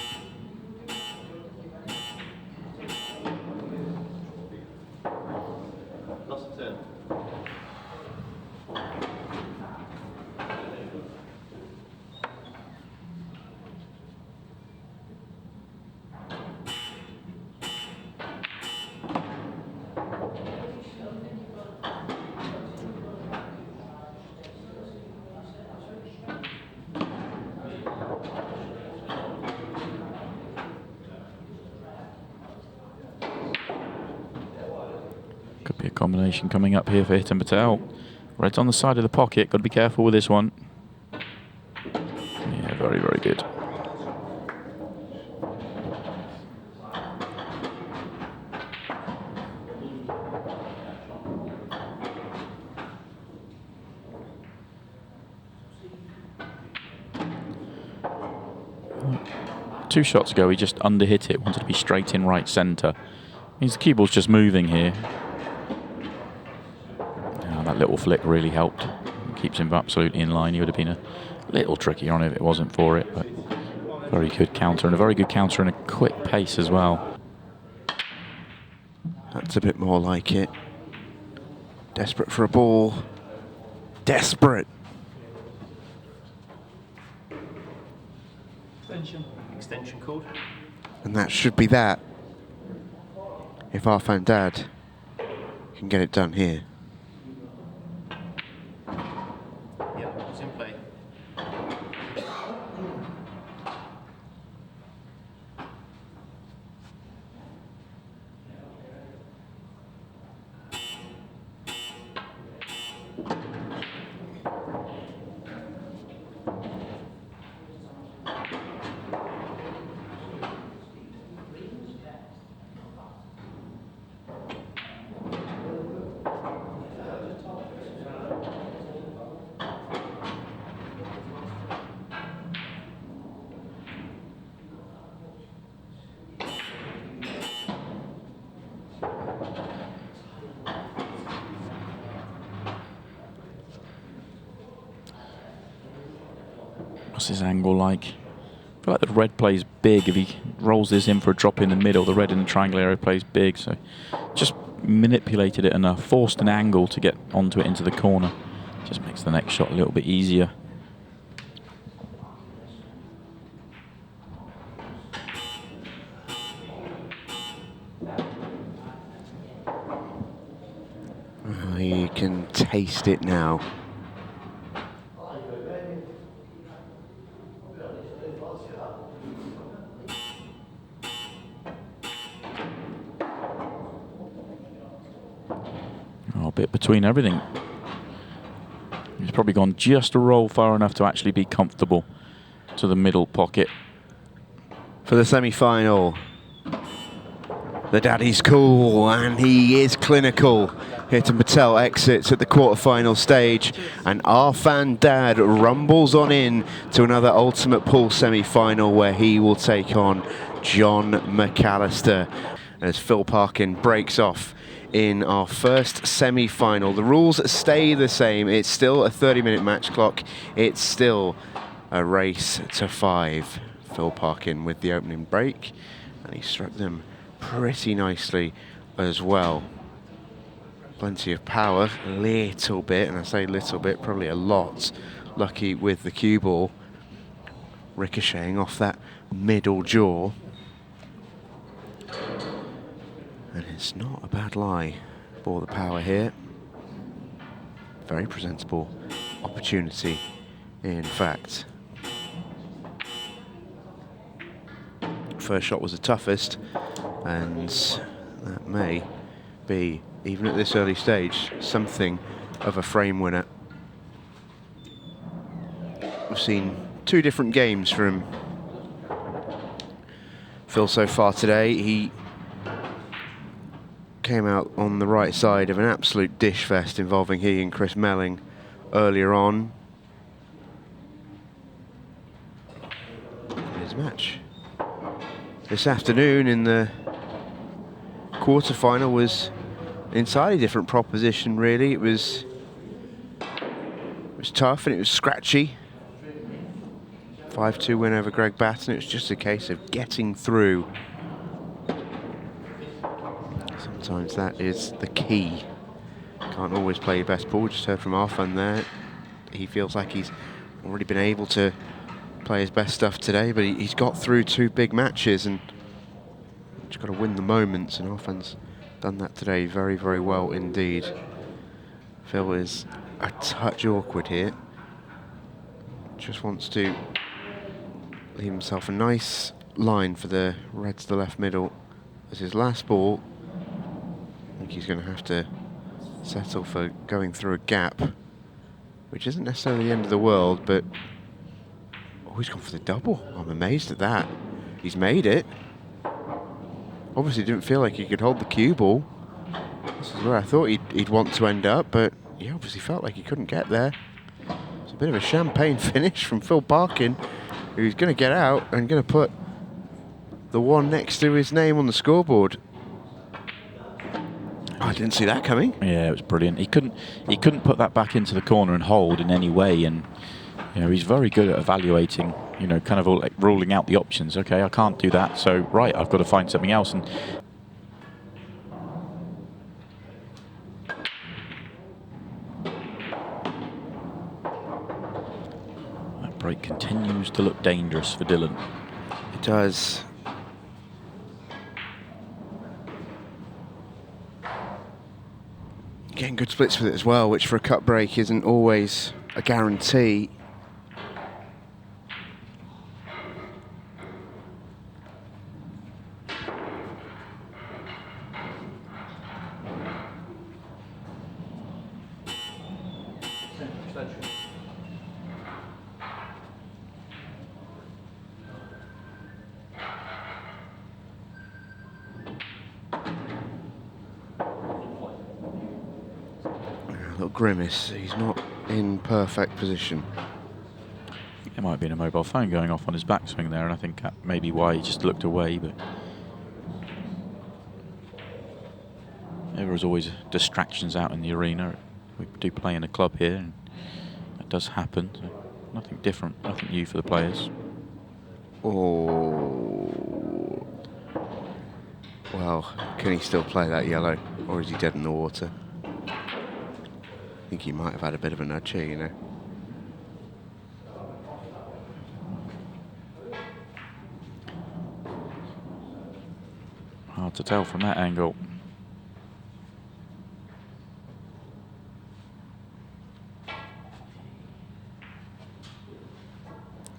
Could be a combination coming up here for Hit and Patel. Red's on the side of the pocket. Got to be careful with this one. Yeah, very, very good. Two shots ago, he just underhit it. Wanted to be straight in right centre. Means the cue ball's just moving here. That little flick really helped. Keeps him absolutely in line. He would have been a little trickier on it if it wasn't for it, but very good counter, and a very good counter and a quick pace as well. That's a bit more like it. Desperate for a ball. Desperate. Extension called. And that should be that. If our fan Dad can get it done here. Yep, it's in play. What's his angle like? I feel like the red plays big. If he rolls this in for a drop in the middle, the red in the triangle area plays big. So just manipulated it enough, forced an angle to get onto it into the corner. Just makes the next shot a little bit easier. You can taste it now. between everything. He's probably gone just a roll far enough to actually be comfortable to the middle pocket. For the semi-final, the daddy's cool and he is clinical. Hitton Patel exits at the quarterfinal stage, and our fan dad rumbles on in to another ultimate pool semi-final where he will take on John McAllister as Phil Parkin breaks off in our first semi-final. The rules stay the same. It's still a 30-minute match clock. It's still a race to 5. Phil Parkin with the opening break, and he struck them pretty nicely as well. Plenty of power, a little bit, and I say little bit, probably a lot. Lucky with the cue ball ricocheting off that middle jaw. And it's not a bad lie for the power here. Very presentable opportunity, in fact. First shot was the toughest, and that may be, even at this early stage, something of a frame winner. We've seen 2 different games from Phil so far today. He came out on the right side of an absolute dish fest involving he and Chris Meling earlier on. His match this afternoon in the quarterfinal was an entirely different proposition, really. It was tough and it was scratchy. 5-2 win over Greg Batten. It was just a case of getting through. Sometimes that is the key. Can't always play your best ball. Just heard from our fan there. He feels like he's already been able to play his best stuff today, but he's got through 2 big matches and just got to win the moments, and Orphan's done that today very, very well indeed. Phil is a touch awkward here. Just wants to leave himself a nice line for the red to the left middle as his last ball. I think he's going to have to settle for going through a gap, which isn't necessarily the end of the world, but oh, he's gone for the double. I'm amazed at that. He's made it. Obviously didn't feel like he could hold the cue ball. This is where I thought he'd want to end up, but he obviously felt like he couldn't get there. It's a bit of a champagne finish from Phil Parkin, who's going to get out and going to put the 1 next to his name on the scoreboard. Oh, I didn't see that coming. Yeah, it was brilliant. He couldn't put that back into the corner and hold in any way, and you know, he's very good at evaluating, you know, kind of all, like, ruling out the options. Okay, I can't do that, so right, I've got to find something else. And that break continues to look dangerous for Dylan. It does. Getting good splits with it as well, which for a cut break isn't always a guarantee. Little grimace. He's not in perfect position. There might have been a mobile phone going off on his backswing there, and I think that may be why he just looked away. But there was always distractions out in the arena. We do play in a club here, and that does happen. So nothing different, nothing new for the players. Oh. Well, can he still play that yellow, or is he dead in the water? I think he might have had a bit of a nudge here, you know. Hard to tell from that angle.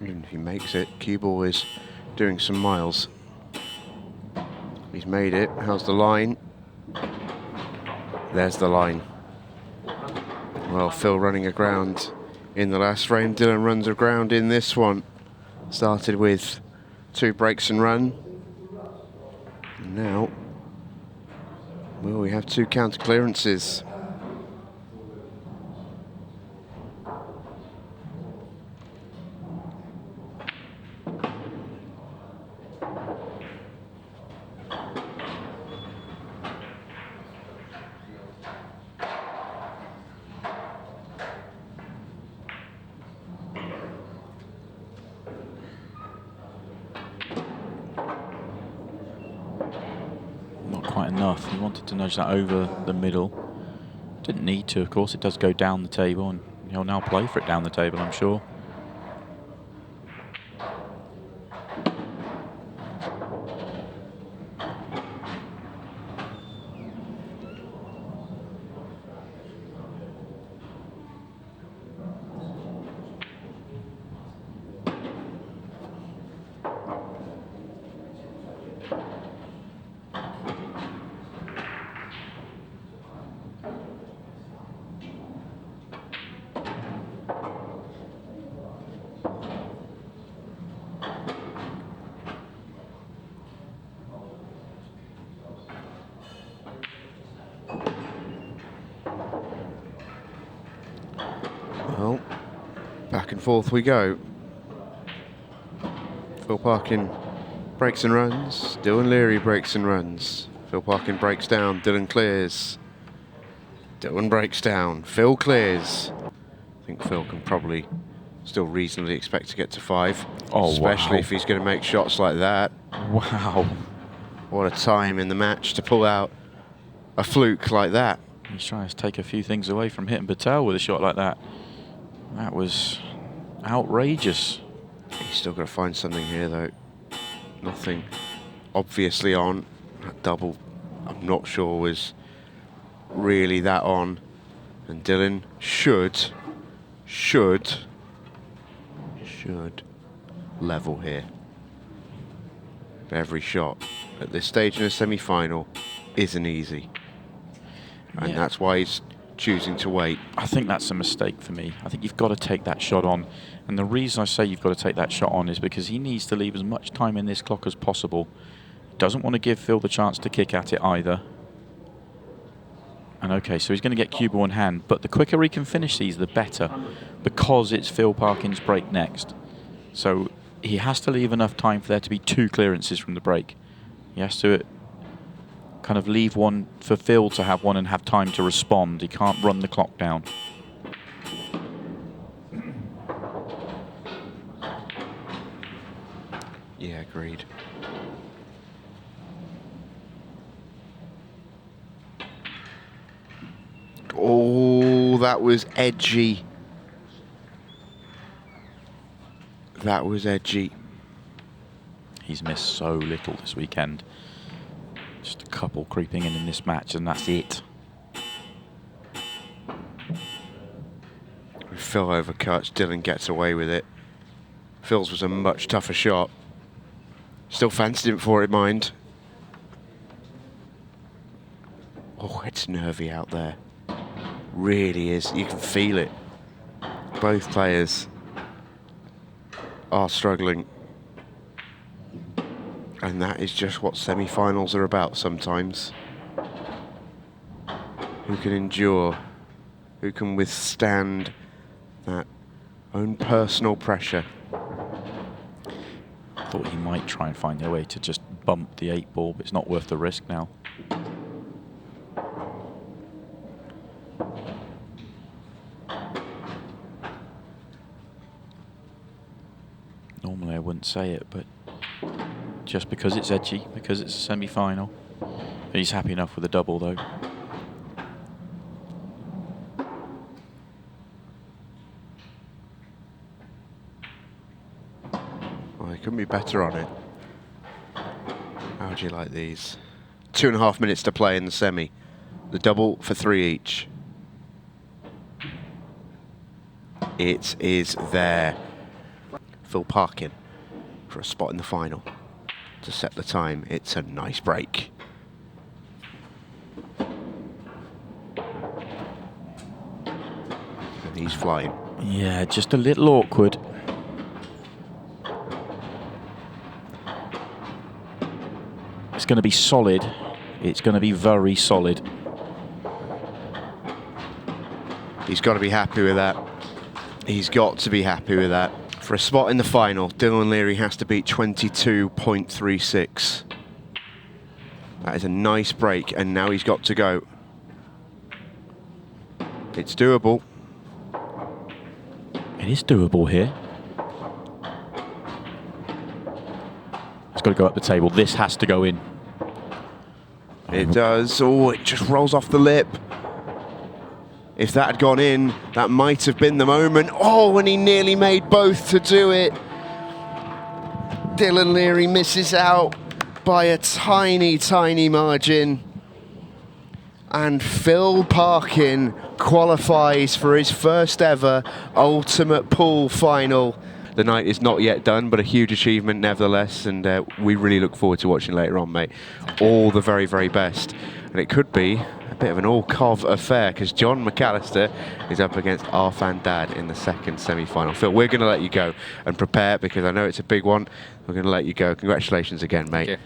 Even if he makes it, cue ball is doing some miles. He's made it. How's the line? There's the line. Well, Phil running aground in the last frame. Dylan runs aground in this one. Started with 2 breaks and run. And now, well, we have 2 counter clearances. Quite enough. He wanted to nudge that over the middle. Didn't need to, of course. It does go down the table, and he'll now play for it down the table, I'm sure. Well, back and forth we go. Phil Parkin breaks and runs. Dylan Leary breaks and runs. Phil Parkin breaks down. Dylan clears. Dylan breaks down. Phil clears. I think Phil can probably still reasonably expect to get to 5. Oh, especially wow. if he's going to make shots like that. Wow. What a time in the match to pull out a fluke like that. He's trying to take a few things away from hitting Patel with a shot like that. That was outrageous. He's still got to find something here, though. Nothing obviously on. That double, I'm not sure, was really that on. And Dylan should level here. Every shot at this stage in a semi-final isn't easy. And Yeah. that's why he's choosing to wait. I think that's a mistake for me. I think you've got to take that shot on. And the reason I say you've got to take that shot on is because he needs to leave as much time in this clock as possible. Doesn't want to give Phil the chance to kick at it either. And okay, so he's going to get cue ball in hand, but the quicker he can finish these, the better, because it's Phil Parkin's break next. So he has to leave enough time for there to be 2 clearances from the break. He has to kind of leave one for Phil to have one and have time to respond. He can't run the clock down. Yeah, agreed. Oh, that was edgy. That was edgy. He's missed so little this weekend. Just a couple creeping in this match, and that's it. Phil overcuts, Dylan gets away with it. Phil's was a much tougher shot. Still fancied him for it, mind. Oh, it's nervy out there. Really is. You can feel it. Both players are struggling. And that is just what semi-finals are about sometimes. Who can endure? Who can withstand that own personal pressure? Thought he might try and find a way to just bump the 8 ball, but it's not worth the risk now. Normally I wouldn't say it, but just because it's edgy, because it's a semi-final. He's happy enough with a double, though. Well, he couldn't be better on it. How do you like these? 2.5 minutes to play in the semi. The double for 3 each. It is there. Phil Parkin for a spot in the final. To set the time, it's a nice break. He's flying. Yeah, just a little awkward. It's going to be solid. It's going to be very solid. He's got to be happy with that. He's got to be happy with that. For a spot in the final, Dylan Leary has to beat 22.36. That is a nice break, and now he's got to go. It's doable. It is doable here. It's got to go up the table. This has to go in. It does. Oh, it just rolls off the lip. If that had gone in, that might have been the moment. Oh, and he nearly made both to do it. Dylan Leary misses out by a tiny, tiny margin. And Phil Parkin qualifies for his first ever Ultimate Pool final. The night is not yet done, but a huge achievement nevertheless, and we really look forward to watching later on, mate. All the very, very best. And it could be a bit of an all-cov affair, because John McAllister is up against Arfan Dad in the second semi-final. Phil, we're going to let you go and prepare, because I know it's a big one. We're going to let you go. Congratulations again, mate. Thank you.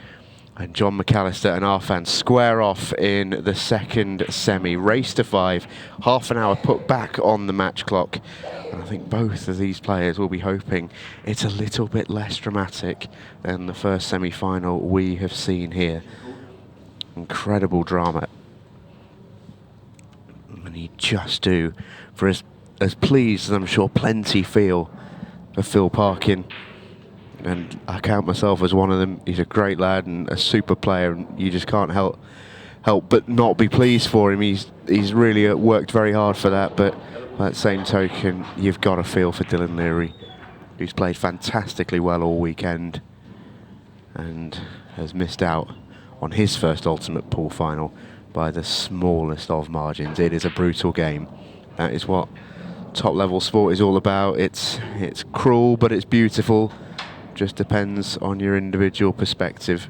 And John McAllister and Arfan square off in the second semi. Race to 5, half an hour put back on the match clock. And I think both of these players will be hoping it's a little bit less dramatic than the first semi-final we have seen here. Incredible drama. And he just do, for as pleased as I'm sure plenty feel for Phil Parkin. And I count myself as one of them. He's a great lad and a super player, and you just can't help but not be pleased for him. He's really worked very hard for that, but by that same token, you've got to feel for Dylan Leary, who's played fantastically well all weekend and has missed out on his first Ultimate Pool final by the smallest of margins. It is a brutal game. That is what top level sport is all about. It's cruel, but it's beautiful. Just depends on your individual perspective.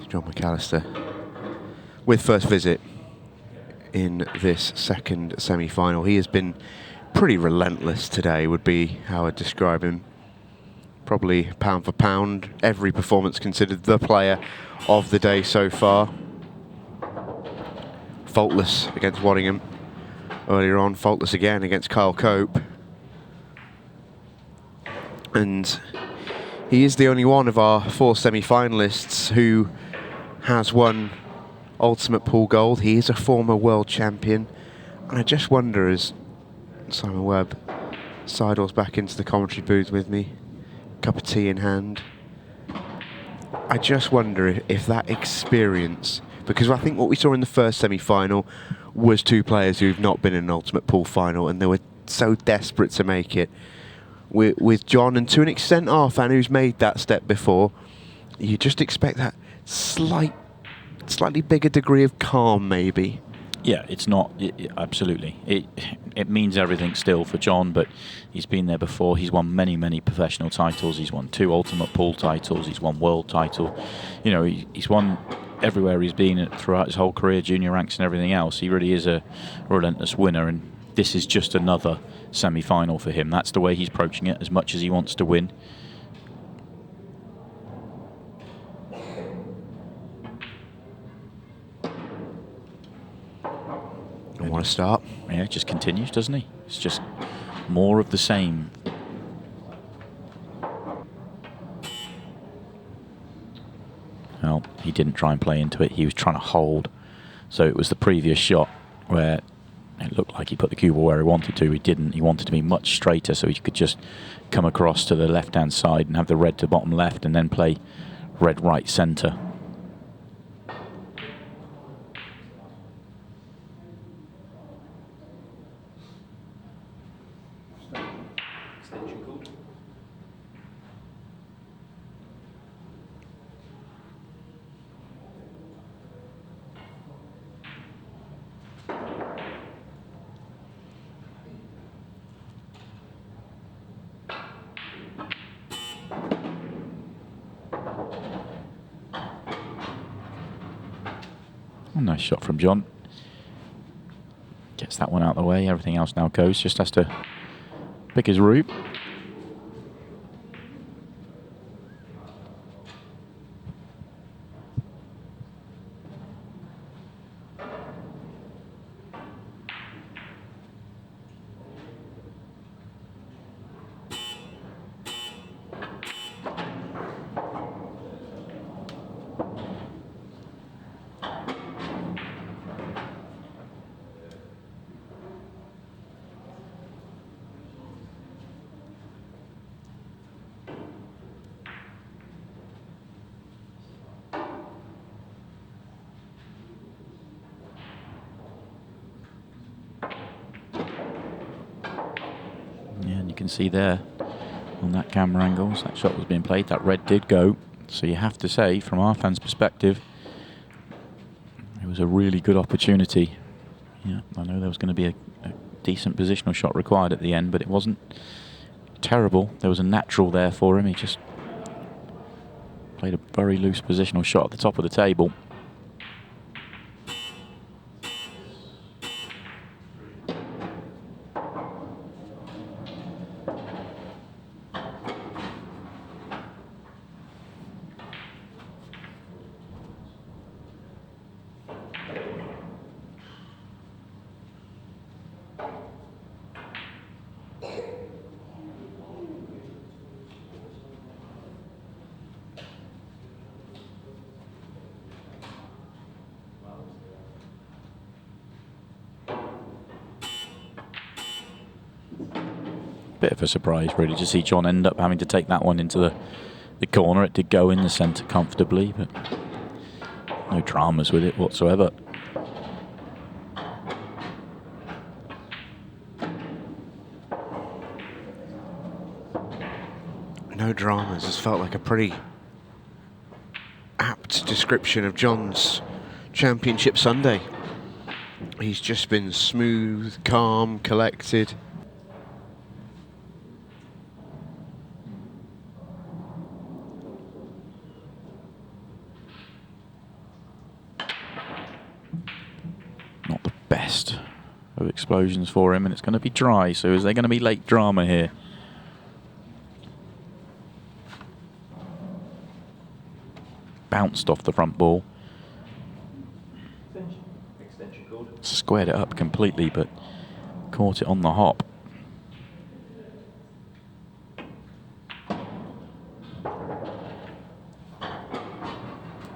John McAllister with first visit in this second semi-final. He has been pretty relentless today, would be how I'd describe him. Probably pound for pound, every performance considered the player of the day so far. Faultless against Waddingham earlier on, faultless again against Kyle Cope. And he is the only one of our 4 semi-finalists who has won Ultimate Pool Gold. He is a former world champion. And I just wonder, as Simon Webb sidles back into the commentary booth with me, cup of tea in hand, I just wonder if that experience, because I think what we saw in the first semi-final was 2 players who've not been in an Ultimate Pool final, and they were so desperate to make it. With John, and to an extent Arfan, who's made that step before, you just expect that slightly bigger degree of calm, maybe. Yeah, it's not, absolutely. It means everything still for John, but he's been there before. He's won many, many professional titles. He's won 2 Ultimate Pool titles. He's won world title. You know, he's won everywhere he's been throughout his whole career, junior ranks and everything else. He really is a relentless winner, and this is just another semi-final for him. That's the way he's approaching it, as much as he wants to win. I want to start. Yeah, it just continues, doesn't he? It's just more of the same. Well, he didn't try and play into it. He was trying to hold. So it was the previous shot where it looked like he put the cue ball where he wanted to. He didn't. He wanted to be much straighter so he could just come across to the left-hand side and have the red to bottom left and then play red right centre. Extension called. Oh, nice shot from John. Gets that one out of the way. Everything else now goes. Just has to pick his route. Yeah, and you can see there on that camera angle, as that shot was being played, that red did go. So you have to say, from our fans' perspective, it was a really good opportunity. Yeah, I know there was going to be a decent positional shot required at the end, but it wasn't terrible. There was a natural there for him. He just played a very loose positional shot at the top of the table. Bit of a surprise, really, to see John end up having to take that one into the corner. It did go in the centre comfortably, but no dramas with it whatsoever. No dramas. This felt like a pretty apt description of John's championship Sunday. He's just been smooth, calm, collected. Not the best of explosions for him, and it's going to be dry, so is there going to be late drama here? Bounced off the front ball. Extension cord. Squared it up completely, but caught it on the hop.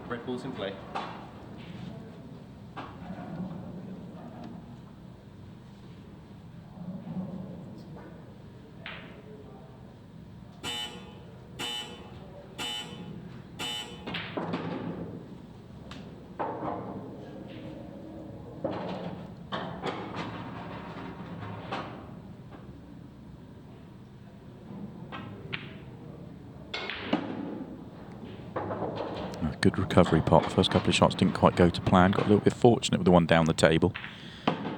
Red ball's in play. Good recovery pot. The first couple of shots didn't quite go to plan. Got a little bit fortunate with the one down the table.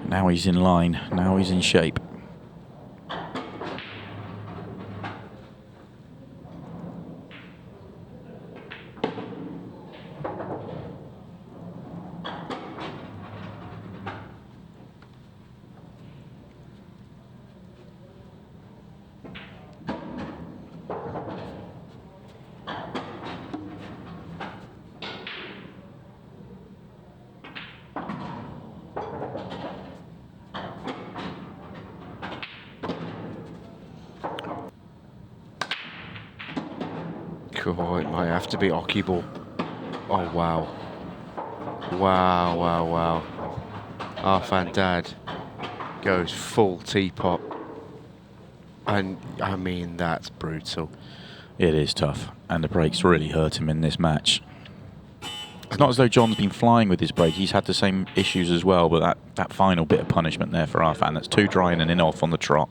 Now he's in line. Now he's in shape. Oh, it might have to be Oki ball. Oh, wow. Wow, wow, wow. Our fan dad goes full teapot. And, I mean, that's brutal. It is tough, and the breaks really hurt him in this match. It's not as though John's been flying with his break. He's had the same issues as well, but that final bit of punishment there for our fan, that's two dry and an in-off on the trot.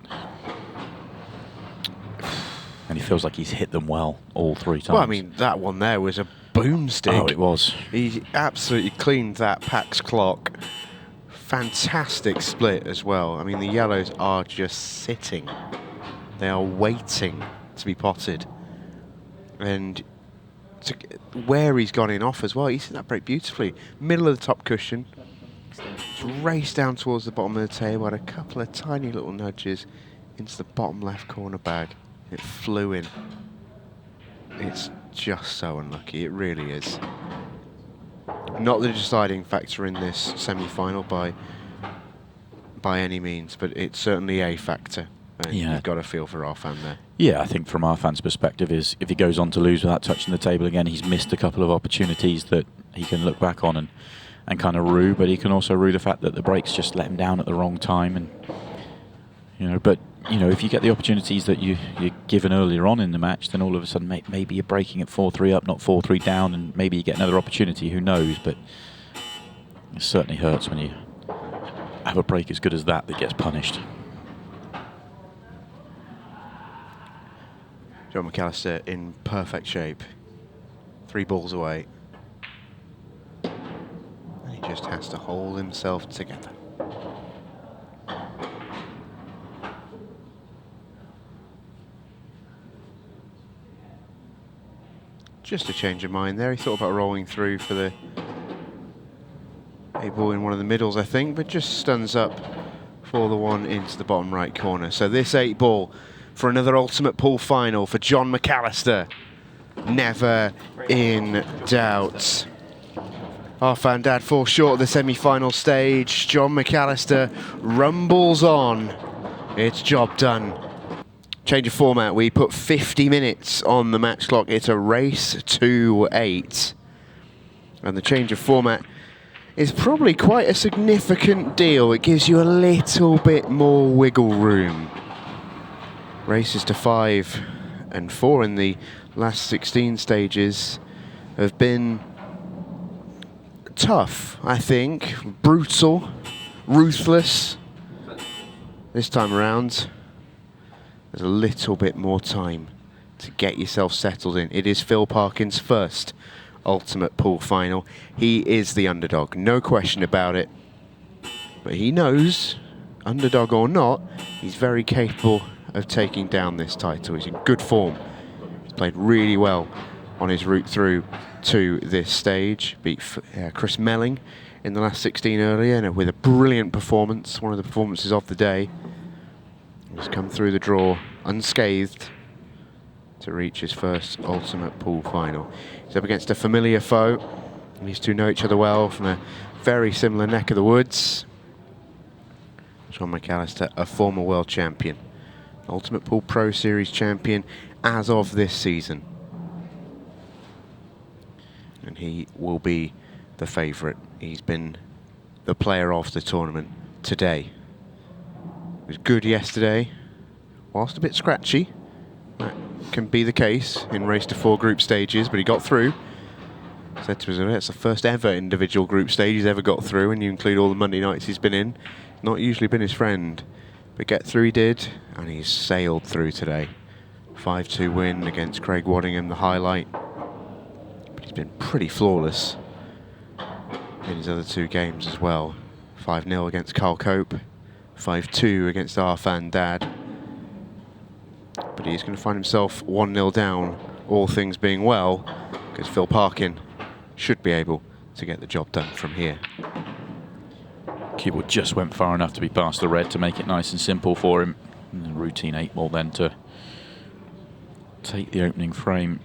And he feels like he's hit them well all three times. Well, I mean, that one there was a boomstick. Oh, it was. He absolutely cleaned that Pax clock. Fantastic split as well. I mean, the yellows are just sitting. They are waiting to be potted. And where he's gone in off as well. He's seen that break beautifully. Middle of the top cushion. Just raced down towards the bottom of the table, had a couple of tiny little nudges into the bottom left corner bag. It flew in. It's just so unlucky, it really is. Not the deciding factor in this semi-final by any means, but it's certainly a factor. And you've got to feel for our fan there. Yeah, I think from our fans' perspective is if he goes on to lose without touching the table again, he's missed a couple of opportunities that he can look back on and kind of rue, but he can also rue the fact that the breaks just let him down at the wrong time. And but if you get the opportunities that you're given earlier on in the match, then all of a sudden maybe you're breaking at 4-3 up, not 4-3 down, and maybe you get another opportunity. Who knows? But it certainly hurts when you have a break as good as that gets punished. John McAllister in perfect shape. 3 balls away. And he just has to hold himself together. Just a change of mind there. He thought about rolling through for the 8 ball in one of the middles, I think, but just stuns up for the one into the bottom right corner. So this 8 ball for another ultimate pool final for John McAllister. Never in doubt. Our fan dad falls short of the semi-final stage. John McAllister rumbles on. It's job done. Change of format. We put 50 minutes on the match clock. It's a race to 8. And the change of format is probably quite a significant deal. It gives you a little bit more wiggle room. Races to 5 and 4 in the last 16 stages have been tough, I think. Brutal, ruthless. This time around, there's a little bit more time to get yourself settled in. It is Phil Parkin's first ultimate pool final. He is the underdog, no question about it. But he knows, underdog or not, he's very capable of taking down this title. He's in good form. He's played really well on his route through to this stage. Beat Chris Meling in the last 16 earlier, and with a brilliant performance, one of the performances of the day. He's come through the draw unscathed to reach his first ultimate pool final. He's up against a familiar foe. These two know each other well from a very similar neck of the woods. John McAllister, a former world champion. Ultimate Pool Pro Series champion as of this season. And he will be the favourite. He's been the player of the tournament today. He was good yesterday, whilst a bit scratchy. That can be the case in race to 4 group stages, but he got through. Said to us, it's the first ever individual group stage he's ever got through, and you include all the Monday nights he's been in. Not usually been his friend, but get through he did, and he's sailed through today. 5-2 win against Craig Waddingham, the highlight. But he's been pretty flawless in his other 2 games as well. 5-0 against Carl Cope, 5-2 against our fan dad. But he's going to find himself 1-0 down, all things being well, because Phil Parkin should be able to get the job done from here. Keyboard just went far enough to be past the red to make it nice and simple for him. And the routine 8 ball then to take the opening frame.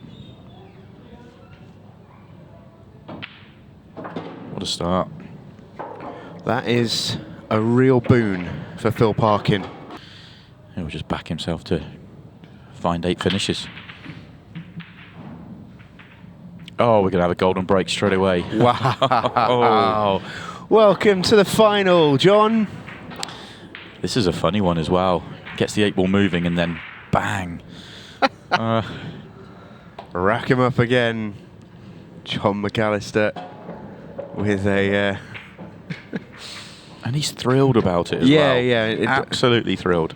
What a start. That is a real boon for Phil Parkin. He'll just back himself to find 8 finishes. Oh, we're going to have a golden break straight away. Wow. Welcome to the final, John. This is a funny one as well. Gets the 8 ball moving and then bang. Rack him up again. John McAllister with a... And he's thrilled about it as well. Yeah. Absolutely thrilled.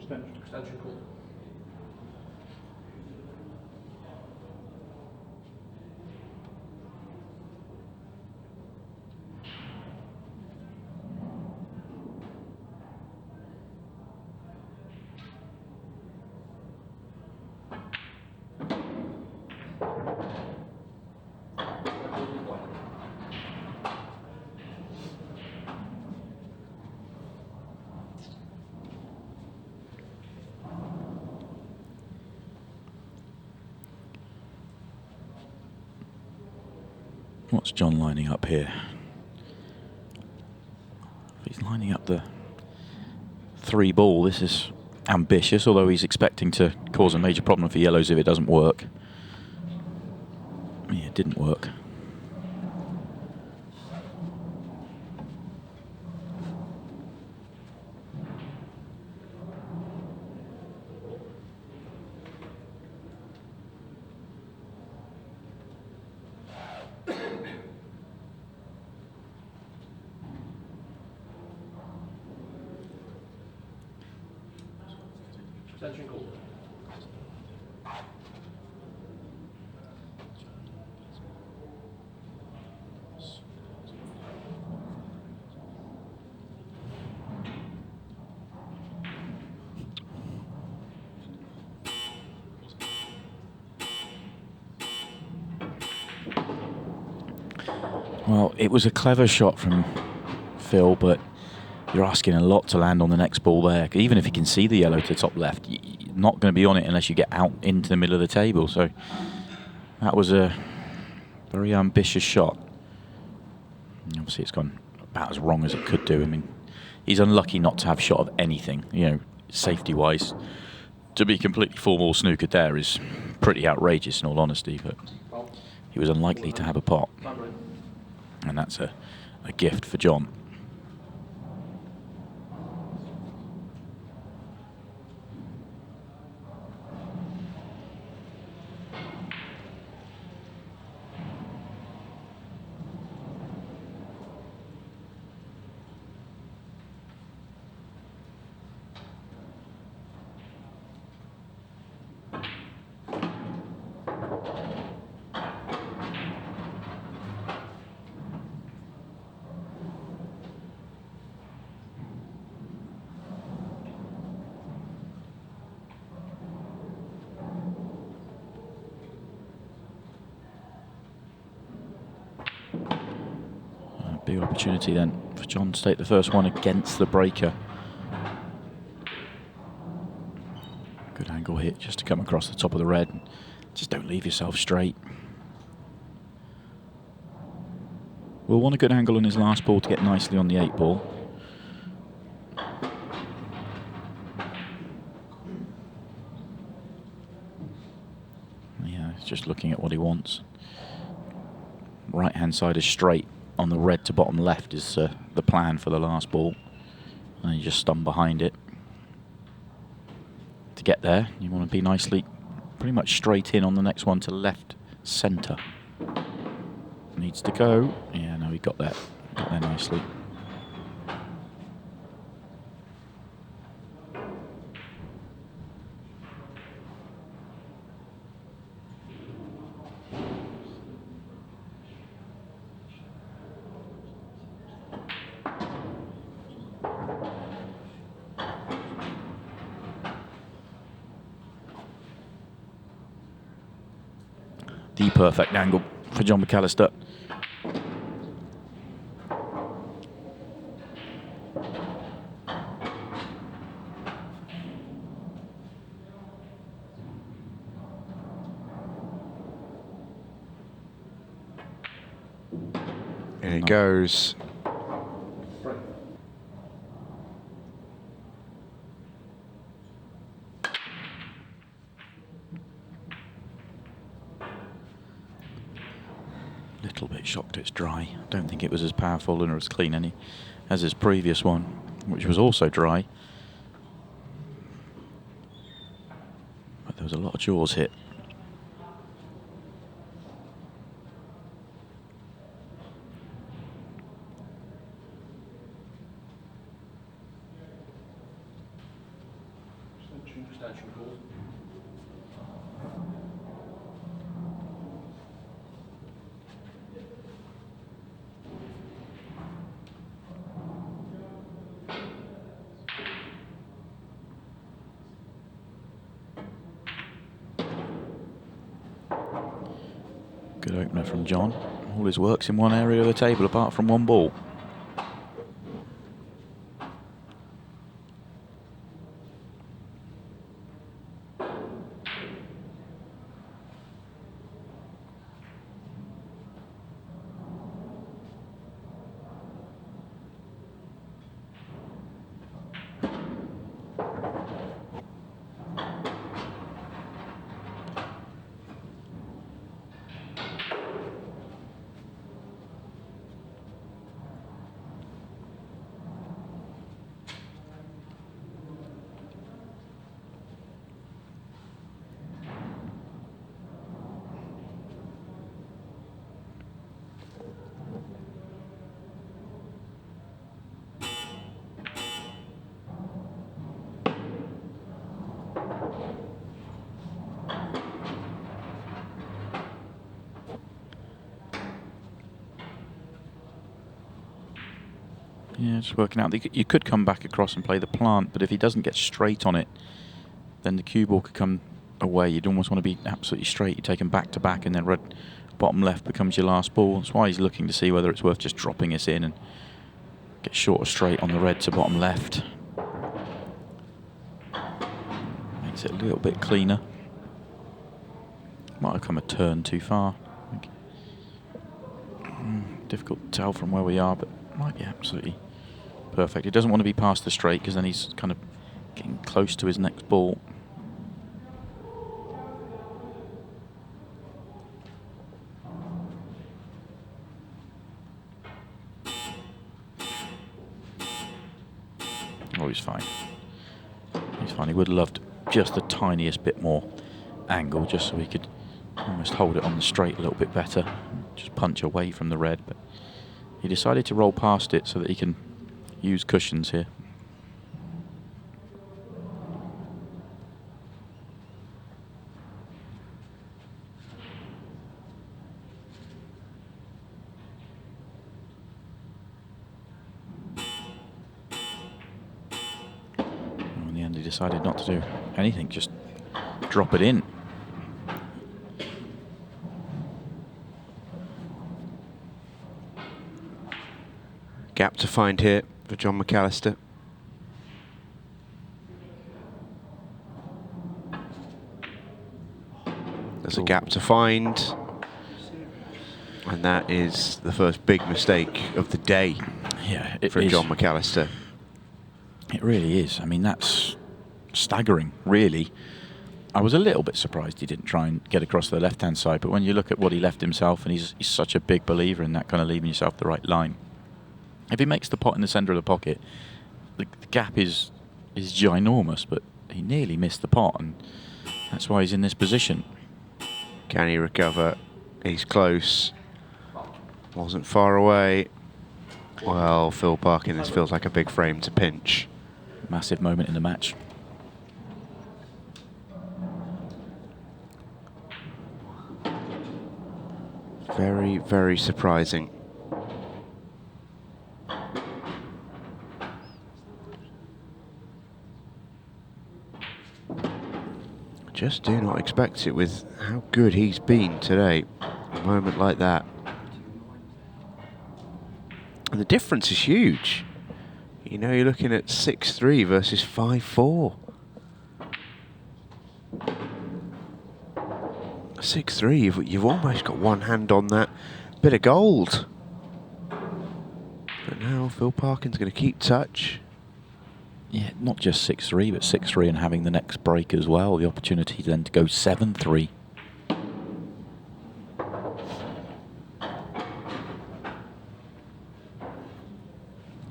Extension called. What's John lining up here? He's lining up the 3 ball. This is ambitious, although he's expecting to cause a major problem for yellows if it doesn't work. Yeah, it didn't work. Extension called. Well, it was a clever shot from Phil, but you're asking a lot to land on the next ball there. Even if you can see the yellow to top left, you're not going to be on it unless you get out into the middle of the table. So that was a very ambitious shot. And obviously, it's gone about as wrong as it could do. I mean, he's unlucky not to have shot of anything, you know, safety-wise. To be completely full-ball snookered there is pretty outrageous, in all honesty, but he was unlikely to have a pot. And that's a gift for John. Big opportunity then for John to take the first one against the breaker. Good angle hit just to come across the top of the red. Just don't leave yourself straight. Will want a good angle on his last ball to get nicely on the 8 ball. Yeah, he's just looking at what he wants. Right hand side is straight. On the red to bottom left is the plan for the last ball. And you just stun behind it. To get there, you want to be nicely, pretty much straight in on the next one to left centre. Needs to go. Yeah, no, he got there. Got there nicely. The perfect angle for John McAllister. And it goes. Little bit shocked it's dry. Don't think it was as powerful and as clean as his previous one, which was also dry. But there was a lot of jaws hit. Good opener from John. All his work's in one area of the table apart from one ball. Yeah, just working out. You could come back across and play the plant, but if he doesn't get straight on it, then the cue ball could come away. You'd almost want to be absolutely straight. You take him back to back, and then red bottom left becomes your last ball. That's why he's looking to see whether it's worth just dropping this in and get short or straight on the red to bottom left. Makes it a little bit cleaner. Might have come a turn too far. Difficult to tell from where we are, but might be absolutely perfect. He doesn't want to be past the straight because then he's kind of getting close to his next ball. Oh, he's fine. He's fine. He would have loved just the tiniest bit more angle just so he could almost hold it on the straight a little bit better. Just punch away from the red, but he decided to roll past it so that he can use cushions here. In the end, he decided not to do anything, just drop it in. Gap to find here for John McAllister. There's a gap to find. And that is the first big mistake of the day, Yeah, it for is. John McAllister. It really is. I mean, that's staggering, really. I was a little bit surprised he didn't try and get across the left-hand side, but when you look at what he left himself, and he's such a big believer in that kind of leaving yourself the right line. If he makes the pot in the centre of the pocket, the gap is ginormous, but he nearly missed the pot, and that's why he's in this position. Can he recover? He's close. Wasn't far away. Well, Phil Parkin, this feels like a big frame to pinch. Massive moment in the match. Very, very surprising. Just do not expect it with how good he's been today. A moment like that. And the difference is huge. You know, you're looking at 6-3 versus 5-4. 6-3, you've almost got one hand on that bit of gold. But now Phil Parkin's going to keep touch. Yeah, not just 6-3, but 6-3 and having the next break as well. The opportunity then to go 7-3.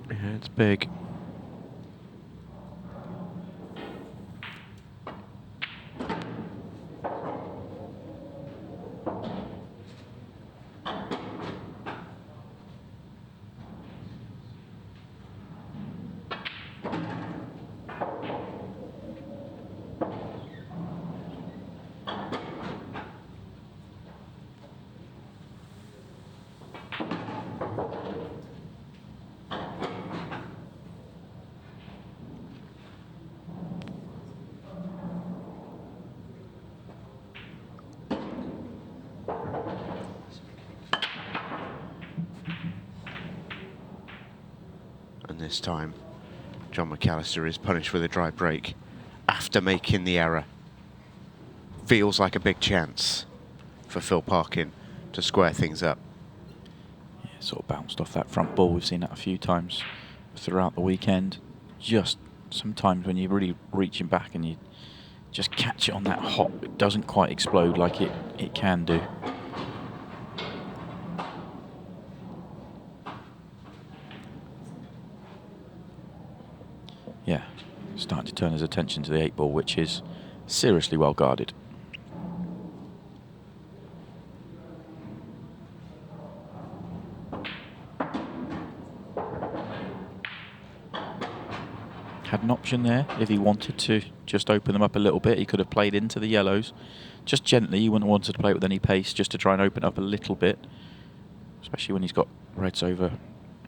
Yeah, it's big. this time. John McAllister is punished with a dry break after making the error. Feels like a big chance for Phil Parkin to square things up. Yeah, sort of bounced off that front ball. We've seen that a few times throughout the weekend. Just sometimes when you're really reaching back and you just catch it on that hop, it doesn't quite explode like it can do. Yeah, starting to turn his attention to the 8 ball, which is seriously well guarded. Had an option there if he wanted to just open them up a little bit. He could have played into the yellows just gently. He wouldn't have wanted to play with any pace, just to try and open up a little bit, especially when he's got reds over,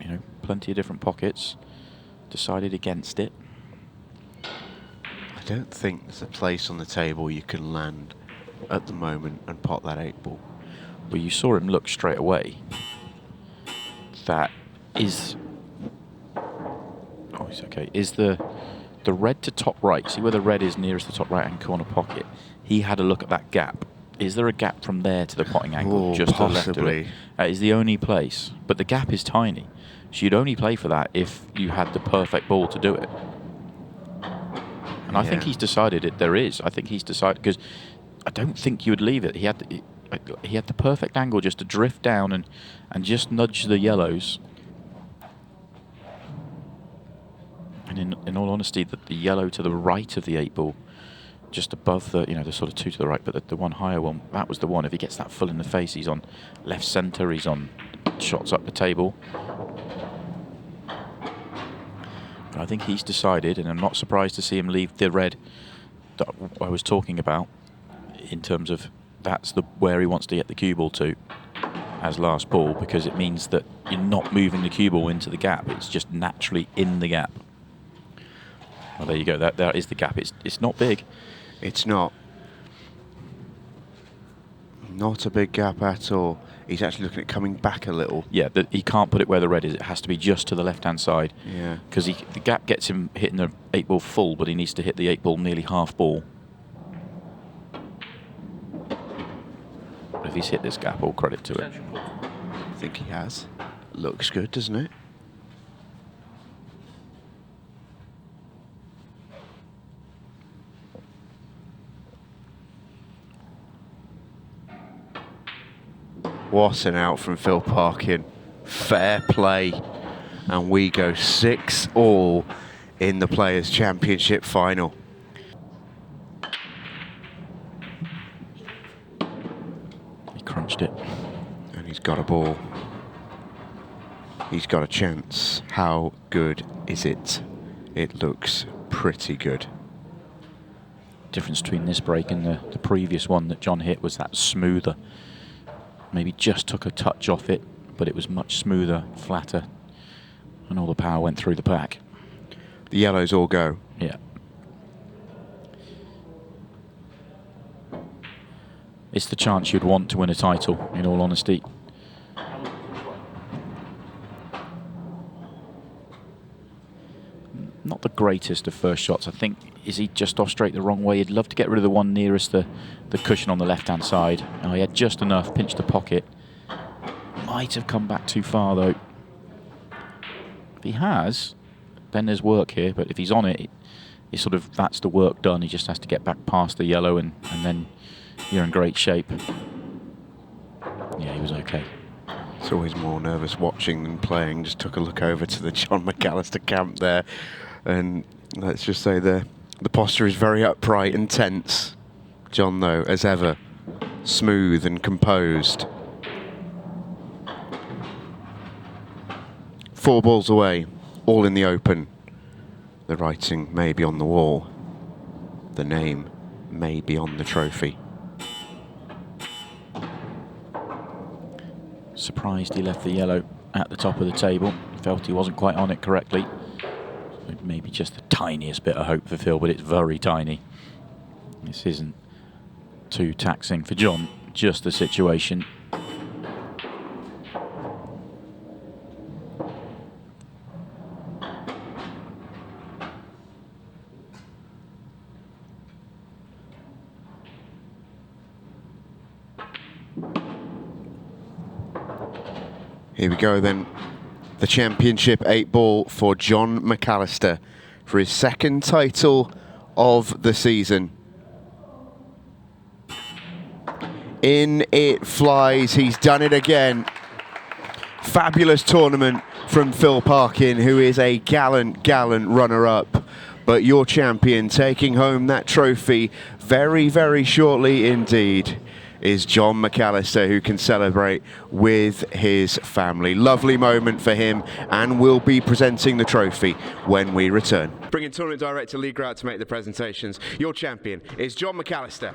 you know, plenty of different pockets. Decided against it. I don't think there's a place on the table you can land at the moment and pot that 8 ball. Well, you saw him look straight away. That is... Oh, it's okay. Is the red to top right? See where the red is nearest the top right-hand corner pocket? He had a look at that gap. Is there a gap from there to the potting angle? Oh, just possibly. to the left of it? That is the only place. But the gap is tiny. So you'd only play for that if you had the perfect ball to do it. And I think he's decided it. There is. I think he's decided, because I don't think you would leave it. He had the perfect angle just to drift down and just nudge the yellows. And in all honesty, the yellow to the right of the 8 ball, just above the, you know, the sort of 2 to the right, but the one higher one, that was the one. If he gets that full in the face, he's on left centre, he's on shots up the table. But I think he's decided, and I'm not surprised to see him leave the red that I was talking about, in terms of that's where he wants to get the cue ball to as last ball, because it means that you're not moving the cue ball into the gap. It's just naturally in the gap. Well, there you go. That is the gap. It's not big. It's not. Not a big gap at all. He's actually looking at coming back a little. Yeah, he can't put it where the red is. It has to be just to the left-hand side. Yeah. Because the gap gets him hitting the 8 ball full, but he needs to hit the 8 ball nearly half ball. But if he's hit this gap, all credit to it. I think he has. Looks good, doesn't it? What an out from Phil Parkin. Fair play. And we go 6-all in the Players' Championship final. He crunched it. And he's got a ball. He's got a chance. How good is it? It looks pretty good. Difference between this break and the previous one that John hit was that smoother. Maybe just took a touch off it, but it was much smoother, flatter, and all the power went through the pack. The yellows all go. Yeah. It's the chance you'd want to win a title, in all honesty. Not the greatest of first shots. I think, is he just off straight the wrong way? He'd love to get rid of the one nearest the cushion on the left-hand side. Oh, he had just enough, pinched the pocket. Might have come back too far, though. If he has, then there's work here. But if he's on it, it's sort of, that's the work done. He just has to get back past the yellow, and then you're in great shape. Yeah, he was okay. It's always more nervous watching than playing. Just took a look over to the John McAllister camp there. And let's just say the posture is very upright and tense. John, though, as ever, smooth and composed. 4 balls away, all in the open. The writing may be on the wall. The name may be on the trophy. Surprised he left the yellow at the top of the table. Felt he wasn't quite on it correctly. Maybe just the tiniest bit of hope for Phil, but it's very tiny. This isn't too taxing for John, just the situation. Here we go then. The championship 8-ball for John McAllister for his second title of the season. In it flies. He's done it again. Fabulous tournament from Phil Parkin, who is a gallant runner-up. But your champion taking home that trophy very, very shortly indeed is John McAllister, who can celebrate with his family. Lovely moment for him, and will be presenting the trophy when we return. Bringing tournament director Lee Grout to make the presentations. Your champion is John McAllister.